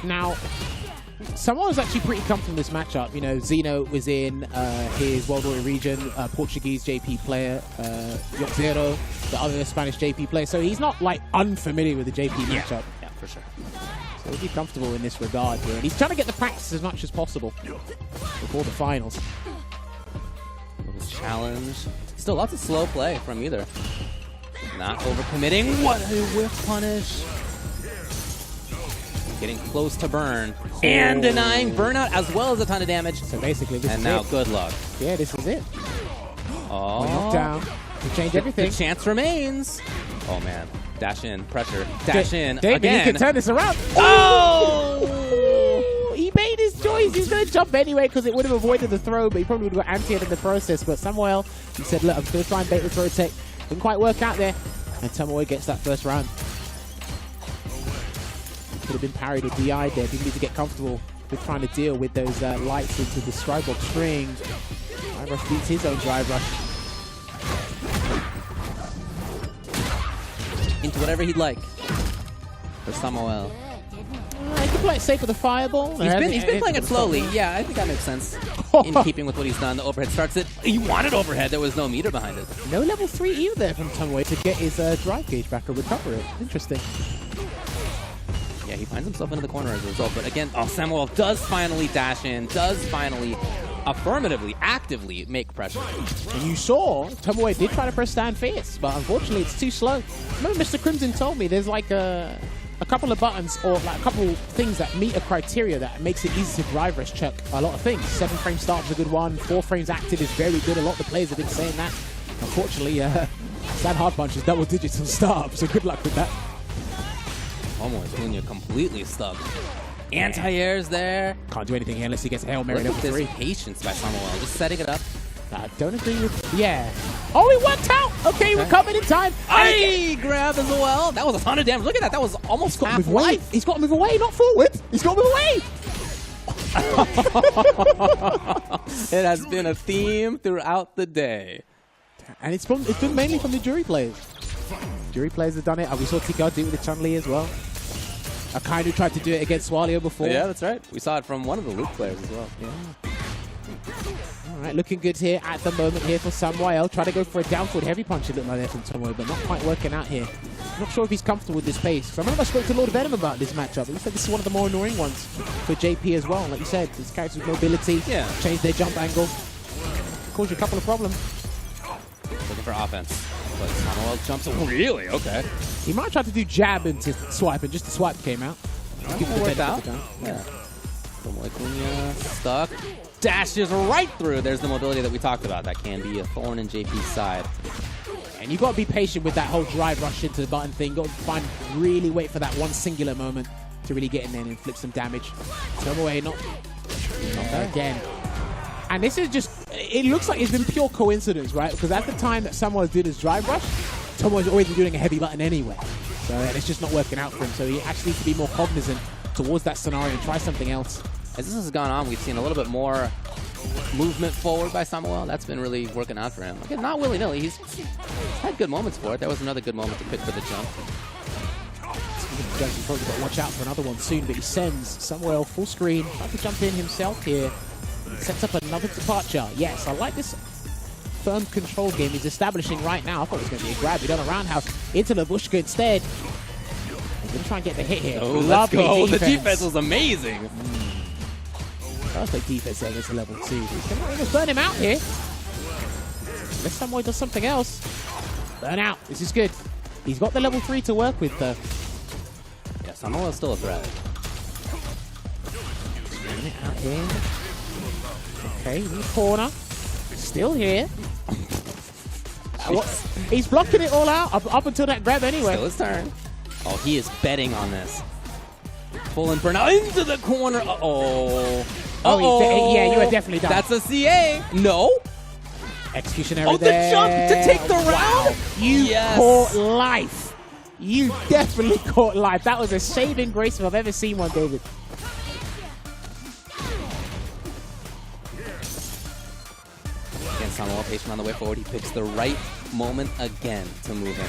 Now, someone was actually pretty comfortable in this matchup. You know, Zeno was in his World Warrior region, Portuguese JP player, Joxero, the other Spanish JP player. So he's not like unfamiliar with the JP matchup. Yeah, for sure. So he'll be comfortable in this regard here. And he's trying to get the practice as much as possible before the finals. Challenge. Still lots of slow play from either. Not overcommitting. What a whiff punish. Getting close to burn and denying burnout as well as a ton of damage. So basically, this and is now it. Good luck. Yeah, this is it. Oh, knockdown. To change everything. The chance remains. Oh man, dash in, pressure, dash in David, again. he can turn this around. Oh! He made his choice. He was going to jump anyway because it would have avoided the throw, but he probably would have got anti-aired in the process. But Samuel, he said, look, I'm going to try and bait the throw tech. Didn't quite work out there. And Tomoe gets that first round. Could have been parried or DI'd there. Didn't need to get comfortable with trying to deal with those lights into the stride box string. Drive Rush beats his own Drive Rush. Into whatever he'd like for Samuel. He can play it safe with the fireball. He's been playing it slowly. Yeah, I think that makes sense. In keeping with what he's done, the overhead starts it. He wanted overhead. There was no meter behind it. No level 3 either there from Tomoe to get his drive gauge back or recover it. Interesting. Yeah, he finds himself into the corner as a result. But again, Samuel does finally dash in, does finally affirmatively, actively make pressure. And you saw Tomoe did try to press stand fierce, but unfortunately it's too slow. Remember Mr. Crimson told me there's like a couple of buttons or like a couple things that meet a criteria that makes it easy to drive rush check a lot of things. 7-frame start is a good one. 4 frames active is very good. A lot of the players have been saying that. Unfortunately, stand hard punch is double digits on start, so good luck with that. Almost Cunha completely stuck. Anti-airs there. Can't do anything here unless he gets Hail Mary Look level at 3. this patience by Samuel, just setting it up. I don't agree with... Yeah. Oh, he worked out! Okay, we're coming in time. Hey, grab as well. That was a ton of damage. Look at that. That was almost half life. He's got to move away, not forward. He's got to move away. It has been a theme throughout the day. And it's been mainly from the jury players. Jury players have done it. We saw Tika do it with the Chun-Li as well. Akainu tried to do it against Swallo before. Yeah, that's right. We saw it from one of the Luke players as well. Yeah. All right, looking good here at the moment here for Samuel. Trying to go for a down-forward heavy punch, it looked like there from Tomoe, but not quite working out here. Not sure if he's comfortable with this pace. So I remember I spoke to Lord Venom about this matchup. He said this is one of the more annoying ones for JP as well. Like you said, these characters with mobility, change their jump angle, cause you a couple of problems. Looking for offense. But Samuel jumps. Really? Okay. He might try to do jab into swipe, and just the swipe came out. Worked out. Yeah. Cunha stuck. Dashes right through. There's the mobility that we talked about. That can be a thorn in JP's side. And you got to be patient with that whole drive rush into the button thing. Got to really wait for that one singular moment to really get in there and inflict some damage. Tomoe not again. And this is just, it looks like it's been pure coincidence, right? Because at the time that someone did his drive rush, Tomoe's always been doing a heavy button anyway. So it's just not working out for him. So he actually needs to be more cognizant towards that scenario and try something else. As this has gone on, we've seen a little bit more movement forward by Samuel. That's been really working out for him. Again, not willy-nilly. He's had good moments for it. There was another good moment to pick for the jump. He's probably got to watch out for another one soon, but he sends Samuel full screen. Trying to jump in himself here. Sets up another departure. Yes, I like this firm control game he's establishing right now. I thought it was going to be a grab. He done a roundhouse into Labushka instead. He's going to try and get the hit here. Oh, let's go. The defense was amazing. Perfect defense there against a level 2. He's going to burn him out here. Unless Samuel does something else. Burn out. This is good. He's got the level 3 to work with, though. Yeah, Samel is still a threat. Out here. Okay, in the corner. Still here. He's blocking it all out up until that grab anyway. Still his turn. Oh, he is betting on this. Pulling burnout into the corner. Uh-oh. Yeah, you are definitely done. That's a CA. No. Executionary the there. jump to take the round. You caught life. You definitely caught life. That was a saving grace if I've ever seen one, David. Again, Samel patient on the way forward. He picks the right moment again to move in.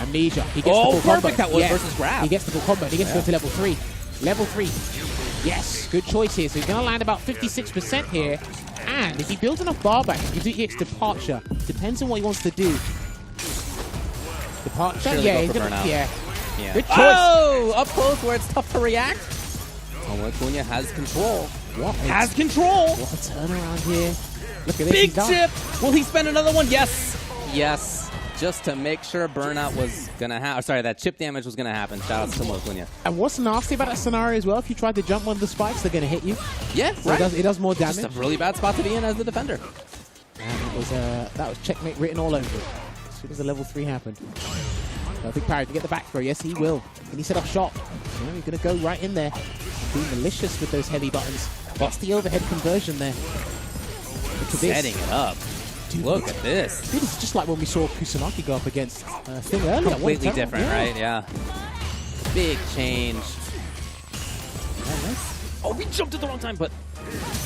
Amnesia. He gets the full perfect. combo. That was versus grab. He gets the full combo. He gets to go to level 3. Level 3. Yes, good choice here. So he's going to land about 56% here. And if he builds enough bar back, he gives EX departure. Depends on what he wants to do. Departure? Surely Yeah, go he's for going to... burnout. Yeah. Good choice. Oh, up close where it's tough to react. Tomo Cunha has control. Has control. What a turnaround here. Look at this. Big chip. Will he spend another one? Yes. Yes. Just to make sure burnout was going to happen. Sorry, that chip damage was going to happen. Shout out to Tomo Cunha. And what's nasty about that scenario as well, if you try to jump one of the spikes, they're going to hit you. Yeah, so right. It does more damage. Just a really bad spot to be in as the defender. And that was checkmate written all over it. As soon as the level 3 happened. Perfect parry to get the back throw. Yes, he will. Can he set up shop? You know, he's going to go right in there. Being malicious with those heavy buttons. What's the overhead conversion there? Setting it up. Dude, look at this. Dude, it's just like when we saw Kusanagi go up against Thing earlier. Completely different, right? Yeah. Big change. Oh, we jumped at the wrong time, but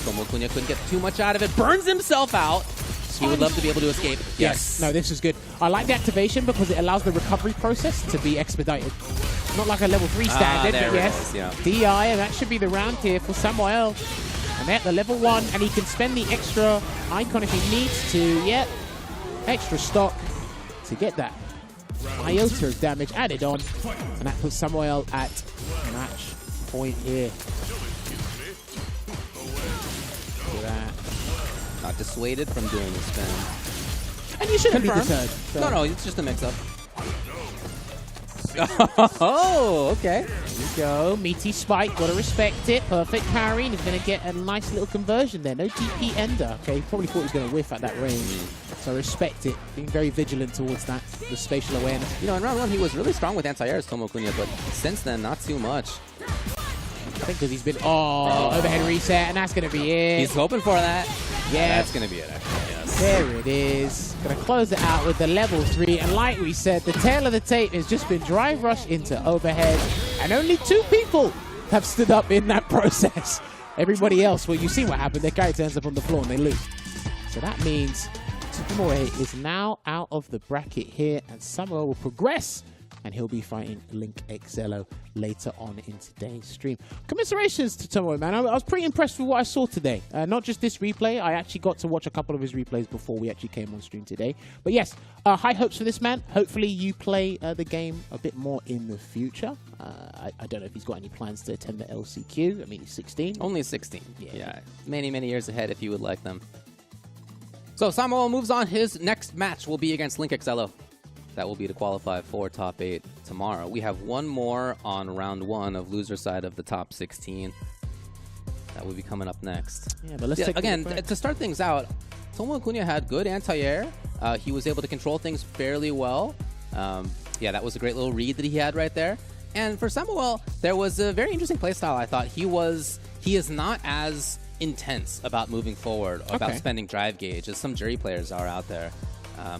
Tomo Cunha couldn't get too much out of it. Burns himself out. He would love to be able to escape. Yes. No, this is good. I like the activation because it allows the recovery process to be expedited. Not like a level 3 standard, but yes. DI, and that should be the round here for Samuel. And at the level 1, and he can spend the extra icon if he needs to. Yep. Extra stock to get that iota of damage added on. And that puts Samuel at match point here. Look at that. Not dissuaded from doing the spin. And you shouldn't be deterred. So. No, it's just a mix-up. Oh, okay. There you go. Meaty spike. Got to respect it. Perfect parry. And he's going to get a nice little conversion there. No DP ender. Okay, he probably thought he was going to whiff at that range. So respect it. Being very vigilant towards that. The spatial awareness. You know, in round 1, he was really strong with anti-airs, Tomo Cunha, but since then, not too much. I think because he's been... Oh, overhead reset. And that's going to be it. He's hoping for that. Yeah. That's going to be it, actually. Yes. There it is. Going to close it out with the level 3. And like we said, the tail of the tape has just been drive rush into overhead. And only 2 people have stood up in that process. Everybody else, well, you see what happened. Their character ends up on the floor and they lose. So that means Tomoe is now out of the bracket here. And Samuel will progress. And he'll be fighting Linkexelo later on in today's stream. Commiserations to Tomoe, man. I was pretty impressed with what I saw today. Not just this replay. I actually got to watch a couple of his replays before we actually came on stream today. But yes, high hopes for this man. Hopefully you play the game a bit more in the future. I don't know if he's got any plans to attend the LCQ. I mean, he's 16. Only 16. Yeah. Many, many years ahead if you would like them. So Samuel moves on. His next match will be against Linkexelo. That will be to qualify for top 8 tomorrow. We have one more on round 1 of loser side of the top 16. That will be coming up next. Yeah, but let's take again, to start things out, Tomo Cunha had good anti-air. He was able to control things fairly well. Yeah, that was a great little read that he had right there. And for Samuel, there was a very interesting playstyle, I thought. He is not as intense about moving forward, about spending drive gauge, as some jury players are out there.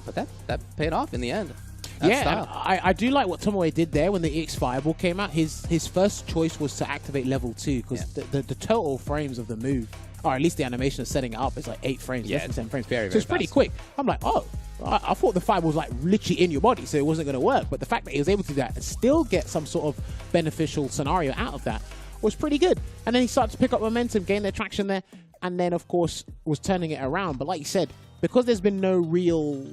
But that paid off in the end. Yeah, I do like what Tomoe did there when the EX Fireball came out. His first choice was to activate level 2 because the total frames of the move, or at least the animation of setting it up, is like 8 frames, less than 10 frames. Very, so it's pretty quick. I'm like, oh, I thought the Fireball was like literally in your body, so it wasn't going to work. But the fact that he was able to do that and still get some sort of beneficial scenario out of that was pretty good. And then he started to pick up momentum, gain their traction there, and then, of course, was turning it around. But like you said, because there's been no real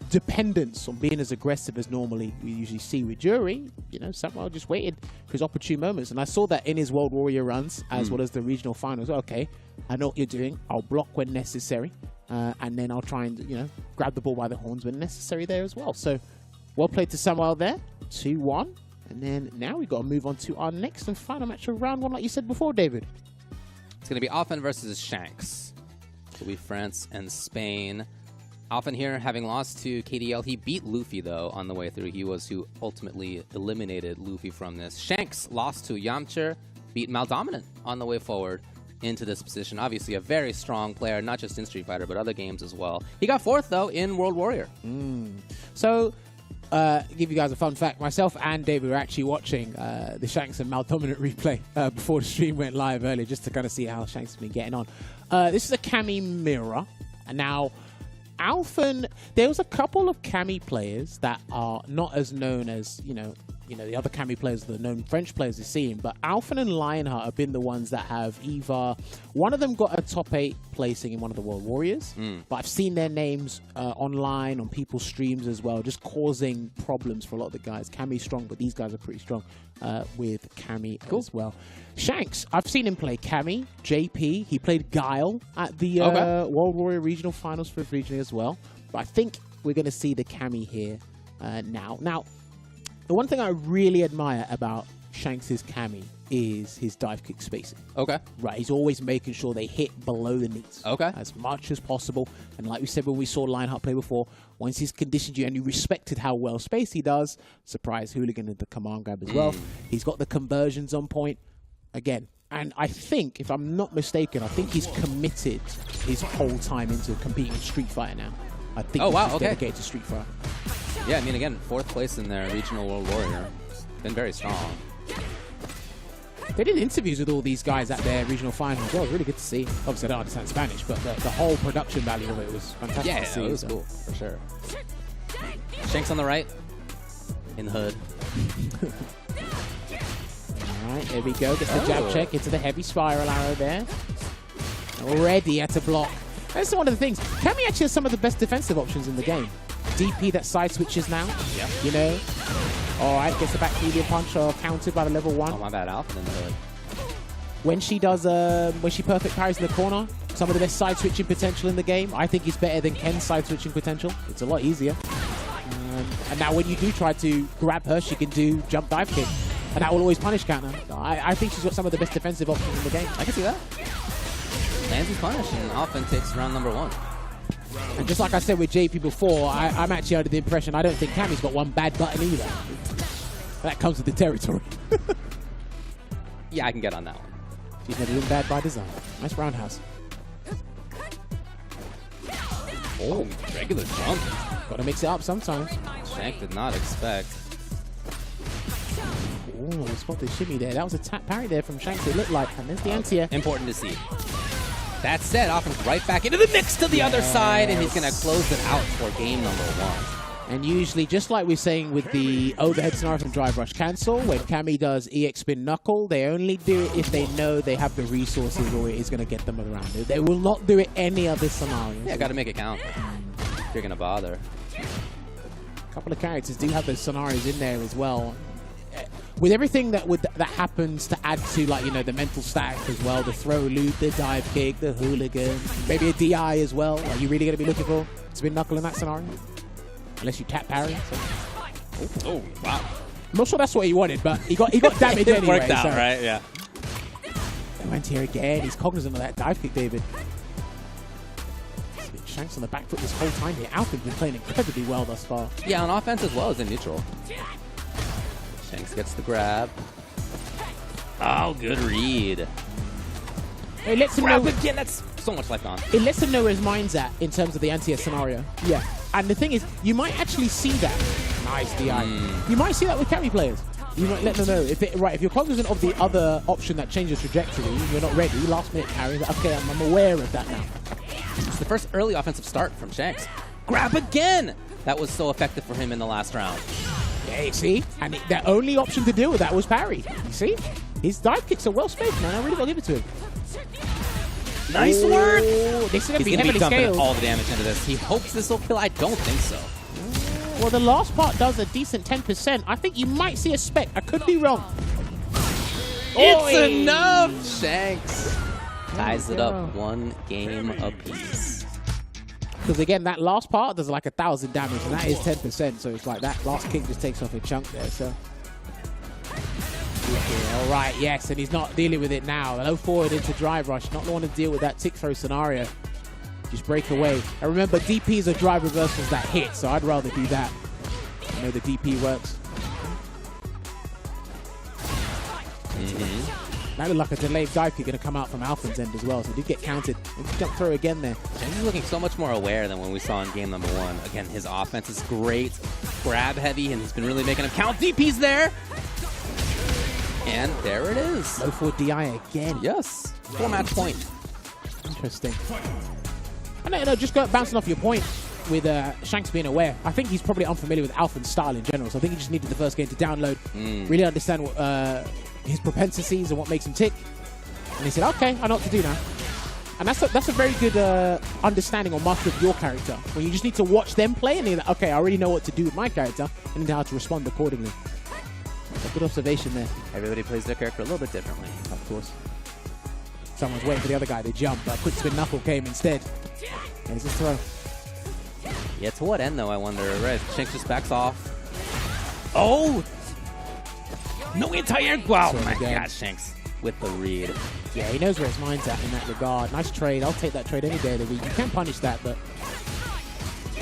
dependence on being as aggressive as normally we usually see with Jury, you know, Samuel just waited for his opportune moments. And I saw that in his World Warrior runs, as well as the regional finals. Okay, I know what you're doing. I'll block when necessary. And then I'll try and, you know, grab the ball by the horns when necessary there as well. So Well played to Samel there. 2-1. And then now we've got to move on to our next and final match of round 1, like you said before, David. It's going to be Alphen versus Shanks. It'll be France and Spain. Alphen here, having lost to KDL. He beat Luffy, though, on the way through. He was who ultimately eliminated Luffy from this. Shanks lost to Yamcha, beat Maldominant on the way forward into this position. Obviously, a very strong player, not just in Street Fighter, but other games as well. He got 4th, though, in World Warrior. So, give you guys a fun fact. Myself and David were actually watching the Shanks and Maldominant replay before the stream went live earlier, just to kind of see how Shanks has been getting on. This is a Cami mirror. And now, Alphen, there was a couple of Cami players that are not as known as, you know, the other Cami players, the known French players we've seen, but Alphen and Lionheart have been the ones that have either, one of them got a top 8 placing in one of the World Warriors, but I've seen their names online on people's streams as well, just causing problems for a lot of the guys. Cami's strong, but these guys are pretty strong with Cami as well. Shanks, I've seen him play Cami, JP, he played Guile at the World Warrior Regional Finals for his region as well, but I think we're going to see the Cami here now. Now, the one thing I really admire about Shanks' Cami is his dive kick spacing. Okay. Right, he's always making sure they hit below the knees. Okay. As much as possible. And like we said when we saw Lionheart play before, once he's conditioned you and you respected how well spaced he does, surprise Hooligan in the command grab as well. He's got the conversions on point. Again, and I think, if I'm not mistaken, I think he's committed his whole time into competing in Street Fighter now. I think he's dedicated to Street Fighter. Yeah, I mean, again, 4th place in their regional World Warrior. Been very strong. They did interviews with all these guys at their regional finals as well. It was really good to see. Obviously, I don't understand Spanish, but the whole production value of it was fantastic to see. Yeah, it was cool, for sure. Shanks on the right. In the hood. All right, there we go. Gets the jab check into the heavy spiral arrow there. Already at a block. That's one of the things. Cami actually has some of the best defensive options in the game. DP that side switches now. Yeah. You know. All right, gets the back medium punch countered by the level 1. Oh, my bad. Alphen in the hood. When she does, when she perfect parries in the corner, some of the best side switching potential in the game. I think he's better than Ken's side switching potential. It's a lot easier. And now when you do try to grab her, she can do jump dive kick. And that will always punish counter. I think she's got some of the best defensive options in the game. I can see that. Lands his punish, and Alphen takes round number 1. And just like I said with JP before, I'm actually under the impression I don't think Cami's got one bad button either. That comes with the territory. Yeah, I can get on that one. She's never been bad by design. Nice roundhouse. Oh, regular jump. Gotta mix it up sometimes. Shank did not expect. Oh, spot the shimmy there. That was a tap parry there from Shanks, it looked like. And there's the anti-air. Important to see. That said, Alphen's right back into the mix to the other side, and he's going to close it out for game number 1. And usually, just like we're saying with the overhead scenario from Drive Rush Cancel, when Cami does EX Spin Knuckle, they only do it if they know they have the resources or it is going to get them around it. They will not do it any other scenario. Yeah, got to make it count if you're going to bother. A couple of characters do have those scenarios in there as well. With everything that happens to add to, like, you know, the mental stack as well, the throw loop, the dive kick, the hooligan, maybe a DI as well. Are you really going to be looking for spin knuckle in that scenario? Unless you tap parry. So. Oh, wow. I'm not sure that's what he wanted, but he got damage it anyway. Worked out, right? Yeah. They went here again. He's cognizant of that dive kick, David. Shanks on the back foot this whole time here. Alphen's been playing incredibly well thus far. Yeah, on offense as well as in neutral. Shanks gets the grab. Oh, good read. It lets him grab know again. That's so much life on. It lets him know where his mind's at in terms of the anti-air scenario. Yeah. And the thing is, you might actually see that. Nice DI. You might see that with Cami players. You might let them know. If you're cognizant of the other option that changes trajectory, you're not ready, last minute parry, okay, I'm aware of that now. It's the first early offensive start from Shanks. Grab again! That was so effective for him in the last round. Yeah, you see? And the only option to deal with that was parry. You see? His dive kicks are well spaced, man. I really got to give it to him. Nice work! This is going to be He's heavily dumping scaled. all the damage into this. He hopes this will kill. I don't think so. Well, the last part does a decent 10%. I think you might see a spec. I could be wrong. It's enough! Shanks ties it up 1 game apiece. Because again, that last part does like 1,000 damage, and that is 10%. So it's like that last kick just takes off a chunk there. So. All right, yes, and he's not dealing with it now. Low forward into drive rush, not the one to deal with that tick throw scenario. Just break away. And remember, DPs are drive reversals that hit, so I'd rather do that. I know the DP works. That looked like a delayed dive kick going to come out from Alphen's end as well, so he did get counted. Jump through again there. And he's looking so much more aware than when we saw in game number 1. Again, his offense is great, grab heavy, and he's been really making him count. DP's there! And there it is. Low forward DI again. Yes. 4-match point. Interesting. I know, just bouncing off your point with Shanks being aware. I think he's probably unfamiliar with Alphen's style in general, so I think he just needed the first game to download, really understand what, his propensities and what makes him tick. And he said, okay, I know what to do now. And that's a very good understanding or master of your character. When you just need to watch them play and you're like, okay, I already know what to do with my character and how to respond accordingly. A good observation there. Everybody plays their character a little bit differently. Of course. Someone's waiting for the other guy to jump, but quick spin knuckle came instead. There's this throw. Yeah, to what end though, I wonder. Right, Shanks just backs off. Oh! No anti-air. Wow, my God, Shanks with the read. Yeah, he knows where his mind's at in that regard. Nice trade. I'll take that trade any day of the week. You can punish that, but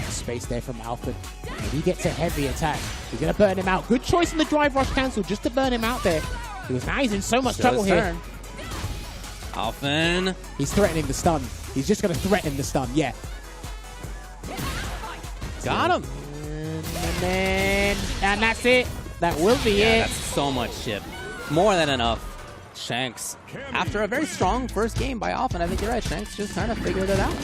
space there from Alphen. If he gets a heavy attack, he's going to burn him out. Good choice in the drive rush cancel just to burn him out there. Because now he's in so much trouble here. Alphen. He's threatening the stun. He's just going to threaten the stun, yeah. Got him. And that's it. That will be it. That's so much chip. More than enough. Shanks, after a very strong first game by Alphen, I think you're right. Shanks just kind of figured it out.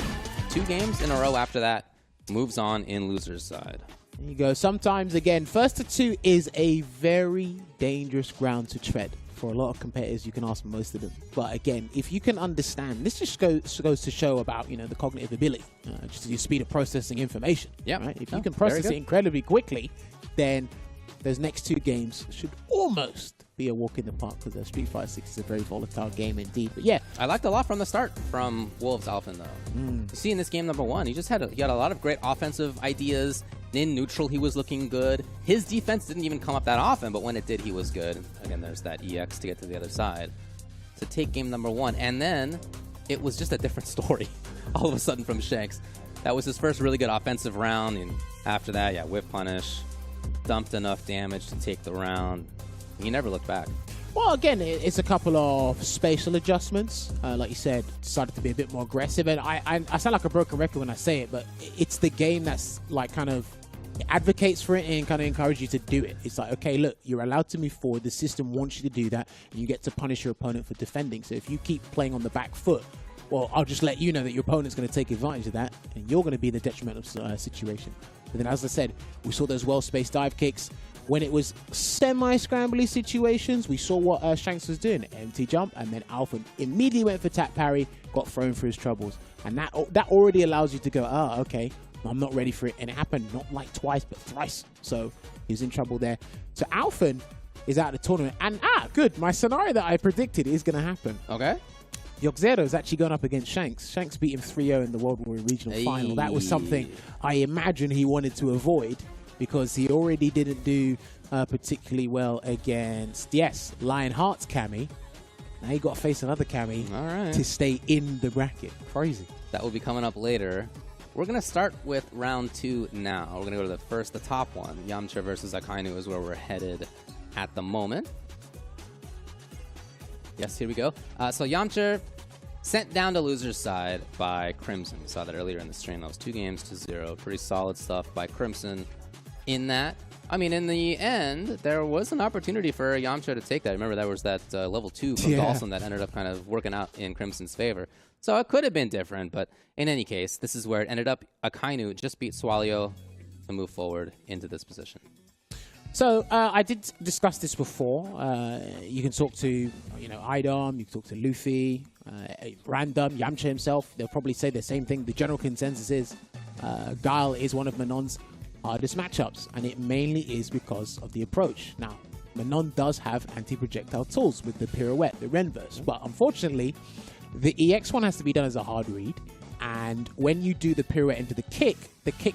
2 games in a row after that. Moves on in loser's side. There you go. Sometimes, again, 1st to 2 is a very dangerous ground to tread. For a lot of competitors, you can ask most of them. But again, if you can understand, this just goes to show about, you know, the cognitive ability, just your speed of processing information. Yeah. Right? If you can process it incredibly quickly, then those next 2 games should almost be a walk in the park, because Street Fighter 6 is a very volatile game indeed. But yeah, I liked a lot from the start from Wolves Alphen though. You see in this game number 1, he had a lot of great offensive ideas. In neutral, he was looking good. His defense didn't even come up that often, but when it did, he was good. Again, there's that EX to get to the other side to take game number 1, and then it was just a different story all of a sudden from Shanks. That was his first really good offensive round, and after that, yeah, whip punish, dumped enough damage to take the round. He never looked back. Well, again, it's a couple of spatial adjustments. Like you said, decided to be a bit more aggressive. And I sound like a broken record when I say it, but it's the game that's like kind of advocates for it and kind of encourages you to do it. It's like, okay, look, you're allowed to move forward. The system wants you to do that, and you get to punish your opponent for defending. So if you keep playing on the back foot, well, I'll just let you know that your opponent's going to take advantage of that, and you're going to be in the detrimental situation. But then, as I said, we saw those well-spaced dive kicks. When it was semi-scrambly situations, we saw what Shanks was doing. Empty jump, and then Alphen immediately went for tap parry, got thrown for his troubles. And that already allows you to go, oh, okay, I'm not ready for it. And it happened not like twice, but thrice. So he's in trouble there. So Alphen is out of the tournament. And, good, my scenario that I predicted is going to happen. Okay. Joxero is actually gone up against Shanks. Shanks beat him 3-0 in the World Warrior Regional Final. That was something I imagine he wanted to avoid, because he already didn't do particularly well against, Lionheart's Cammy. Now he got to face another Cammy to stay in the bracket. Crazy. That will be coming up later. We're going to start with round 2 now. We're going to go to the top one. Yamcha versus Akainu is where we're headed at the moment. Yes, here we go. So Yamcha sent down to loser's side by Crimson. We saw that earlier in the stream. That was 2-0. Pretty solid stuff by Crimson. In that, I mean, in the end, there was an opportunity for Yamcha to take that. Remember, there was that level 2 from Dawson that ended up kind of working out in Crimson's favor. So it could have been different, but in any case, this is where it ended up. Akainu just beat Swallo to move forward into this position. So I did discuss this before. You can talk to, Idom, you can talk to Luffy, Random, Yamcha himself. They'll probably say the same thing. The general consensus is Guile is one of Menon's hardest matchups, and it mainly is because of the approach. Now, Menon does have anti-projectile tools with the pirouette, the Renverse, but unfortunately, the EX one has to be done as a hard read, And when you do the pirouette into the kick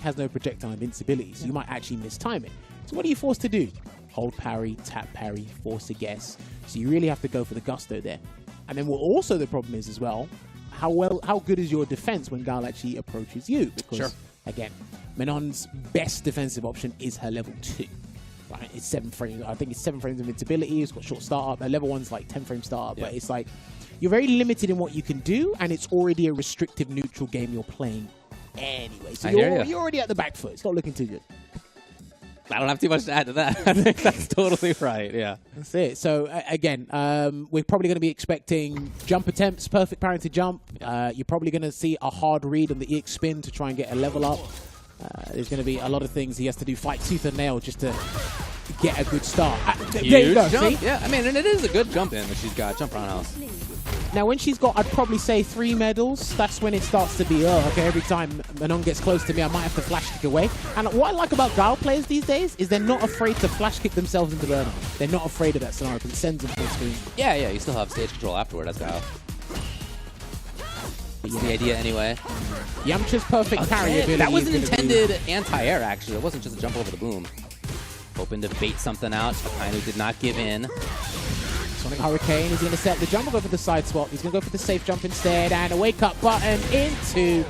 has no projectile invincibility, so you might actually mistime it. So what are you forced to do? Hold parry, tap parry, force a guess. So you really have to go for the gusto there. And then what also the problem is as well, how good is your defense when Gal actually approaches you? Because again, Menon's best defensive option is her level 2. Right? It's 7 frames. I think it's 7 frames of invincibility. It's got short startup. Her level 1's like 10 frame startup. But it's like, you're very limited in what you can do, and it's already a restrictive neutral game you're playing anyway. So you're already at the back foot. It's not looking too good. I don't have too much to add to that. I think that's totally right, yeah. That's it. So, again, we're probably going to be expecting jump attempts, perfect parry to jump. You're probably going to see a hard read on the EX spin to try and get a level up. There's going to be a lot of things he has to do, fight tooth and nail just to get a good start. There you go, jump. see? Yeah, I mean, and it is a good jump in that she's got. Jump roundhouse. Now, when she's got, I'd probably say 3 medals, that's when it starts to be, okay, every time Manon gets close to me, I might have to flash kick away. And what I like about Gal players these days is they're not afraid to flash kick themselves into burnout. They're not afraid of that scenario because it sends them full screen. Yeah, you still have stage control afterward as Gal. That's the idea anyway. Yamcha's perfect parry ability. That was an intended anti-air, actually. It wasn't just a jump over the boom. Hoping to bait something out. Akainu did not give in. Sonic Hurricane is going to set the jump, go for the side swap. He's going to go for the safe jump instead, and a wake up button into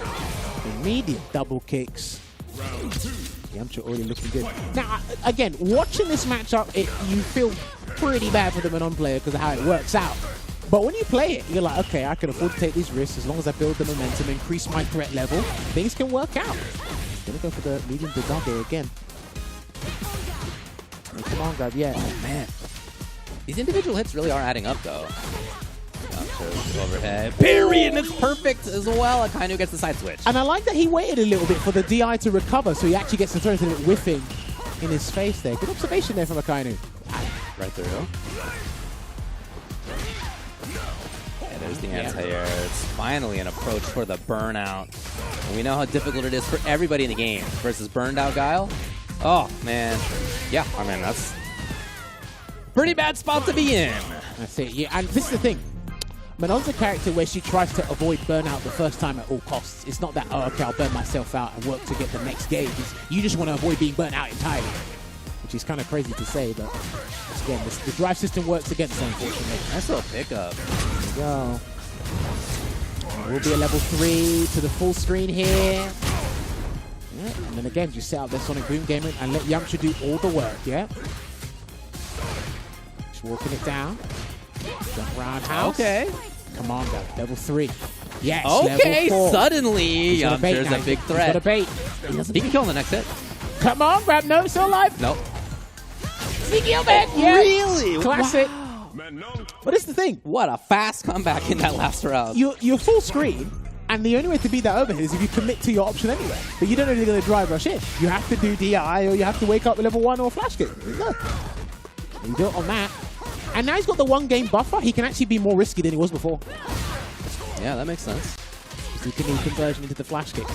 immediate double kicks. Yamcha already looking good. Now, again, watching this matchup, you feel pretty bad for the Manon player because of how it works out. But when you play it, you're like, okay, I can afford to take these risks as long as I build the momentum, increase my threat level. Things can work out. He's going to go for the medium Dodage again. Oh, come on, God, yeah. Oh, man. These individual hits really are adding up, though. Overhead. Parry, and it's perfect as well. Akainu gets the side switch. And I like that he waited a little bit for the DI to recover, so he actually gets the throw instead of it whiffing in his face there. Good observation there from Akainu. Right through. And there's the anti-air. It's finally an approach for the burnout. And we know how difficult it is for everybody in the game versus burned out Guile. Oh, man. Yeah, I mean, that's pretty bad spot to be in. That's it, yeah. And this is the thing. Manon's a character where she tries to avoid burnout the first time at all costs. It's not that, oh, okay, I'll burn myself out and work to get the next game. You just want to avoid being burnt out entirely, which is kind of crazy to say, but again, the drive system works against her, unfortunately. Nice little pickup. There we go. It will be a level 3 to the full screen here. Yeah, and then again, just set up their Sonic Boom game and let Yamcha do all the work, yeah? Just walking it down. Jump roundhouse. Okay. Come on, guys. Level 3. Yes, okay, level 4. Suddenly, Yamcha's a big threat. He's got a bait. He can kill in the next hit. Come on, grab. No, still alive. Nope. Sneaky overhead. Yeah. Really? Classic. Wow. But it's the thing. What a fast comeback in that last round. You're full screen, and the only way to beat that overhead is if you commit to your option anyway. But you don't know you're going to drive rush in. You have to do DI, or you have to wake up with level 1 or flash kick. There you go. You do it on that. And now he's got the 1 game buffer. He can actually be more risky than he was before. Yeah, that makes sense. He can do conversion into the flash kick.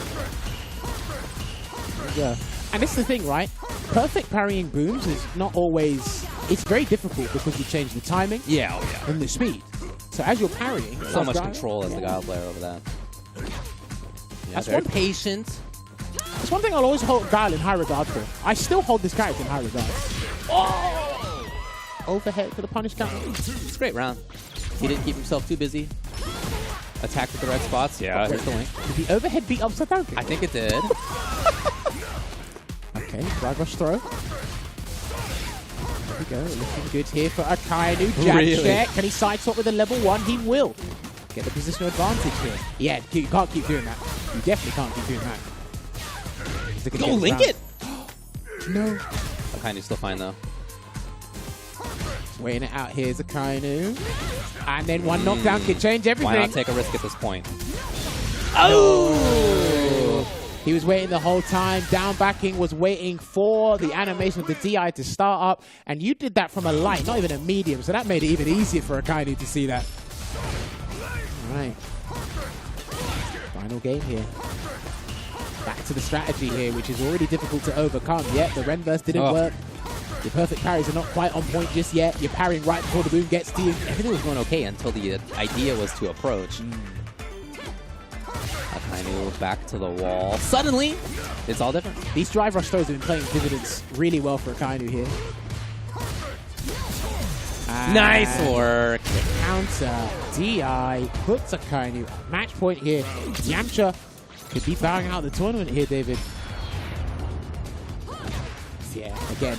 There you go. And this is the thing, right? Perfect parrying booms is not always... It's very difficult because you change the timing and the speed. So as you're parrying... So much control as the Guile player over that. Yeah, that's very one patient. That's one thing I'll always hold Guile in high regard for. I still hold this character in high regard. Oh! Overhead for the punish counter. It's a great round. He didn't keep himself too busy. Attacked with the right spots. Yeah, here's the link. Did the overhead beat upside down? I think it did. Okay, drive rush throw. There we go. Looking good here for Akainu. Jack check. Can he side swap with a level 1? He will. Get the positional advantage here. Yeah, you can't keep doing that. You definitely can't keep doing that. Go link it! No. Akainu's still fine, though. Weighing it out here is Akainu. And then one knockdown can change everything. Why not take a risk at this point? Oh! He was waiting the whole time. Down backing was waiting for the animation of the DI to start up. And you did that from a light, not even a medium. So that made it even easier for Akainu to see that. All right. Final game here. Back to the strategy here, which is already difficult to overcome. Yet the Renverse didn't work. Your perfect parries are not quite on point just yet. You're parrying right before the boom gets to you. Everything was going okay until the idea was to approach. Akainu Akainu back to the wall. Suddenly, it's all different. These drive rush throws have been playing dividends really well for Akainu here. Nice work. The counter, DI, puts Akainu at match point here. Yamcha could be bowing out the tournament here, David. Yeah, again,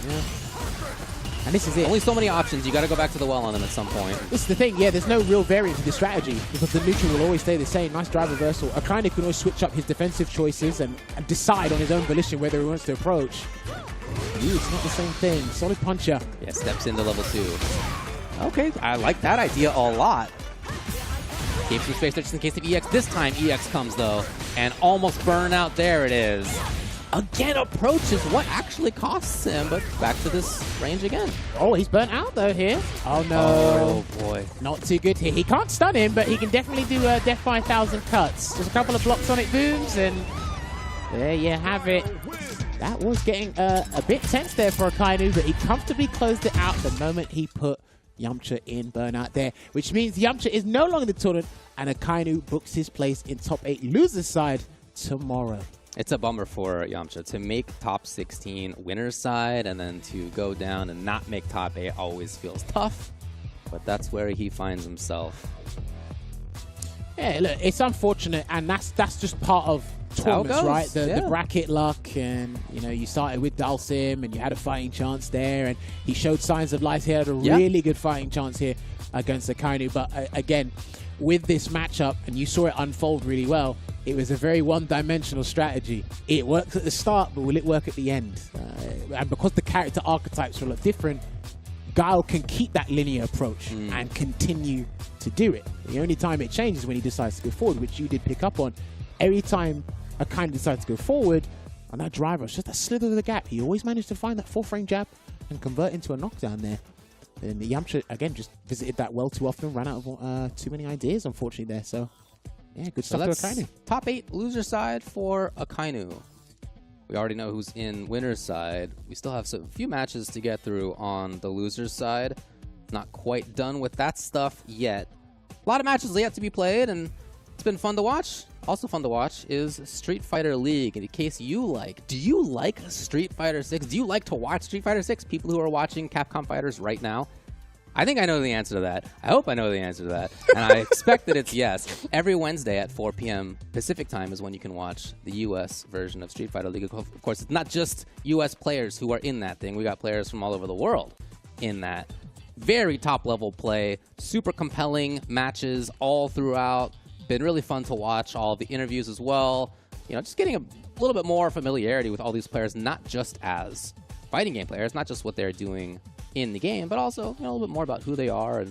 and this is it. Only so many options. You got to go back to the well on them at some point. This is the thing, yeah, there's no real variance in the strategy because the neutral will always stay the same. Nice drive reversal. Akainu can always switch up his defensive choices and decide on his own volition whether he wants to approach. It's not the same thing. Solid puncher. Yeah, steps into level 2. Okay, I like that idea a lot. Keeps some space there just in case of EX. This time EX comes though, and almost burn out. There it is. Again approaches what actually costs him, but back to this range again. Oh, he's burnt out though here. Oh no. Oh boy. Not too good here. He can't stun him, but he can definitely do Death by 1,000 cuts. Just a couple of block sonic booms, and there you have it. That was getting a bit tense there for Akainu, but he comfortably closed it out the moment he put Yamcha in burnout there, which means Yamcha is no longer in the tournament, and Akainu books his place in top 8 losers side tomorrow. It's a bummer for Yamcha to make top 16 winner's side, and then to go down and not make top 8 always feels tough, but that's where he finds himself. Yeah, look, it's unfortunate, and that's just part of tournaments, right? The bracket luck, and you know, you started with Dalsim, and you had a fighting chance there, and he showed signs of life. He had a really good fighting chance here against Akainu, but again, with this matchup, and you saw it unfold really well, it was a very one-dimensional strategy. It works at the start, but will it work at the end? And because the character archetypes are a lot different, Guile can keep that linear approach and continue to do it. The only time it changes is when he decides to go forward, which you did pick up on. Every time Akainu decides to go forward, on that driver, it's just a slither of the gap. He always managed to find that 4-frame jab and convert into a knockdown there. And Yamcha, again, just visited that well too often, ran out of too many ideas, unfortunately, there. So, yeah, good stuff to Akainu. Top 8 loser side for Akainu. We already know who's in winner's side. We still have a few matches to get through on the loser's side. Not quite done with that stuff yet. A lot of matches yet to be played, and it's been fun to watch. Also fun to watch is Street Fighter League. In case you do you like Street Fighter 6? Do you like to watch Street Fighter 6? People who are watching Capcom Fighters right now? I think I know the answer to that. I hope I know the answer to that. And I expect that it's yes. Every Wednesday at 4 p.m. Pacific time is when you can watch the U.S. version of Street Fighter League. Of course, it's not just U.S. players who are in that thing. We got players from all over the world in that. Very top-level play. Super compelling matches all throughout. Been really fun to watch. All the interviews as well. You know, just getting a little bit more familiarity with all these players, not just as fighting game players, not just what they're doing in the game, but also, you know, a little bit more about who they are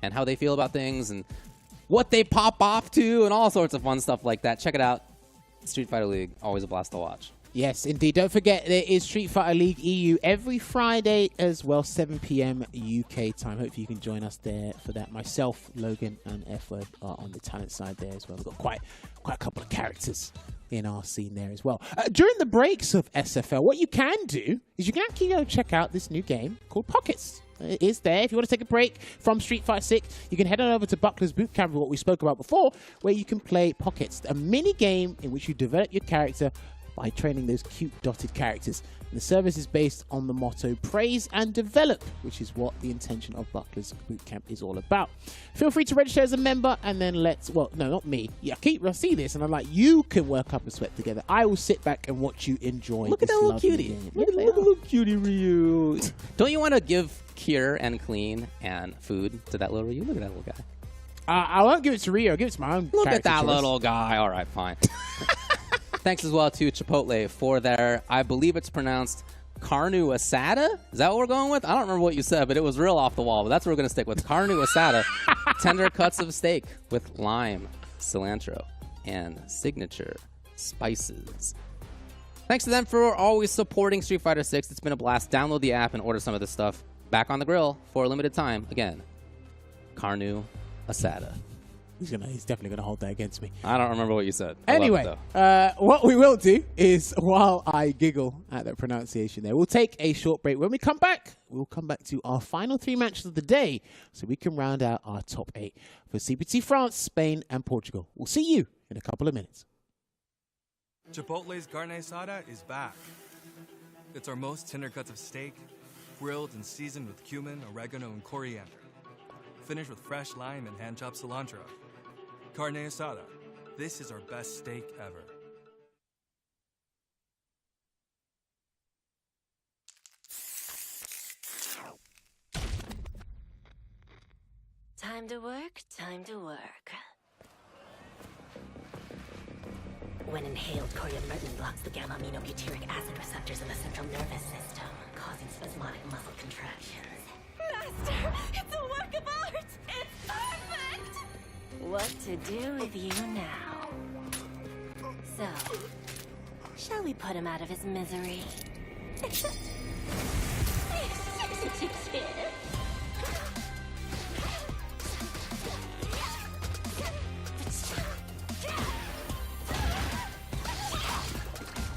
and how they feel about things and what they pop off to and all sorts of fun stuff like that. Check it out. Street Fighter League, always a blast to watch. Yes, indeed. Don't forget, there is Street Fighter League EU every Friday as well, 7 p.m. UK time. Hopefully you can join us there for that. Myself, Logan, and F-Word are on the talent side there as well. We've got quite a couple of characters in our scene there as well. During the breaks of SFL, what you can do is you can actually go check out this new game called Pockets. It is there. If you want to take a break from Street Fighter 6, you can head on over to Buckler's Bootcamp, what we spoke about before, where you can play Pockets, a mini game in which you develop your character by training those cute dotted characters. And the service is based on the motto praise and develop, which is what the intention of Buckler's Bootcamp is all about. Feel free to register as a member and then well, no, not me. Yeah, I see this and I'm like, you can work up a sweat together. I will sit back and watch you enjoy Look at that little cutie. Look at that little cutie Ryu. Don't you want to give cure and clean and food to that little Ryu? Look at that little guy. I won't give it to Ryu. I'll give it to my own Look at that choice. little guy. All right, fine. Thanks as well to Chipotle for their, I believe it's pronounced Carnu Asada? Is that what we're going with? I don't remember what you said, but it was real off the wall. But that's what we're going to stick with. Carnu Asada. Tender cuts of steak with lime, cilantro, and signature spices. Thanks to them for always supporting Street Fighter 6. It's been a blast. Download the app and order some of this stuff. Back on the grill for a limited time. Again, Carnu Asada. He's definitely gonna hold that against me. I don't remember what you said. Anyway, what we will do is, while I giggle at that pronunciation there, we'll take a short break. When we come back, we'll come back to our final 3 matches of the day so we can round out our top 8 for CPT France, Spain, and Portugal. We'll see you in a couple of minutes. Chipotle's carne asada is back. It's our most tender cuts of steak, grilled and seasoned with cumin, oregano, and coriander. Finished with fresh lime and hand-chopped cilantro. Carne asada. This is our best steak ever. Time to work, time to work. When inhaled, coriamyrtin blocks the gamma-aminobutyric acid receptors in the central nervous system, causing spasmodic muscle contractions. Master, it's a work of art! It's perfect! What to do with you now? So, shall we put him out of his misery?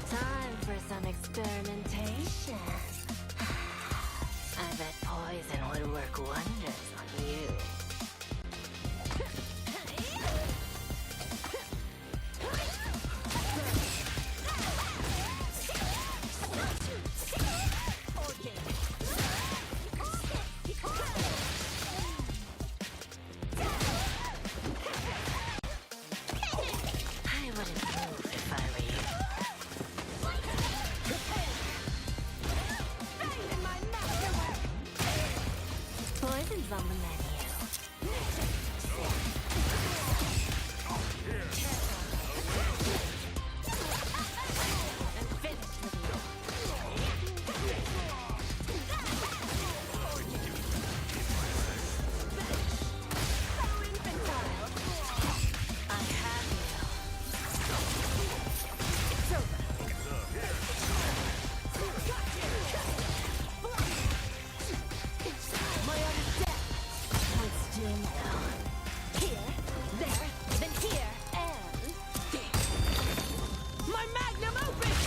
Time for some experimentation. I bet poison would work wonders on you. I wouldn't move if I were you. Poison's on the menu. I'm finished with you. I have you. It's over. My arm is dead. Let's do now. Here, there, then here, and... My magnum opus!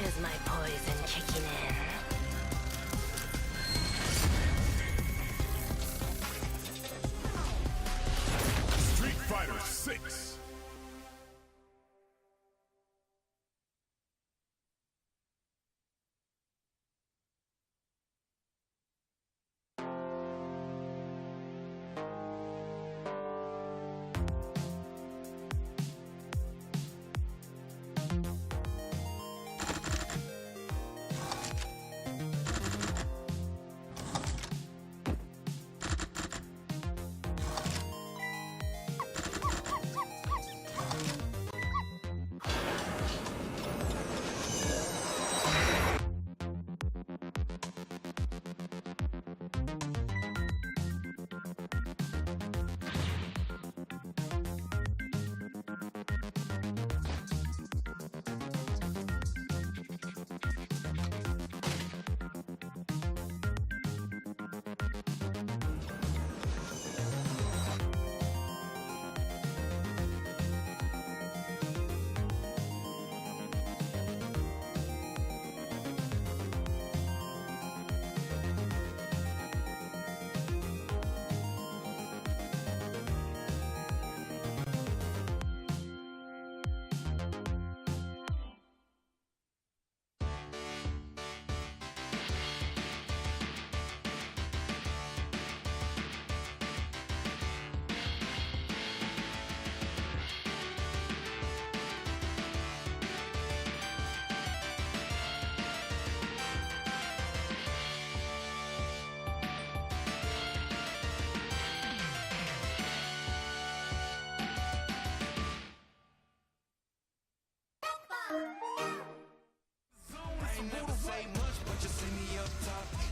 Is my poison kicking in? Street Fighter 6.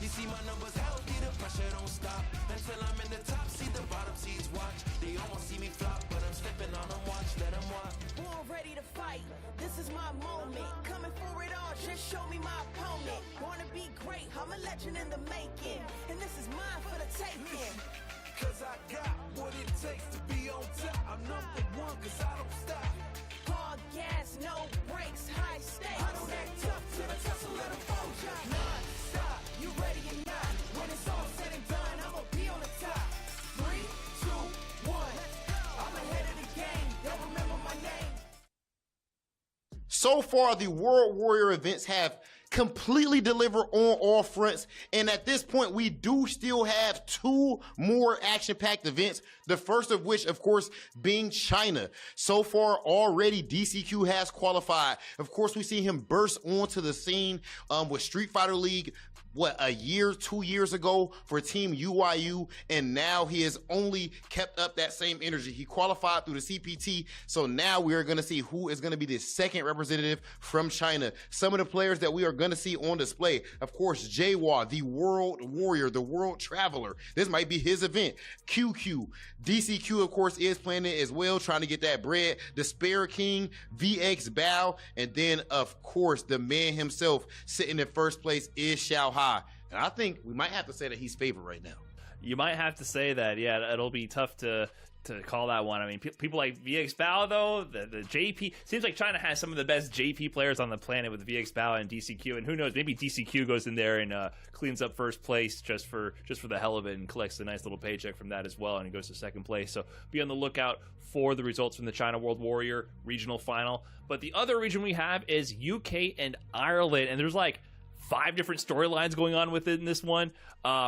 See my numbers healthy, the pressure don't stop. Until I'm in the top, see the bottom seeds watch. They almost see me flop, but I'm stepping on them, watch, let them watch. Born ready to fight, this is my moment. Coming for it all, just show me my opponent. Wanna be great, I'm a legend in the making. And this is mine for the taking. Cause I got what it takes to be on top. I'm number one, cause I don't stop. Hard gas, no brakes, high stakes. I don't act tough till the tussle, let them fold ya. Non-stop, you ready or not? When it's all said and done, I'ma be on the top. 3, 2, 1. I'm ahead of the game, they'll remember my name. So far, the World Warrior events have completely delivered on all fronts, and at this point we do still have 2 more action-packed events, the first of which of course being China. So far already DCQ has qualified. Of course we see him burst onto the scene with Street Fighter League a year, 2 years ago for Team UYU, and now he has only kept up that same energy. He qualified through the CPT, so now we are going to see who is going to be the second representative from China. Some of the players that we are going to see on display, of course, Jawa, the World Warrior, the World Traveler. This might be his event. QQ, DCQ, of course, is playing it as well, trying to get that bread. Despair King, VX Bao, and then, of course, the man himself sitting in first place is Xiao Hai. And I think we might have to say that he's favored right now. You might have to say that. Yeah, it'll be tough to call that one. I mean, people like VX Bao, though, the JP, seems like China has some of the best JP players on the planet with VX Bao and DCQ, and who knows, maybe DCQ goes in there and cleans up first place just for the hell of it and collects a nice little paycheck from that as well, and he goes to second place. So be on the lookout for the results from the China World Warrior regional final. But the other region we have is UK and Ireland, and there's like 5 different storylines going on within this one.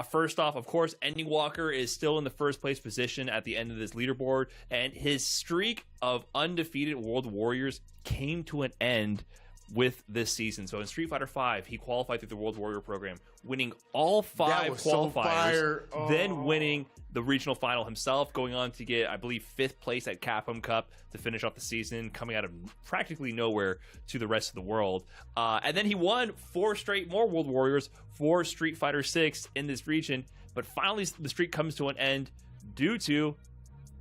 First off, of course, Andy Walker is still in the first place position at the end of this leaderboard, and his streak of undefeated World Warriors came to an end with this season. So in Street Fighter V, he qualified through the World Warrior program, winning all 5 qualifiers, then winning the regional final himself, going on to get, I believe, 5th place at Capcom Cup to finish off the season, coming out of practically nowhere to the rest of the world. And then he won 4 straight more World Warriors for Street Fighter VI in this region, but finally the streak comes to an end due to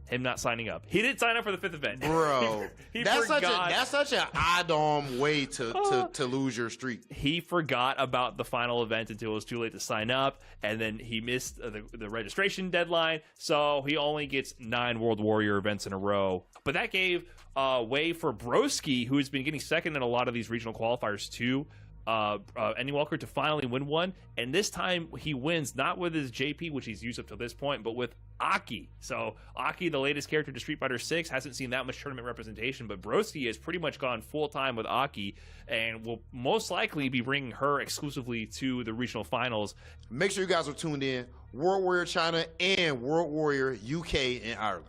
him not signing up. He didn't sign up for the 5th event. Bro, he that's forgot. such an odd way to lose your streak. He forgot about the final event until it was too late to sign up, and then he missed the registration deadline, so he only gets 9 World Warrior events in a row. But that gave way for Broski, who has been getting second in a lot of these regional qualifiers too, Andy Walker, to finally win one, and this time he wins not with his JP, which he's used up to this point, but with Aki. So Aki, the latest character to Street Fighter 6, hasn't seen that much tournament representation, but Broski has pretty much gone full-time with Aki and will most likely be bringing her exclusively to the regional finals. Make sure you guys are tuned in. World Warrior China and World Warrior UK and Ireland.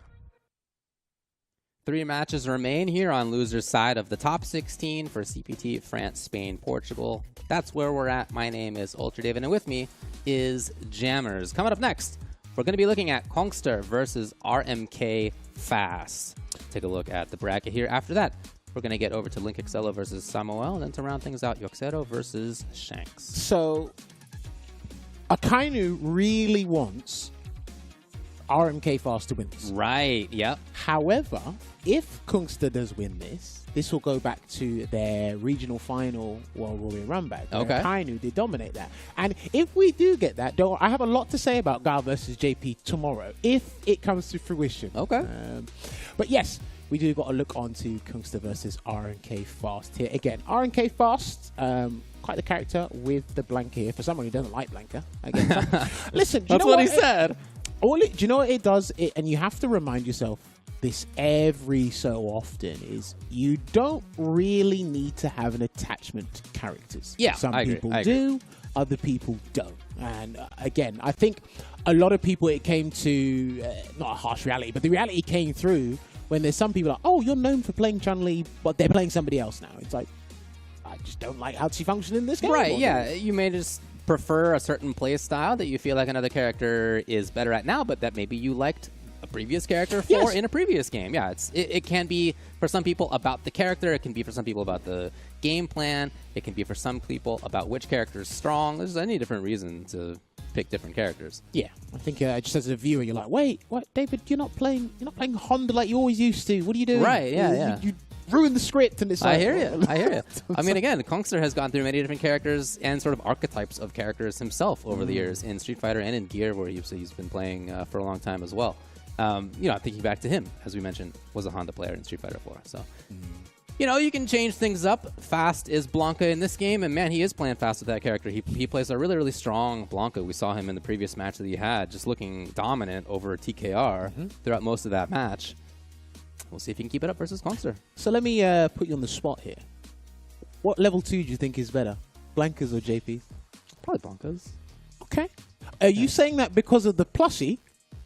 3 matches remain here on loser's side of the top 16 for CPT, France, Spain, Portugal. That's where we're at. My name is Ultra David, and with me is Jammers. Coming up next, we're going to be looking at Cuongster versus RMK Fast. Take a look at the bracket here. After that, we're going to get over to Linkexelo versus Samel, and then to round things out, Joxero versus Shanks. So, Akainu really wants RMK Fast to win this. Right, yep. However, if Cuongster does win this, this will go back to their regional final World Warrior run back. Okay. Akainu did dominate that. And if we do get that, I have a lot to say about Gal versus JP tomorrow, if it comes to fruition. Okay. But yes, we do got to look on to Cuongster versus RMK Fast here. Again, RMK Fast, quite the character with the Blanca here. For someone who doesn't like Blanca. Again, listen, that's what he said. Do you know what it does? And you have to remind yourself this every so often, is you don't really need to have an attachment to characters. Yeah, Some I agree. people do, other people don't. And again, I think a lot of people, it came to, not a harsh reality, but the reality came through when there's some people like, oh, you're known for playing Chun-Li, but they're playing somebody else now. It's like, I just don't like how she functions in this game. Right, yeah. You may just prefer a certain play style that you feel like another character is better at now, but that maybe you liked a previous character for in a previous game. Yeah, it can be for some people about the character. It can be for some people about the game plan. It can be for some people about which character is strong. There's any different reason to pick different characters. Yeah, I think just as a viewer, you're like, wait, what, David? You're not playing Honda like you always used to. What are you doing? Right? Yeah, You ruined the script, and it's like, I hear you. I mean, again, Cuongster has gone through many different characters and sort of archetypes of characters himself over the years in Street Fighter and in Gear, where he's been playing for a long time as well. Thinking back to him, as we mentioned, was a Honda player in Street Fighter 4. So, you can change things up. Fast is Blanca in this game, and man, he is playing fast with that character. He plays a really, really strong Blanca. We saw him in the previous match that he had, just looking dominant over TKR throughout most of that match. We'll see if he can keep it up versus Cuongster. So let me put you on the spot here. What level 2 do you think is better? Blanca's or JP's? Probably Blanca's. Okay. Are you saying that because of the plushie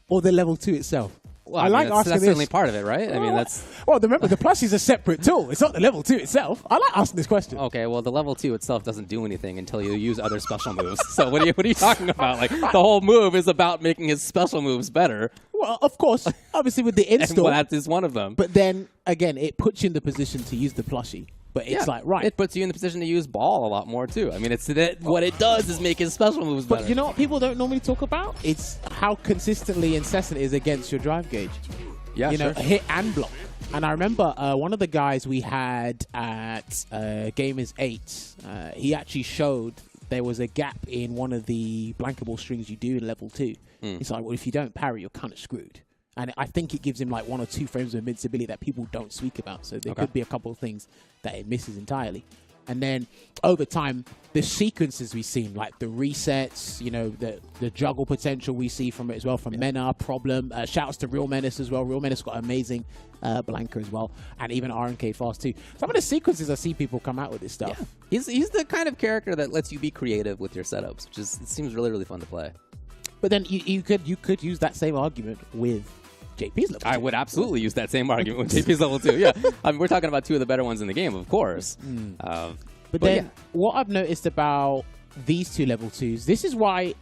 or the level 2 itself? Well, I like asking that's certainly part of it, right? I mean, that's... Well, remember, the plushie's a separate tool. It's not the level 2 itself. I like asking this question. Okay, well, the level 2 itself doesn't do anything until you use other special moves. So what are you talking about? Like, the whole move is about making his special moves better. Well, of course, obviously with the install. And that is one of them. But then, again, it puts you in the position to use the plushie. But it's like, right. It puts you in the position to use ball a lot more, too. I mean, it's what it does is make his special moves better. But you know what people don't normally talk about? It's how consistently incessant it is against your drive gauge. Yeah, you know, hit and block. And I remember one of the guys we had at Gamers 8, he actually showed there was a gap in one of the Blanca ball strings you do in level 2. It's like, well, if you don't parry, you're kind of screwed. And I think it gives him like 1 or 2 frames of invincibility that people don't speak about. So there could be a couple of things that it misses entirely. And then over time, the sequences we've seen, like the resets, you know, the juggle potential we see from it as well, from Mena, Problem. Shouts to Real Menace as well. Real Menace got amazing Blanca as well. And even RMK Fast too. Some of the sequences I see people come out with this stuff. Yeah. He's the kind of character that lets you be creative with your setups, which is, it seems really, really fun to play. But then you could use that same argument with JP's level 2. I would absolutely use that same argument with JP's level 2. Yeah, I mean, we're talking about 2 of the better ones in the game, of course. But then what I've noticed about these 2 level 2s, this is why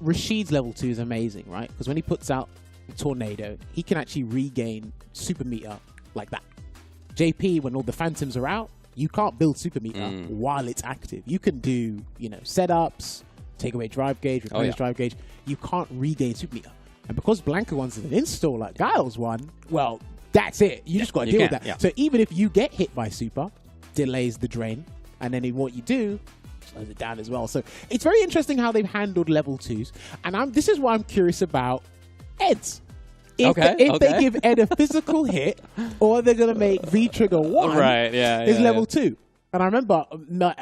Rashid's level 2 is amazing, right? Because when he puts out Tornado, he can actually regain super meter like that. JP, when all the phantoms are out, you can't build super meter while it's active. You can do, you know, setups, take away drive gauge, replenish drive gauge. You can't regain super meter. And because Blanca one's an install like Giles one, well, that's it. You just got to deal with that. Yeah. So even if you get hit by super, delays the drain, and then what you do, slows it down as well. So it's very interesting how they've handled level 2s. And this is why I'm curious about Ed's. If they give Ed a physical hit, or they're going to make V-Trigger 1 is level 2. And I remember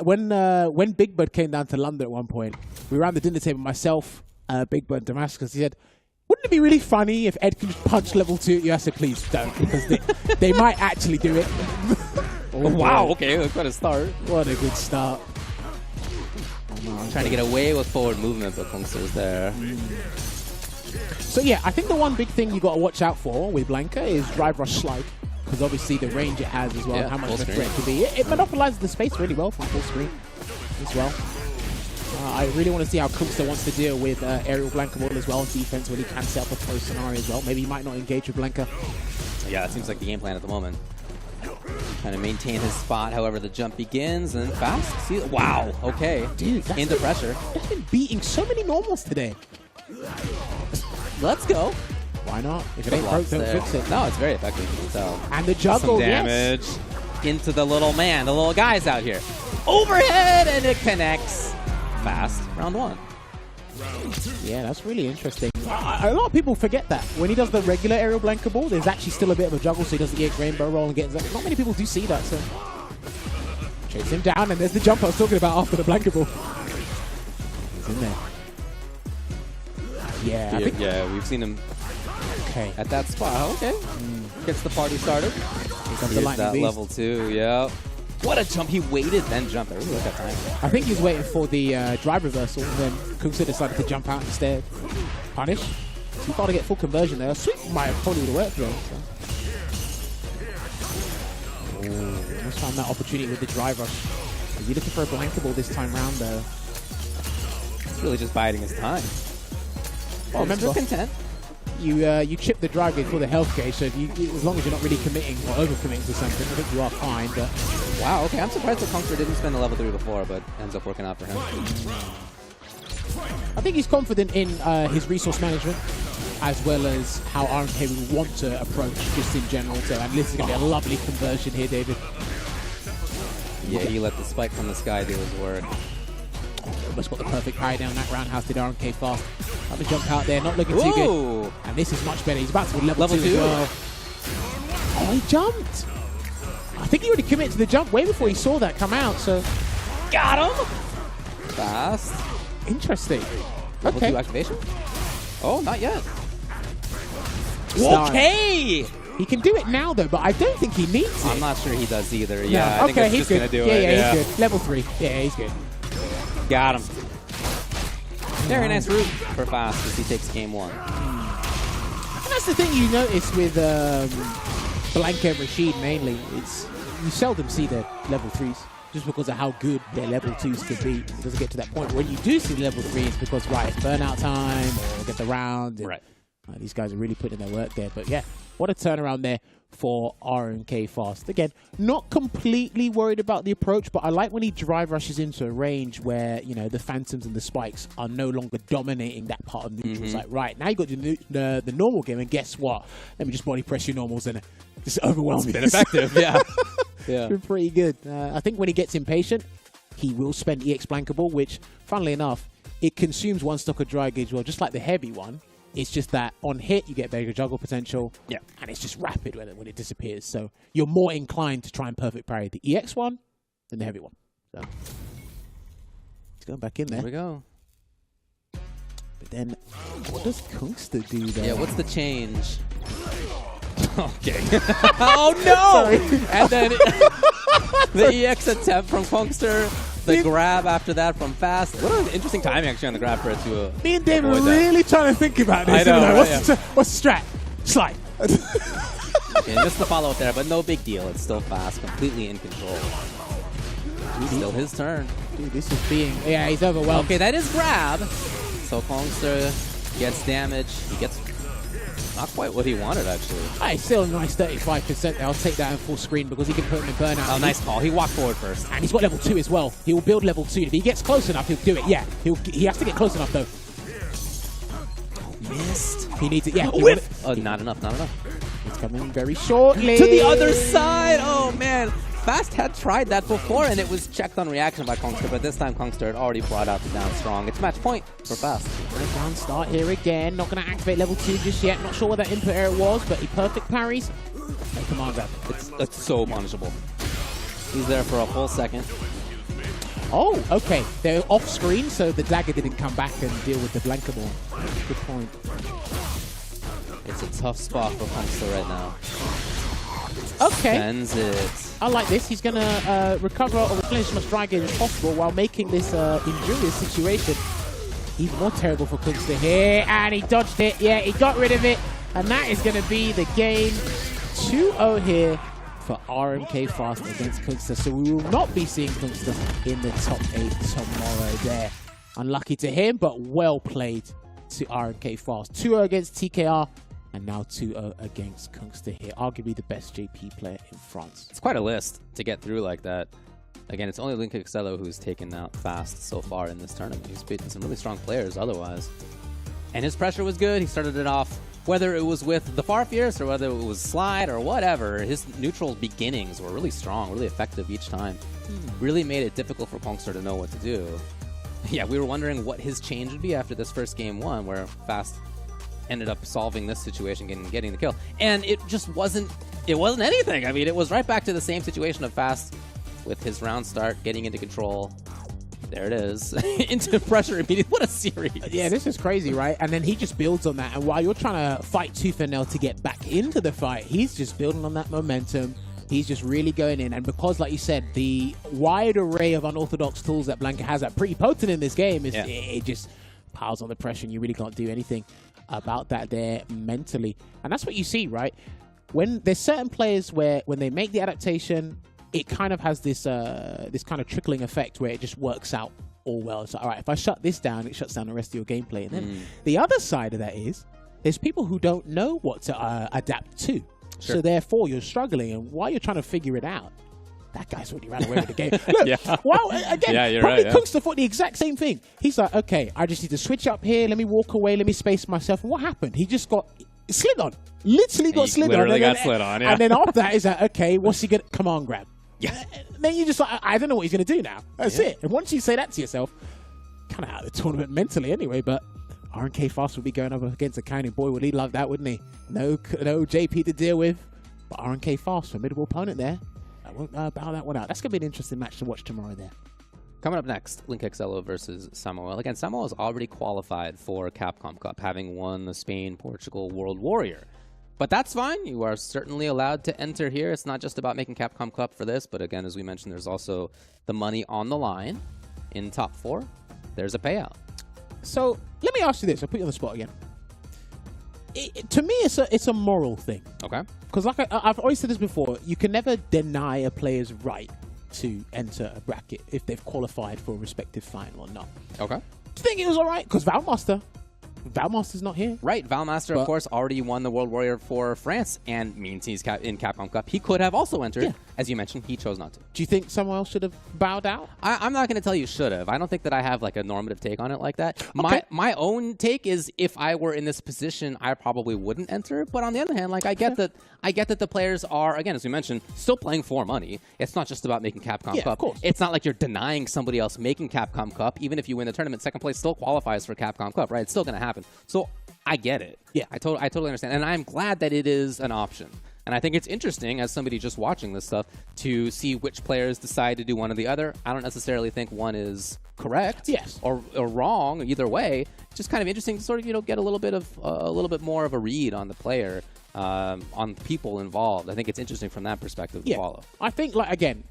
when Big Bird came down to London at one point, we were around the dinner table, myself, Big Bird, Damascus. He said, wouldn't it be really funny if Ed could just punch level 2 at you? I said, please don't, because they might actually do it. Wow, okay, that's quite a start. What a good start. I'm trying to get away with forward movement, but Cuongster's there. So yeah, I think the one big thing you got to watch out for with Blanca is drive rush slide, because obviously the range it has as well, and how much of a threat it can be. It monopolizes the space really well from full screen as well. I really want to see how Cuongster wants to deal with aerial Blanca ball as well on defense when he can set up a throw scenario as well. Maybe he might not engage with Blanca. Yeah, that seems like the game plan at the moment. Trying to maintain his spot, however the jump begins, and Fast. See, wow, okay. Dude, into pressure. He's been beating so many normals today. Let's go. Why not? If it ain't broke, don't fix it. No, it's very effective. So, and the juggle, some damage into the little man. The little guy's out here. Overhead, and it connects. Fast. Round 1. Yeah, that's really interesting. A lot of people forget that. When he does the regular aerial Blanca ball, there's actually still a bit of a juggle, so he doesn't get rainbow roll and get... Not many people do see that, so... Chase him down, and there's the jump I was talking about after the Blanca ball. He's in there. Yeah, we've seen him at that spot. Okay. Gets the party started. Here comes the lightning beast. Level 2, yeah. What a jump. He waited, then jumped. I really like that time. I think he was waiting for the drive reversal, and then Kusanagi decided to jump out instead. Punish. So you got to get full conversion there. Sweep might have probably would have worked though. So. Almost found that opportunity with the drive rush. Is he looking for a Blanca ball this time round though? He's really just biding his time. Oh, remember, content. You chip the drive gauge for the health gauge, so if as long as you're not really committing or over-committing to something, I think you are fine. But wow, okay, I'm surprised that Cuongster didn't spend the level 3 before, but ends up working out for him. I think he's confident in his resource management, as well as how RMK would want to approach just in general. So, and this is going to be a lovely conversion here, David. Yeah, he let the spike from the sky do his work. Almost got the perfect parry down that roundhouse, did RMK Fast. Have a jump out there, not looking too good. And this is much better. He's about to be level 2 as well. Oh, he jumped. I think he already committed to the jump way before he saw that come out, so... Got him! Fast. Interesting. Level 2 activation? Oh, not yet. Start. Okay! He can do it now, though, but I don't think he needs it. I'm not sure he does either. Yeah, No. I think Okay, it's he's just good. going to do Yeah, it. yeah, he's good. Level 3. Yeah, he's good. Got him. Very nice route for Fast as he takes game 1. And that's the thing you notice with Blanca and Rashid mainly. It's you seldom see their level 3s just because of how good their level 2s could be. It doesn't get to that point. When you do see level 3s, because, right, it's burnout time or get the round. And, right. These guys are really putting in their work there. But, yeah, what a turnaround there for RMK Fast. Again, not completely worried about the approach, but I like when he drive rushes into a range where, you know, the Phantoms and the Spikes are no longer dominating that part of neutral. It's like, right, now you got the normal game, and guess what? Let me just body press your normals and just overwhelm you. It's been effective, yeah. It's been pretty good. I think when he gets impatient, he will spend EX Blankable, which, funnily enough, it consumes 1 stock of dry gauge, well, just like the heavy one. It's just that on hit, you get bigger juggle potential. Yeah. And it's just rapid when it disappears. So you're more inclined to try and perfect parry the EX one than the heavy one. So he's going back in there. There we go. But then, what does Cuongster do there? Yeah, what's the change? Okay. Oh, no! And then the EX attempt from Cuongster. The grab after that from Fast. What an interesting timing actually on the grab for it to Me and David were really trying to think about this. I know, right, what's the strat? Slide. Okay, missed the follow-up there, but no big deal. It's still Fast, completely in control. Still his turn. Dude, this is being... Yeah, he's overwhelmed. Okay, that is grab. So Cuongster gets damage. He gets not quite what he wanted, actually. Hey, still a nice 35% there. I'll take that in full screen because he can put him in burnout. Oh, nice call. He walked forward first. And he's got level 2 as well. He will build level 2. If he gets close enough, he'll do it. Yeah, he has to get close enough, though. Missed. He needs it. Yeah. Oh, not enough, not enough. It's coming very shortly. To the other side. Oh, man. Fast had tried that before, and it was checked on reaction by Cuongster, but this time Cuongster had already brought out the down strong. It's match point for Fast. Nice down start here again. Not going to activate level 2 just yet. Not sure what that input error was, but he perfect parries. And command grab. It's so punishable. He's there for a full second. Oh, okay. They're off screen, so the dagger didn't come back and deal with the Blankable. Good point. It's a tough spot for Cuongster right now. Okay. Sends it. I like this. He's going to recover or replenish as much dry gauge as possible while making this injurious situation even more terrible for Cuongster here. And he dodged it. Yeah, he got rid of it. And that is going to be the game. 2-0 here for RMK Fast against Cuongster. So we will not be seeing Cuongster in the top 8 tomorrow there. Unlucky to him, but well played to RMK Fast. 2-0 against TKR. And now 2-0 against Cuongster here. Arguably the best JP player in France. It's quite a list to get through like that. Again, it's only Linkexelo who's taken out Fast so far in this tournament. He's beaten some really strong players otherwise. And his pressure was good. He started it off, whether it was with the Far Fierce or whether it was Slide or whatever, his neutral beginnings were really strong, really effective each time. Really made it difficult for Cuongster to know what to do. Yeah, we were wondering what his change would be after this first game 1, where Fast ended up solving this situation, getting the kill. And it just wasn't anything. I mean, it was right back to the same situation of Fast with his round start, getting into control. There it is. Into pressure immediately. What a series. Yeah, this is crazy, right? And then he just builds on that. And while you're trying to fight tooth and nail to get back into the fight, he's just building on that momentum. He's just really going in. And because, like you said, the wide array of unorthodox tools that Blanca has that pretty potent in this game, is it just piles on the pressure and you really can't do anything about that there mentally. And that's what you see, right? When there's certain players where when they make the adaptation, it kind of has this this kind of trickling effect where it just works out all well. So, all right, if I shut this down, it shuts down the rest of your gameplay. And then the other side of that is there's people who don't know what to adapt to. Sure. So therefore, you're struggling. And while you're trying to figure it out, that guy's already ran away with the game. Look, wow, again, probably Cuongster thought the exact same thing. He's like, okay, I just need to switch up here. Let me walk away. Let me space myself. And what happened? He just got slid on. Literally got slid on. Literally got slid on, yeah. And then after that, he's like, okay, what's he going to... Come on, grab. Yeah. Then you just like, I don't know what he's going to do now. That's it. And once you say that to yourself, kind of out of the tournament mentally anyway, but RMK Fast will be going up against Akainu. Boy, would he love that, wouldn't he? No JP to deal with, but RMK Fast, formidable opponent there. I won't bow that one out. That's going to be an interesting match to watch tomorrow there. Coming up next, Linkexelo versus Samel. Again, Samel is already qualified for Capcom Cup, having won the Spain-Portugal World Warrior. But that's fine. You are certainly allowed to enter here. It's not just about making Capcom Cup for this, but again, as we mentioned, there's also the money on the line. In top 4, there's a payout. So let me ask you this. I'll put you on the spot again. To me, it's a moral thing. Okay. Because like I've always said this before, you can never deny a player's right to enter a bracket if they've qualified for a respective final or not. Okay. Do you think it was all right? Because Val Master's not here. Right. Val Master, of course, already won the World Warrior for France and means he's in Capcom Cup. He could have also entered. Yeah. As you mentioned, he chose not to. Do you think someone else should have bowed out? I'm not going to tell you should have. I don't think that I have like a normative take on it like that. Okay. My own take is if I were in this position, I probably wouldn't enter. But on the other hand, like I get that the players are, again, as we mentioned, still playing for money. It's not just about making Capcom Cup. Of course. It's not like you're denying somebody else making Capcom Cup. Even if you win the tournament, second place still qualifies for Capcom Cup, right? It's still going to happen. So I get it. Yeah. I totally understand. And I'm glad that it is an option. And I think it's interesting, as somebody just watching this stuff, to see which players decide to do one or the other. I don't necessarily think one is correct or wrong either way. Just kind of interesting to sort of, get a little bit more of a read on the player, on the people involved. I think it's interesting from that perspective to follow. I think, like, again,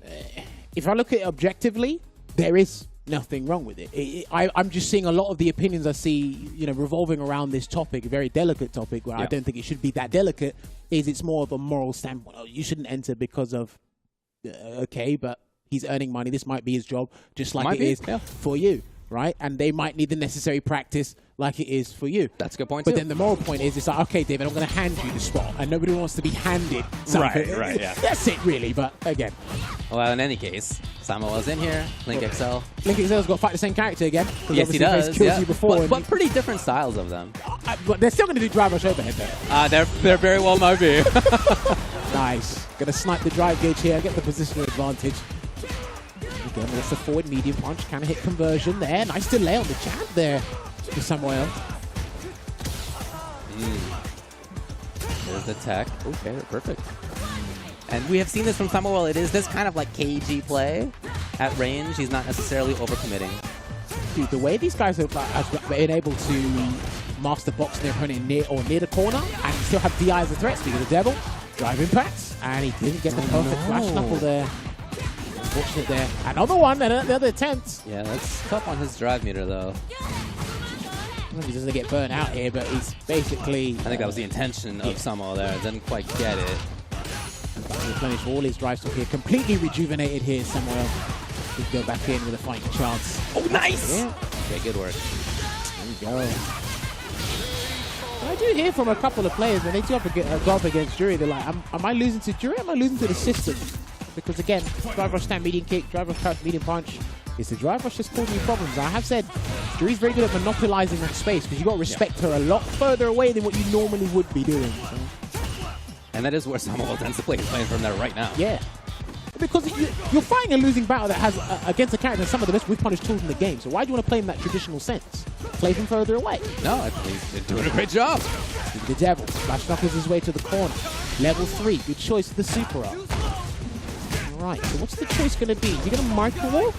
if I look at it objectively, there is nothing wrong with it. I'm just seeing a lot of the opinions I see, revolving around this topic, a very delicate topic where I don't think it should be that delicate, it's more of a moral standpoint. Oh, you shouldn't enter because of, okay, but he's earning money. This might be his job, just like it is for you, right? And they might need the necessary practice like it is for you. That's a good point, But then the moral point is, it's like, okay, David, I'm going to hand you the spot. And nobody wants to be handed something. Right, yeah. That's it, really. But again. Well, in any case, Samuel's in here. Linkexelo. Linkexelo's got to fight the same character again. Yes, he does. Kilzyou before. But pretty different styles of them. But they're still going to do drive rush overhead, though. They're very well might be. Nice. Going to snipe the drive gauge here, get the positional advantage. Again, that's the forward medium punch. Kind of hit conversion there. Nice delay on the jab there for Samuel. There's the tech. Okay, perfect. And we have seen this from Samuel. It is this kind of like cagey play at range. He's not necessarily overcommitting. Dude, the way these guys have been able to master box their opponent near the corner and still have DI as a threat. Speaking of the devil, drive impacts, and he didn't get the perfect flash knuckle there. Unfortunate there. Another one, another attempt. Yeah, that's tough on his drive meter, though. He doesn't get burnt out here, but he's basically... I think that was the intention of Samuel there. Didn't quite get it. Replenish all his drives here. Completely rejuvenated here, Samuel. He'd go back in with a fighting chance. Oh, nice! Yeah. Okay, good work. There we go. I do hear from a couple of players when they go up against Jury, they're like, am I losing to Jury or am I losing to the system? Because again, drive rush stand, medium kick, drive rush crouch, medium punch. It's the drive rush that's causing you problems. I have said, Jury's very good at monopolizing that space because you've got to respect her a lot further away than what you normally would be doing. So. And that is where Samuel tends to play. He's playing from there right now. Yeah. Because you're fighting a losing battle that has, against a character, some of the best with punish tools in the game. So why do you want to play in that traditional sense? Play from further away. No, I think he's doing a great job. The devil. Flash knuckles his way to the corner. Level 3. Good choice for the super up. Alright, so what's the choice going to be? Is he going to microwave?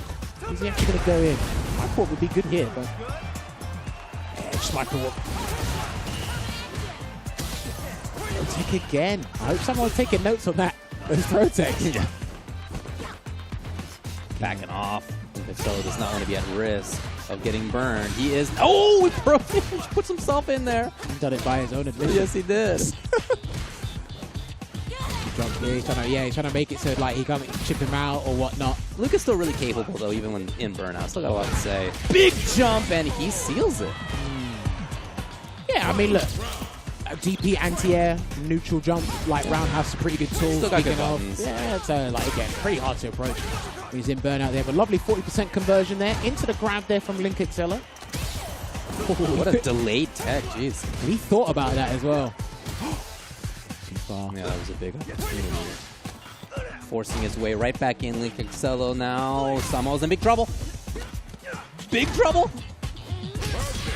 Or is he actually going to go in? Microwave would be good here, but... Yeah, just microwave. Take again. I hope someone's taking notes on that. Those throw techs. Yeah. Backing off. Linkexelo does not want to be at risk of getting burned. He is... Oh! He puts himself in there. He's done it by his own admission. Yes, he did. He's trying to make it so like he can't chip him out or whatnot. Luke is still really capable though, even when in burnout. Still got a lot to say. Big jump, and he seals it. Yeah, I mean, look. DP, anti-air, neutral jump, like roundhouse, a pretty good tool. Still got good buttons. Yeah, it's like again, pretty hard to approach. He's in burnout there, but lovely 40% conversion there. Into the grab there from Linkexelo. What a delayed tech, jeez. He thought about that as well. Yeah, that was a big opportunity. Forcing his way right back in. Linkexelo now. Samuel's in big trouble. Big trouble?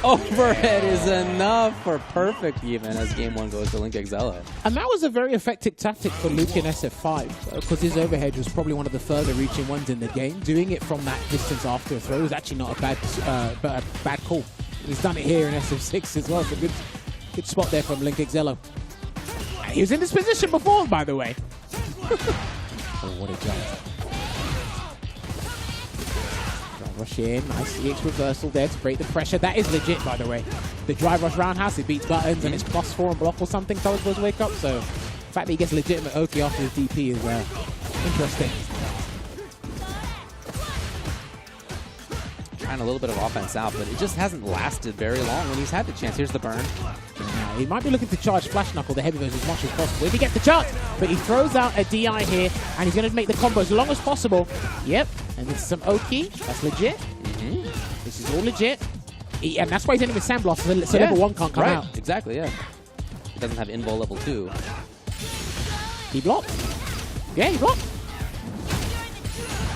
Overhead is enough for perfect even as game 1 goes to Linkexelo. And that was a very effective tactic for Luke in SF5 because his overhead was probably one of the further reaching ones in the game. Doing it from that distance after a throw was actually not a bad call. He's done it here in SF6 as well. It's a good spot there from Linkexelo. He was in this position before, by the way. Oh, what a jump. Rush in, nice EX reversal there to break the pressure. That is legit, by the way. The drive rush roundhouse, it beats buttons and it's +4 on block or something. Towards supposed to wake up, so the fact that he gets legitimate Oki after his DP is interesting. Trying a little bit of offense out, but it just hasn't lasted very long when he's had the chance. Here's the burn. Yeah, he might be looking to charge Flash Knuckle, the heavy version, as much as possible if he gets the chance. But he throws out a DI here, and he's going to make the combo as long as possible. Yep, and this is some Oki. That's legit. This is all legit. And that's why he's ending with Sandblast, so level 1 can't come out. Exactly, yeah. He doesn't have Invul level 2. He blocked. Yeah, he blocked.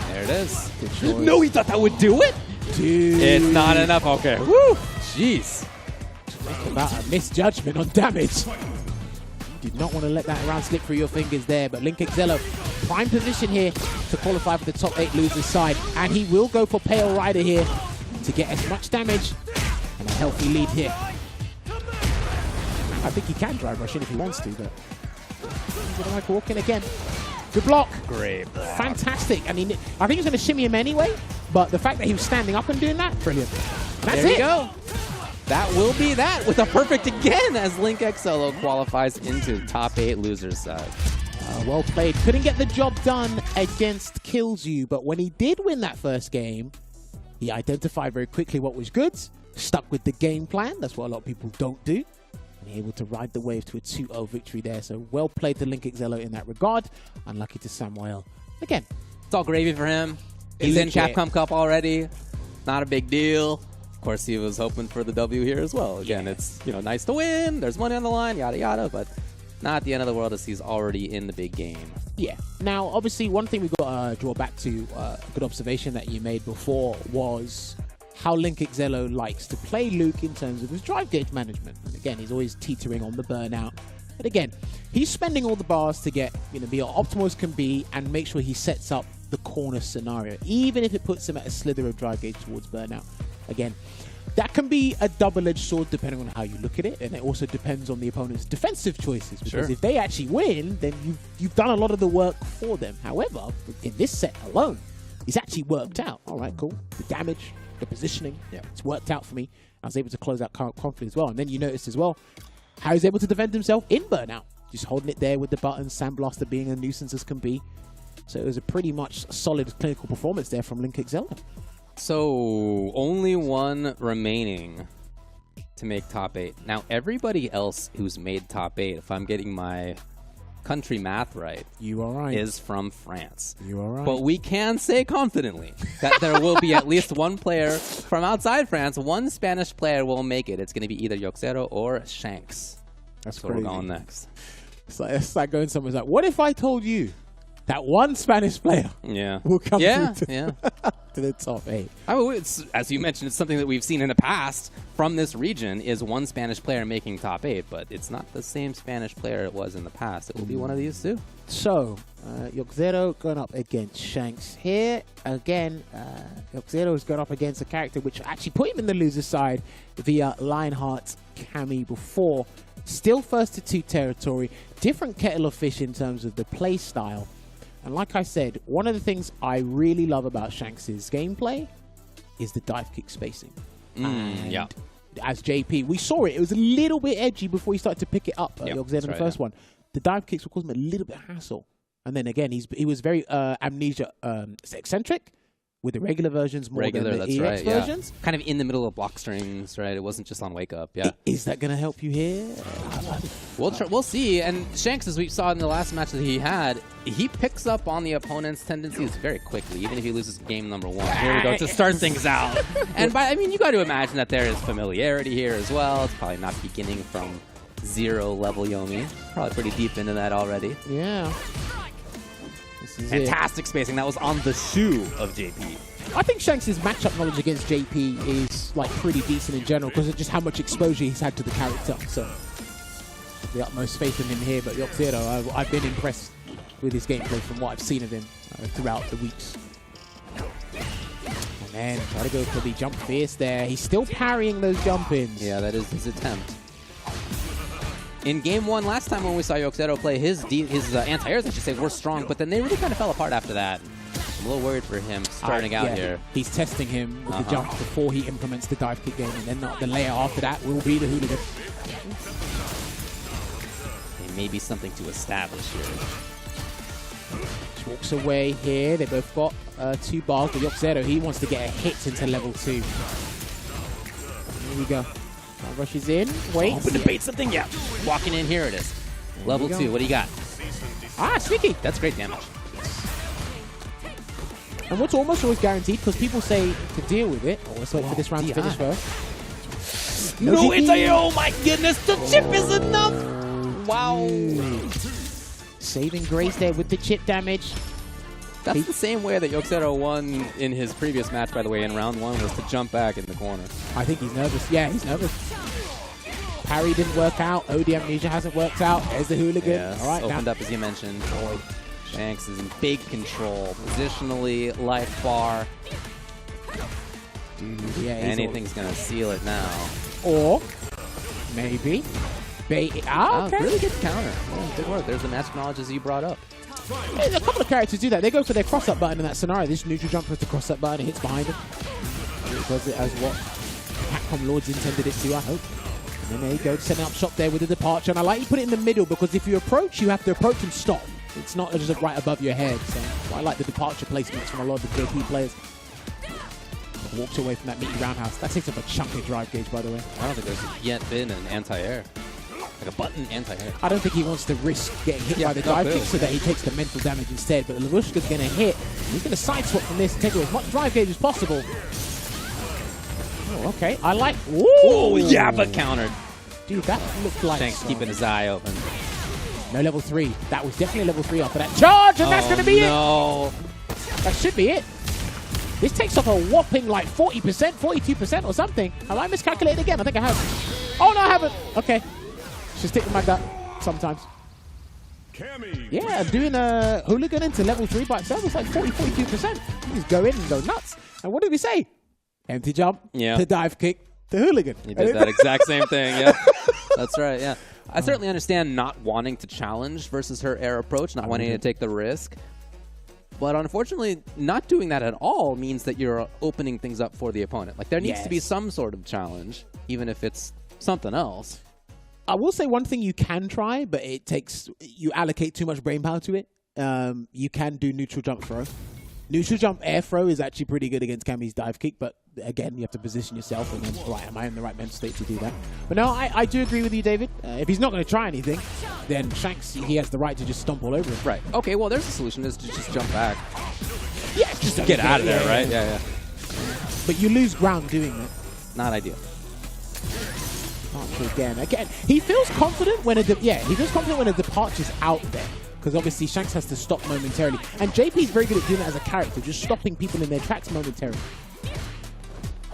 There it is. No, he thought that would do it? Dude. It's not enough. Okay. Woo! Jeez. Talk about a misjudgment on damage. You did not want to let that round slip through your fingers there, but Linkexelo, prime position here to qualify for the top 8 losers side, and he will go for Pale Rider here to get as much damage and a healthy lead here. I think he can drive rush in if he wants to, but he's going to walk in again. Good block. Great block. Fantastic. I mean, I think he's going to shimmy him anyway, but the fact that he was standing up and doing that, brilliant. That's there it. You go. That will be that with a perfect again as Linkexelo qualifies into top 8 losers side. Well played. Couldn't get the job done against Kilzyou, but when he did win that first game, he identified very quickly what was good, stuck with the game plan. That's what a lot of people don't do. And able to ride the wave to a 2-0 victory there. So well played to Linkexelo in that regard. Unlucky to Samuel. Again, it's all gravy for him. He's in Capcom Cup already. Not a big deal. Of course, he was hoping for the W here as well. Again, it's nice to win. There's money on the line, yada yada, but not the end of the world as he's already in the big game. Yeah. Now, obviously, one thing we've got to draw back to a good observation that you made before was how Linkexelo likes to play Luke in terms of his drive gauge management. And again, he's always teetering on the burnout. But again, he's spending all the bars to get, be optimal as can be and make sure he sets up the corner scenario, even if it puts him at a slither of drive gauge towards burnout. Again, that can be a double-edged sword depending on how you look at it, and it also depends on the opponent's defensive choices, because if they actually win, then you've done a lot of the work for them. However, in this set alone, it's actually worked out. All right, cool. The damage, the positioning, it's worked out for me. I was able to close out confidently as well. And then you noticed as well how he's able to defend himself in burnout, just holding it there with the buttons, Sandblaster being a nuisance as can be. So it was a pretty much solid clinical performance there from Linkexelo. So, only one remaining to make top 8. Now, everybody else who's made top 8, if I'm getting my country math right, you are right, is from France. You are right. But we can say confidently that there will be at least one player from outside France. One Spanish player will make it. It's going to be either Joxero or Shanks. That's where we're crazy. going next. It's like going somewhere like, what if I told you that one Spanish player will come through to the top 8. I mean, it's, as you mentioned, it's something that we've seen in the past from this region is one Spanish player making top 8, but it's not the same Spanish player it was in the past. It will be one of these too. So, Joxero going up against Shanks here. Again, Joxero has gone up against a character which actually put him in the loser side via Lionheart Cammy before. Still first to 2 territory. Different kettle of fish in terms of the play style. And like I said, one of the things I really love about Shanks' gameplay is the dive kick spacing. As JP, we saw it. It was a little bit edgy before he started to pick it up. Joxero in the first one. The dive kicks will cause him a little bit of hassle. And then again, he was very Amnesia eccentric with the regular versions more than the EX versions. Kind of in the middle of block strings, right? It wasn't just on wake up. Is that going to help you here? We'll see. And Shanks, as we saw in the last match that he had, he picks up on the opponent's tendencies very quickly, even if he loses game number 1. Here we go to start things out. And you got to imagine that there is familiarity here as well. It's probably not beginning from 0 level Yomi. Probably pretty deep into that already. Yeah. Fantastic spacing. That was on the shoe of JP. I think Shanks' matchup knowledge against JP is like pretty decent in general because of just how much exposure he's had to the character. So the utmost faith in him here. But Joxero, I've been impressed with his gameplay from what I've seen of him throughout the weeks. And then try to go for the jump fierce there. He's still parrying those jump-ins. Yeah, that is his attempt. In game 1 last time when we saw Joxero play, his anti-airs, I should say, were strong, but then they really kind of fell apart after that. I'm a little worried for him starting out here. He's testing him with the jump before he implements the dive kick game, and then the layer after that will be the hooligan. There may be something to establish here. Just walks away here. They both got 2 bars, but Joxero, he wants to get a hit into level 2. Here we go. Rushes in, waits. Hoping to bait something, yeah. Walking in, here it is. Level 2, what do you got? Ah, sneaky. That's great damage. And what's almost always guaranteed, because people say to deal with it. Oh, let's wait for this round to finish first. No, it's a, oh my goodness, the chip is enough! Wow. Saving grace there with the chip damage. That's the same way that Joxero won in his previous match, by the way, in round 1, was to jump back in the corner. I think he's nervous. Yeah, he's nervous. Parry didn't work out. OD Amnesia hasn't worked out. There's the hooligan. Yes, all right, opened up, as you mentioned. Shanks is in big control. Positionally, life bar. Yeah, anything's going to seal it now. Or maybe bait it out. Okay. Really good counter. Yeah, good work. There's the match knowledge as you brought up. A couple of characters do that. They go for their cross-up button in that scenario. This neutral jump with the cross-up button. It hits behind him. It does it as what Capcom Lords intended it to, I hope. And then there you go, setting up shop there with the departure. And I like you put it in the middle, because if you approach, you have to approach and stop. It's not just right above your head. So I like the departure placements from a lot of the JP players. Walks away from that meaty roundhouse. That takes up a chunk of drive gauge, by the way. I don't think there's yet been an anti-air. Like a button anti-air. I don't think he wants to risk getting hit by the dive kick so that he takes the mental damage instead. But Lavushka's going to hit. He's going to sideswap from this and take as much drive gauge as possible. Oh, okay. I like... Oh, yeah, but countered. Dude, that looked like... Shanks keeping his eye open. No level 3. That was definitely level 3 after that charge, and that's going to be it. That should be it. This takes off a whopping like 40%, 42% or something. Have I miscalculated again? I think I have. Oh, no, I haven't. Okay. Just stick them like that sometimes. Yeah, doing a hooligan into level 3 by itself is like 40, 42%. You just go in and go nuts. And what did we say? Empty jump, the dive kick, the hooligan. You did that exact same thing, yeah. That's right, yeah. I certainly understand not wanting to challenge versus her air approach, not wanting to take the risk. But unfortunately, not doing that at all means that you're opening things up for the opponent. Like, there needs to be some sort of challenge, even if it's something else. I will say one thing you can try, but it takes... You allocate too much brain power to it. You can do neutral jump throw. Neutral jump air throw is actually pretty good against Cammy's dive kick, but again, you have to position yourself and then, right, am I in the right mental state to do that? But no, I do agree with you, David. If he's not going to try anything, then Shanks, he has the right to just stomp all over him. Right. Okay, well, there's a solution, is to just jump back. Yeah, just get out of there, right? Yeah. But you lose ground doing that. Not ideal. Again, he feels confident when he feels confident when a departure's out there. Because obviously Shanks has to stop momentarily. And JP is very good at doing that as a character, just stopping people in their tracks momentarily.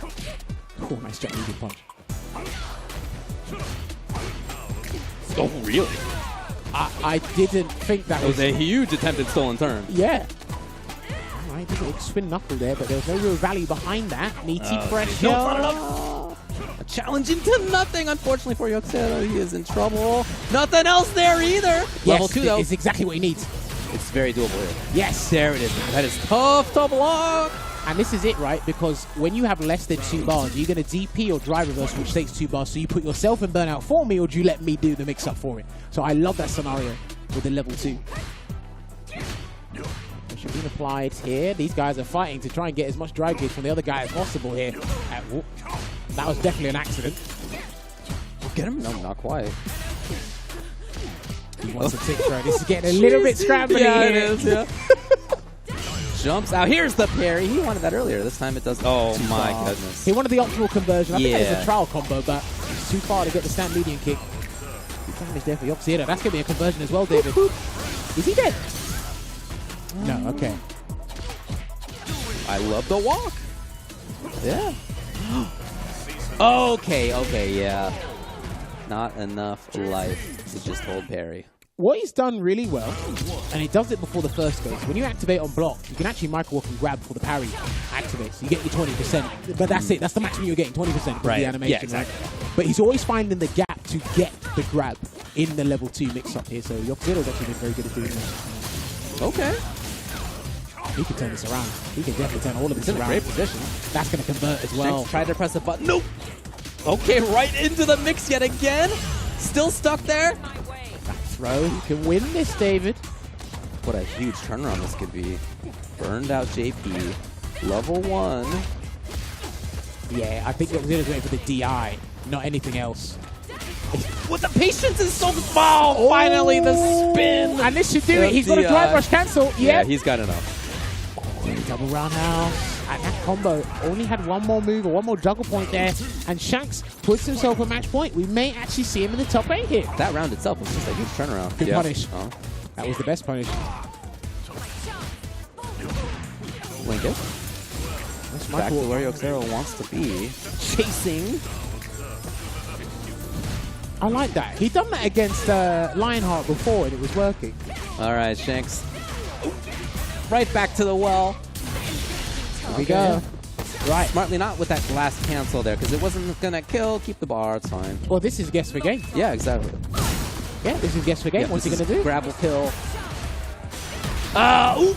Oh, nice jump, good punch. Oh, really? I didn't think that was... a huge attempted stolen turn. Yeah. All right, did a spin knuckle there, but there was no real value behind that. Meaty pressure. A challenge into nothing, unfortunately, for Joxero. He is in trouble. Nothing else there either. Yes, Level 2, though. It's exactly what he needs. It's very doable here. Yes. There it is. That is tough to block. And this is it, right? Because when you have less than 2 bars, you're going to DP or drive reverse, which takes 2 bars. So you put yourself in burnout for me, or do you let me do the mix-up for it? So I love that scenario with the level 2. Pressure being applied here. These guys are fighting to try and get as much drive gauge from the other guy as possible here. That was definitely an accident. Get him? No, not quite. He wants a tick throw. This is getting a little bit scrambly here. It is, yeah. Jumps out. Here's the parry. He wanted that earlier. This time it does. Oh, my goodness. He wanted the optimal conversion. I think that was a trial combo, but it's too far to get the stand median kick. Good damage there for Joxero. That's going to be a conversion as well, David. Is he dead? No, okay. I love the walk. Yeah. Okay, yeah. Not enough life to just hold parry. What he's done really well, and he does it before the first goes, when you activate on block, you can actually micro-walk and grab before the parry activates. You get your 20%, but that's it. That's the maximum you're getting, 20% from the animation, right? But he's always finding the gap to get the grab. in the level 2 mix-up here. So Joxero's actually been very good at doing that. Okay. He can turn this around. He can definitely turn all of this around. Great position. That's going to convert as well. Shanks tried to press a button. Nope. Okay, right into the mix yet again. Still stuck there. That throw. You can win this, David. What a huge turnaround this could be. Burned out JP. Level 1. Yeah, I think Joxero's waiting for the DI, not anything else. What the patience is so small. Oh, finally the spin. And this should do it. He's got a drive rush cancel. Yeah, he's got enough. Double roundhouse. And that combo only had one more move or one more juggle point there. And Shanks puts himself a match point. We may actually see him in the top 8 here. That round itself was just a huge turnaround. Good punish. That was the best punish. Linkexelo. Back to where Joxero wants to be. Chasing. I like that. He done that against Lionheart before and it was working. All right, Shanks. Right back to the well. Here we go. Right. Smartly not with that last cancel there because it wasn't going to kill. Keep the bar. It's fine. Well, this is guess for game. Yeah, exactly. Yeah, this is guess for game. Yeah, What's he going to do? Grapple kill. Ooh.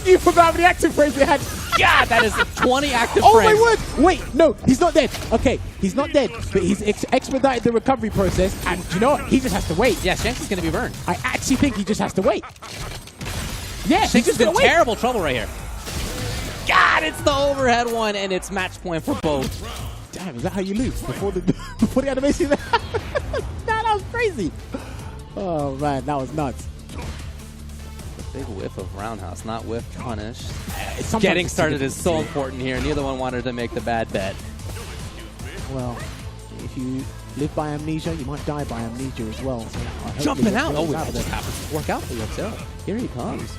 You forgot the active frames they had. God, that is 20 active Oh frames. my word! Wait, no, he's not dead. Okay, he's not dead, but he's expedited the recovery process, and you know what? He just has to wait. Yeah, Shanks is going to be burned. I actually think he just has to wait. Yeah, Shanks is in terrible trouble right here. God, it's the overhead one, and it's match point for both. Damn, is that how you lose? Before the animation? That was crazy. Oh man, that was nuts. Big whiff of roundhouse, not whiff punish. Sometimes Getting started is so important here. Neither one wanted to make the bad bet. Well, if you live by amnesia, you might die by amnesia as well. So Jumping out. Oh, it just happens to work out for Joxero. Here he comes.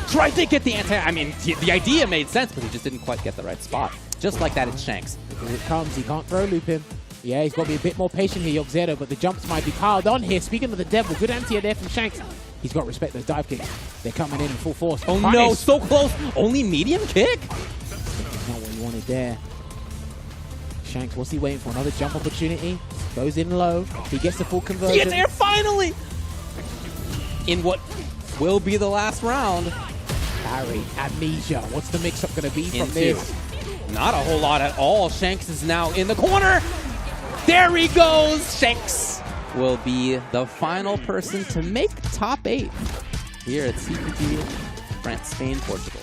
Tried to get the anti. I mean, the idea made sense, but he just didn't quite get the right spot. Just like that, it's Shanks. Here it comes. He can't throw loop him. Yeah, he's got to be a bit more patient here, Joxero, but the jumps might be piled on here. Speaking of the devil, good anti there from Shanks. He's got to respect those dive kicks. They're coming in full force. Oh no, so close. Only medium kick? Not what you wanted there. Shanks, what's he waiting for? Another jump opportunity. Goes in low. He gets the full conversion. He gets there finally! In what will be the last round. Parry, amnesia. What's the mix-up going to be from this? Not a whole lot at all. Shanks is now in the corner. There he goes. Shanks will be the final person to make top 8 here at CPT France, Spain, Portugal.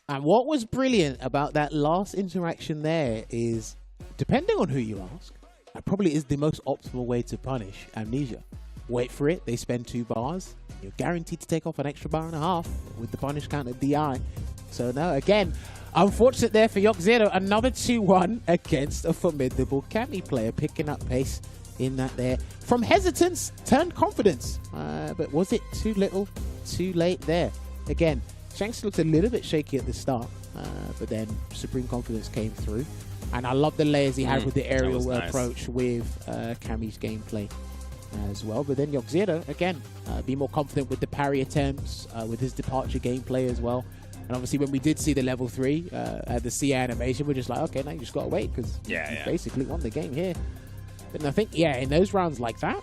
And what was brilliant about that last interaction there is, depending on who you ask, that probably is the most optimal way to punish amnesia. Wait for it, they spend 2 bars, you're guaranteed to take off an extra bar and a half with the punish counter DI. So no, again, unfortunate there for Joxero, another 2-1 against a formidable Cami player, picking up pace in that there. From hesitance, turned confidence. But was it too little, too late there? Again, Shanks looked a little bit shaky at the start, but then supreme confidence came through. And I love the layers he had with the aerial approach with Cami's gameplay as well. But then Joxero, again, be more confident with the parry attempts, with his departure gameplay as well. And obviously when we did see the level 3, the CA animation, we're just like, okay, now you just got to wait because you basically won the game here. And I think, yeah, in those rounds like that,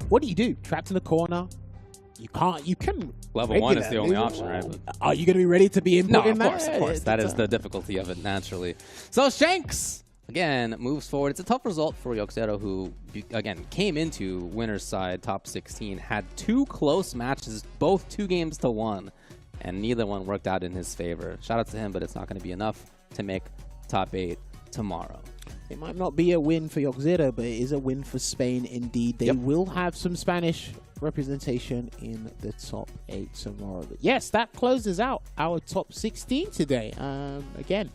what do you do? Trapped in the corner? You can... Level 1 is the only option, right? Are you going to be ready to be input in that? Of course. That is the difficulty of it, naturally. So Shanks, again, moves forward. It's a tough result for Joxero, who, again, came into winner's side, top 16, had 2 close matches, both 2 games to 1, and neither one worked out in his favor. Shout out to him, but it's not going to be enough to make top 8 tomorrow. It might not be a win for Joxero, but it is a win for Spain indeed. They will have some Spanish representation in the top 8 tomorrow. But yes, that closes out our top 16 today. Again,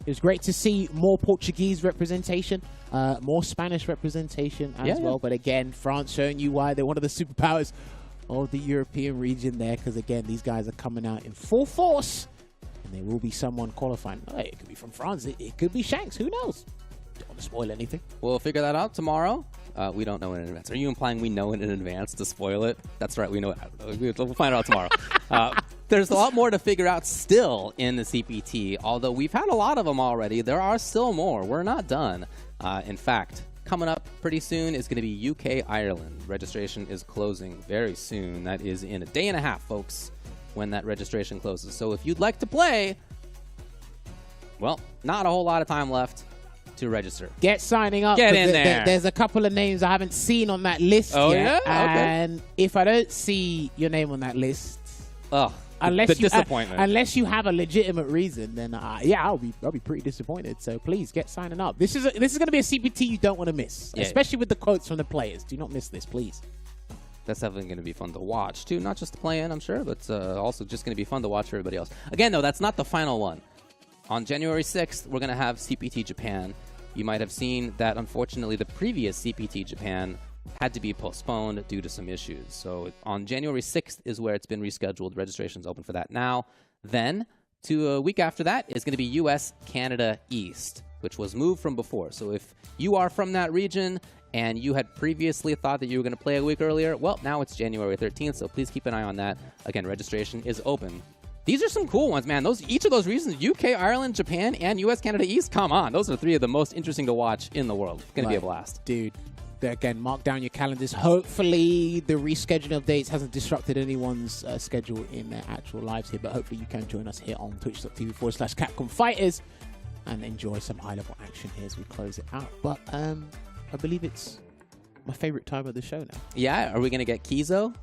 it was great to see more Portuguese representation, more Spanish representation as well. But again, France showing you why they're one of the superpowers of the European region there, because again, these guys are coming out in full force, and there will be someone qualifying. It could be from France, it could be Shanks, who knows? Don't want to spoil anything. We'll figure that out tomorrow. We don't know in advance. Are you implying we know in advance to spoil it? That's right, we know it. We'll find out tomorrow. There's a lot more to figure out still in the CPT. Although we've had a lot of them already, there are still more. We're not done. In fact, coming up pretty soon is going to be UK Ireland. Registration is closing very soon. That is in a day and a half, folks, when that registration closes. So if you'd like to play, well, not a whole lot of time left to register. Get signing up. Get in there. There's a couple of names I haven't seen on that list yet. Yeah? Okay. And if I don't see your name on that list, the disappointment. Unless you have a legitimate reason, then I'll be pretty disappointed. So please get signing up. This is going to be a CPT you don't want to miss, especially with the quotes from the players. Do not miss this, please. That's definitely going to be fun to watch too, not just to play in, I'm sure, but also just going to be fun to watch for everybody else. Again, though, that's not the final one. On January 6th, we're going to have CPT Japan. You might have seen that, unfortunately, the previous CPT Japan had to be postponed due to some issues. So on January 6th is where it's been rescheduled. Registration's open for that now. Then, to a week after that, is going to be US, Canada, East, which was moved from before. So if you are from that region and you had previously thought that you were going to play a week earlier, well, now it's January 13th, so please keep an eye on that. Again, registration is open. These are some cool ones, man. Each of those regions, UK, Ireland, Japan, and US, Canada, East, come on. Those are three of the most interesting to watch in the world. It's going to be a blast. Dude, again, mark down your calendars. Hopefully the rescheduling of dates hasn't disrupted anyone's schedule in their actual lives here, but hopefully you can join us here on twitch.tv/Capcom Fighters and enjoy some high-level action here as we close it out. But I believe it's my favorite time of the show now. Yeah, are we going to get Kilzyou?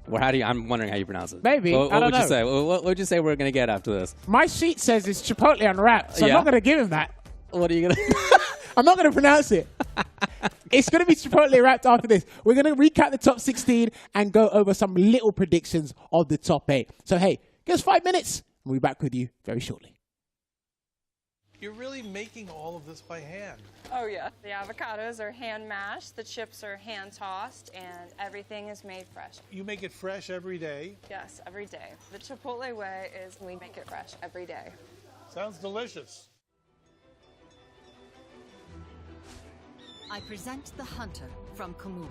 Or I'm wondering how you pronounce it. Maybe. What would you say? What would you say we're going to get after this? My sheet says it's Chipotle unwrapped, so I'm not going to give him that. What are you going to... I'm not going to pronounce it. It's going to be Chipotle wrapped after this. We're going to recap the top 16 and go over some little predictions of the top 8. So, hey, give us 5 minutes. We'll be back with you very shortly. You're really making all of this by hand. Oh yeah. The avocados are hand mashed, the chips are hand tossed, and everything is made fresh. You make it fresh every day? Yes, every day. The Chipotle way is we make it fresh every day. Sounds delicious. I present the Hunter from Komura.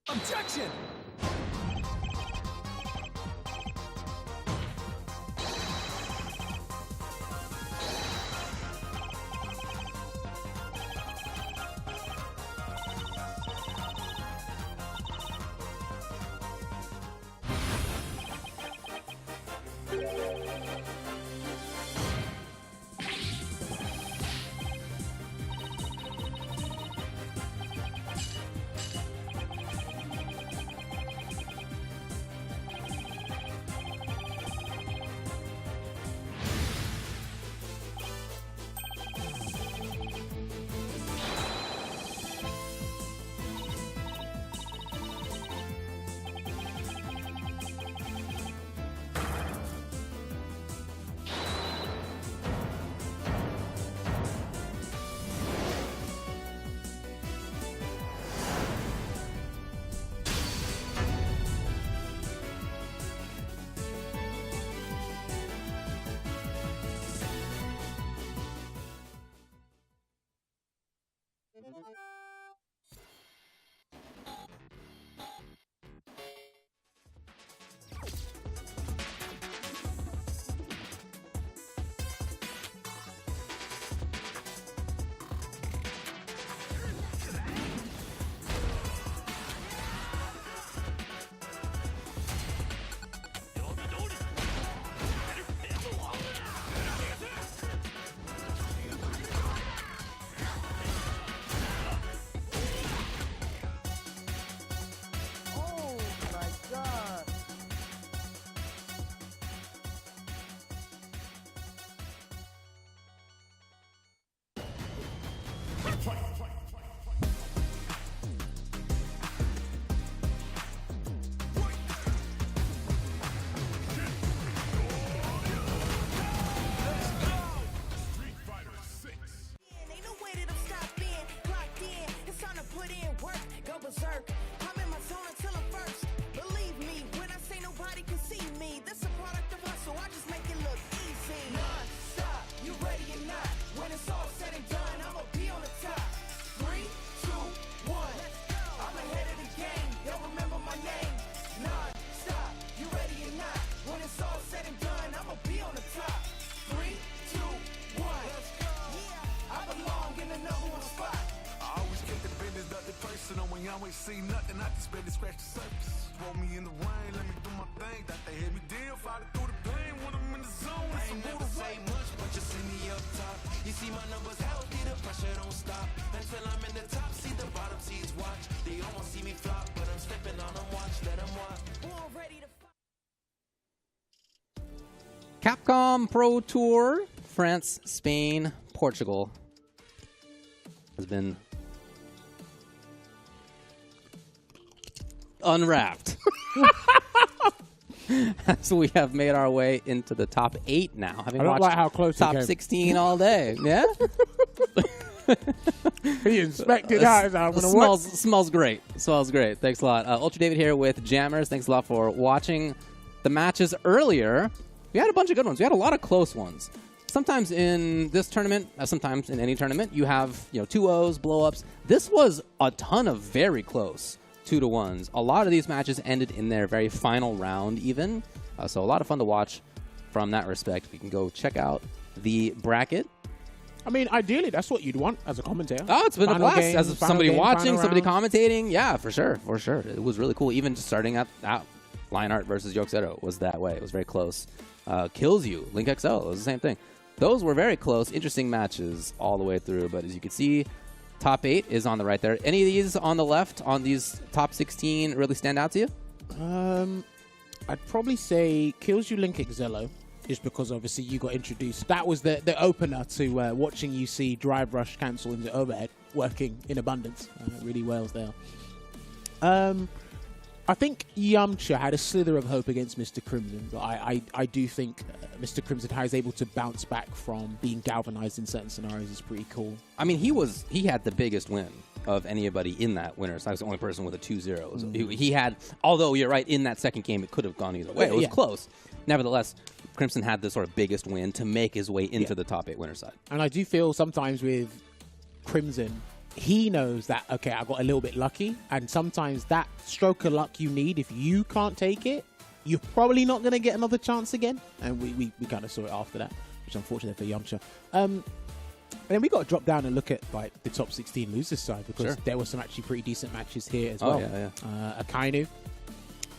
Objection! ain't seen nothing, I just barely scratch the surface. Throw me in the rain, let me do my thing. That they hit me down, fight through the pain when I'm in the zone. I ain't never say much, but you see me up top. You see my numbers healthy, the pressure don't stop. Until I'm in the top, see the bottom seeds watch. They don't want to see me flop, but I'm stepping on them, watch, let them watch. Born ready to Capcom Pro Tour, France, Spain, Portugal has been unwrapped. So we have made our way into the top 8 now. Having I don't watched like how close top 16 all day. Yeah? He inspected ours. Smells great. Smells great. Thanks a lot. Ultra David here with Jammers. Thanks a lot for watching the matches earlier. We had a bunch of good ones. We had a lot of close ones. Sometimes in this tournament, sometimes in any tournament, you have 2-0s, blow-ups. This was a ton of very close 2-1s. A lot of these matches ended in their very final round even. So a lot of fun to watch from that respect. We can go check out the bracket. I mean, ideally, that's what you'd want as a commentator. Oh, it's been a blast. Game, as somebody game, watching, somebody round. commentating. Yeah, for sure. For sure. It was really cool. Even just starting at Lionheart versus Joxero was that way. It was very close. Kilzyou, Linkexelo, it was the same thing. Those were very close, interesting matches all the way through. But as you can see, top 8 is on the right there. Any of these on the left, on these top 16, really stand out to you? I'd probably say Kilzyou, Linkexelo, just because obviously you got introduced. That was the opener to watching you see Drive Rush cancel into overhead working in abundance. Really well there. I think Yamcha had a slither of hope against Mr. Crimson, but I do think Mr. Crimson, how he's able to bounce back from being galvanized in certain scenarios is pretty cool. I mean, he had the biggest win of anybody in that winner. So I was the only person with a 2-0. He had, although you're right, in that second game, it could have gone either way. It was close. Nevertheless, Crimson had the sort of biggest win to make his way into the top 8 winner side. And I do feel sometimes with Crimson, he knows that, okay, I got a little bit lucky. And sometimes that stroke of luck you need, if you can't take it, you're probably not going to get another chance again. And we kind of saw it after that, which is unfortunate for Yamcha. And then we got to drop down and look at the top 16 losers side, because there were some actually pretty decent matches here as well. Akainu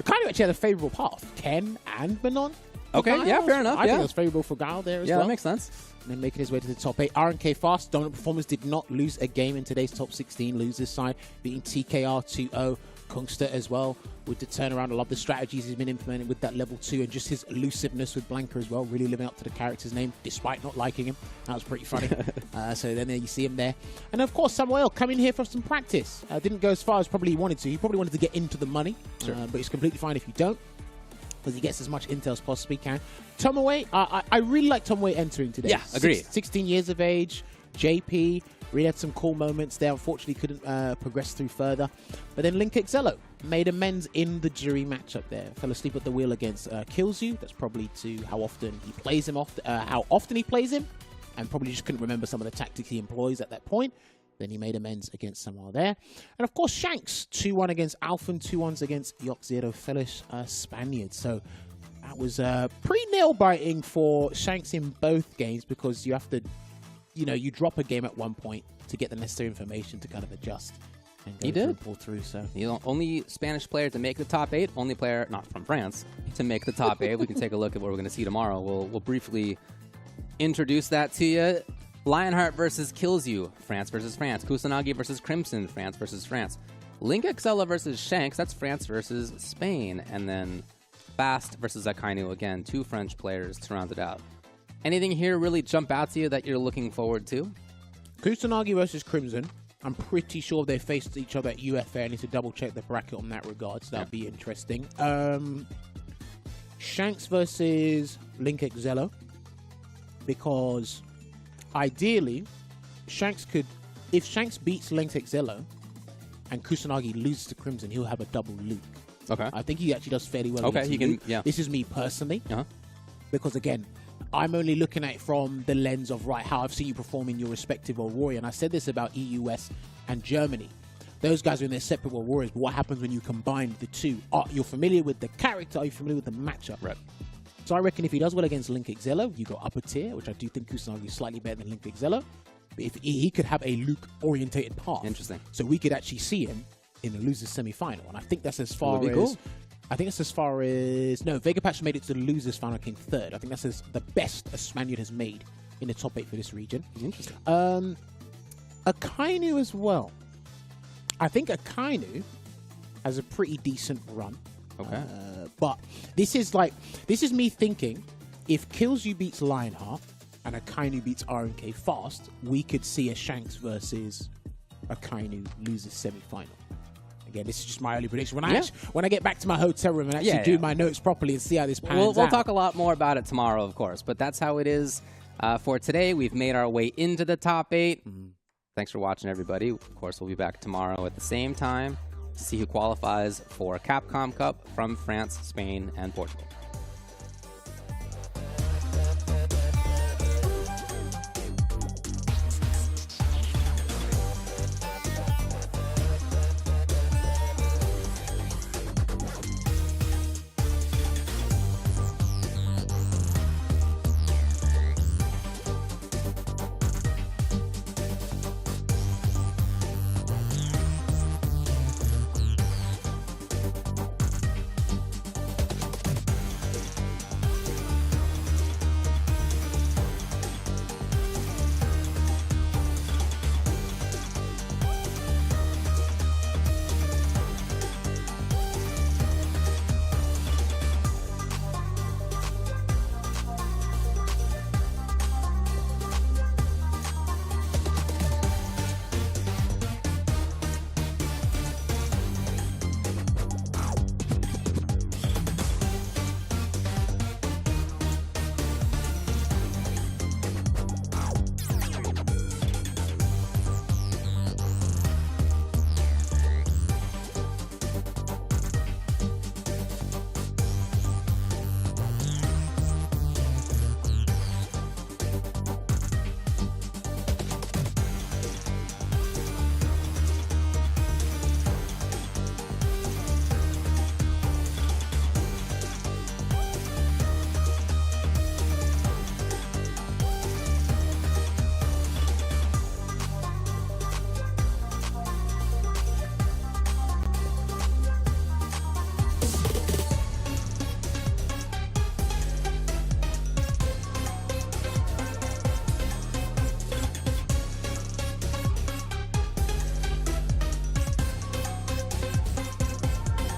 actually had a favorable path. Ken and Manon. Okay, fair enough. I think it was favorable for Gal there as well. Yeah, that makes sense. And then making his way to the top 8. RMK Fast, dominant performance, did not lose a game in today's top 16 losers side, beating TKR 2-0. Kuongster as well with the turnaround. I love the strategies he's been implementing with that level 2 and just his elusiveness with Blanca as well, really living up to the character's name despite not liking him. That was pretty funny. So then you see him there. And of course, Samuel coming here for some practice. Didn't go as far as probably he wanted to. He probably wanted to get into the money, but it's completely fine if you don't, because he gets as much intel as possibly can. Tomoe, I really like Tomoe entering today. Yeah, agreed. 16 years of age, JP, really had some cool moments there. Unfortunately, couldn't progress through further. But then Linkexelo made amends in the jury matchup there. Fell asleep at the wheel against Kilzyou. That's probably to how often he plays him, and probably just couldn't remember some of the tactics he employs at that point. Then he made amends against Samel there. And of course, Shanks, 2-1 against Alphen, 2-1s against Joxero, fellow Spaniard. So that was pretty nail-biting for Shanks in both games, because you have to, you drop a game at one point to get the necessary information to kind of adjust. And go through, pull through. So the only Spanish player to make the top 8, only player, not from France, to make the top 8. We can take a look at what we're going to see tomorrow. We'll briefly introduce that to you. Lionheart versus Kilzyou, France versus France. Kusanagi versus Crimson, France versus France. Linkexelo versus Shanks, that's France versus Spain. And then Fast versus Akainu, again, 2 French players to round it out. Anything here really jump out to you that you're looking forward to? Kusanagi versus Crimson. I'm pretty sure they faced each other at UFA. I need to double check the bracket on that regard, so that'll be interesting. Shanks versus Linkexelo, because ideally, Shanks could, if Shanks beats Linkexelo and Kusanagi loses to Crimson, he'll have a double loop. Okay. I think he actually does fairly well. Okay, he can, This is me personally. Because again, I'm only looking at it from the lens of, how I've seen you perform in your respective World Warrior. And I said this about EUS and Germany. Those guys are in their separate World Warriors, but what happens when you combine the two? You're familiar with the character, are you familiar with the matchup? Right. So I reckon if he does well against Linkexelo, you go upper tier, which I do think Kusanagi is slightly better than Linkexelo. But if he could have a Luke-orientated path. Interesting. So we could actually see him in the losers semi-final, and I think that's as far Would as. be cool. I think that's as far as no. Vegapatch made it to the losers final, came third. I think that's the best a Spaniard has made in the top 8 for this region. Interesting. Akainu as well. I think Akainu has a pretty decent run. Okay. But this is me thinking if Kilzyou beats Lionheart and Akainu beats RMK Fast, we could see a Shanks versus Akainu losers semi-final. Again, this is just my early prediction. When I get back to my hotel room and actually do my notes properly and see how this pans out. We'll talk a lot more about it tomorrow, of course. But that's how it is for today. We've made our way into the top 8. Thanks for watching, everybody. Of course, we'll be back tomorrow at the same time to see who qualifies for Capcom Cup from France, Spain, and Portugal.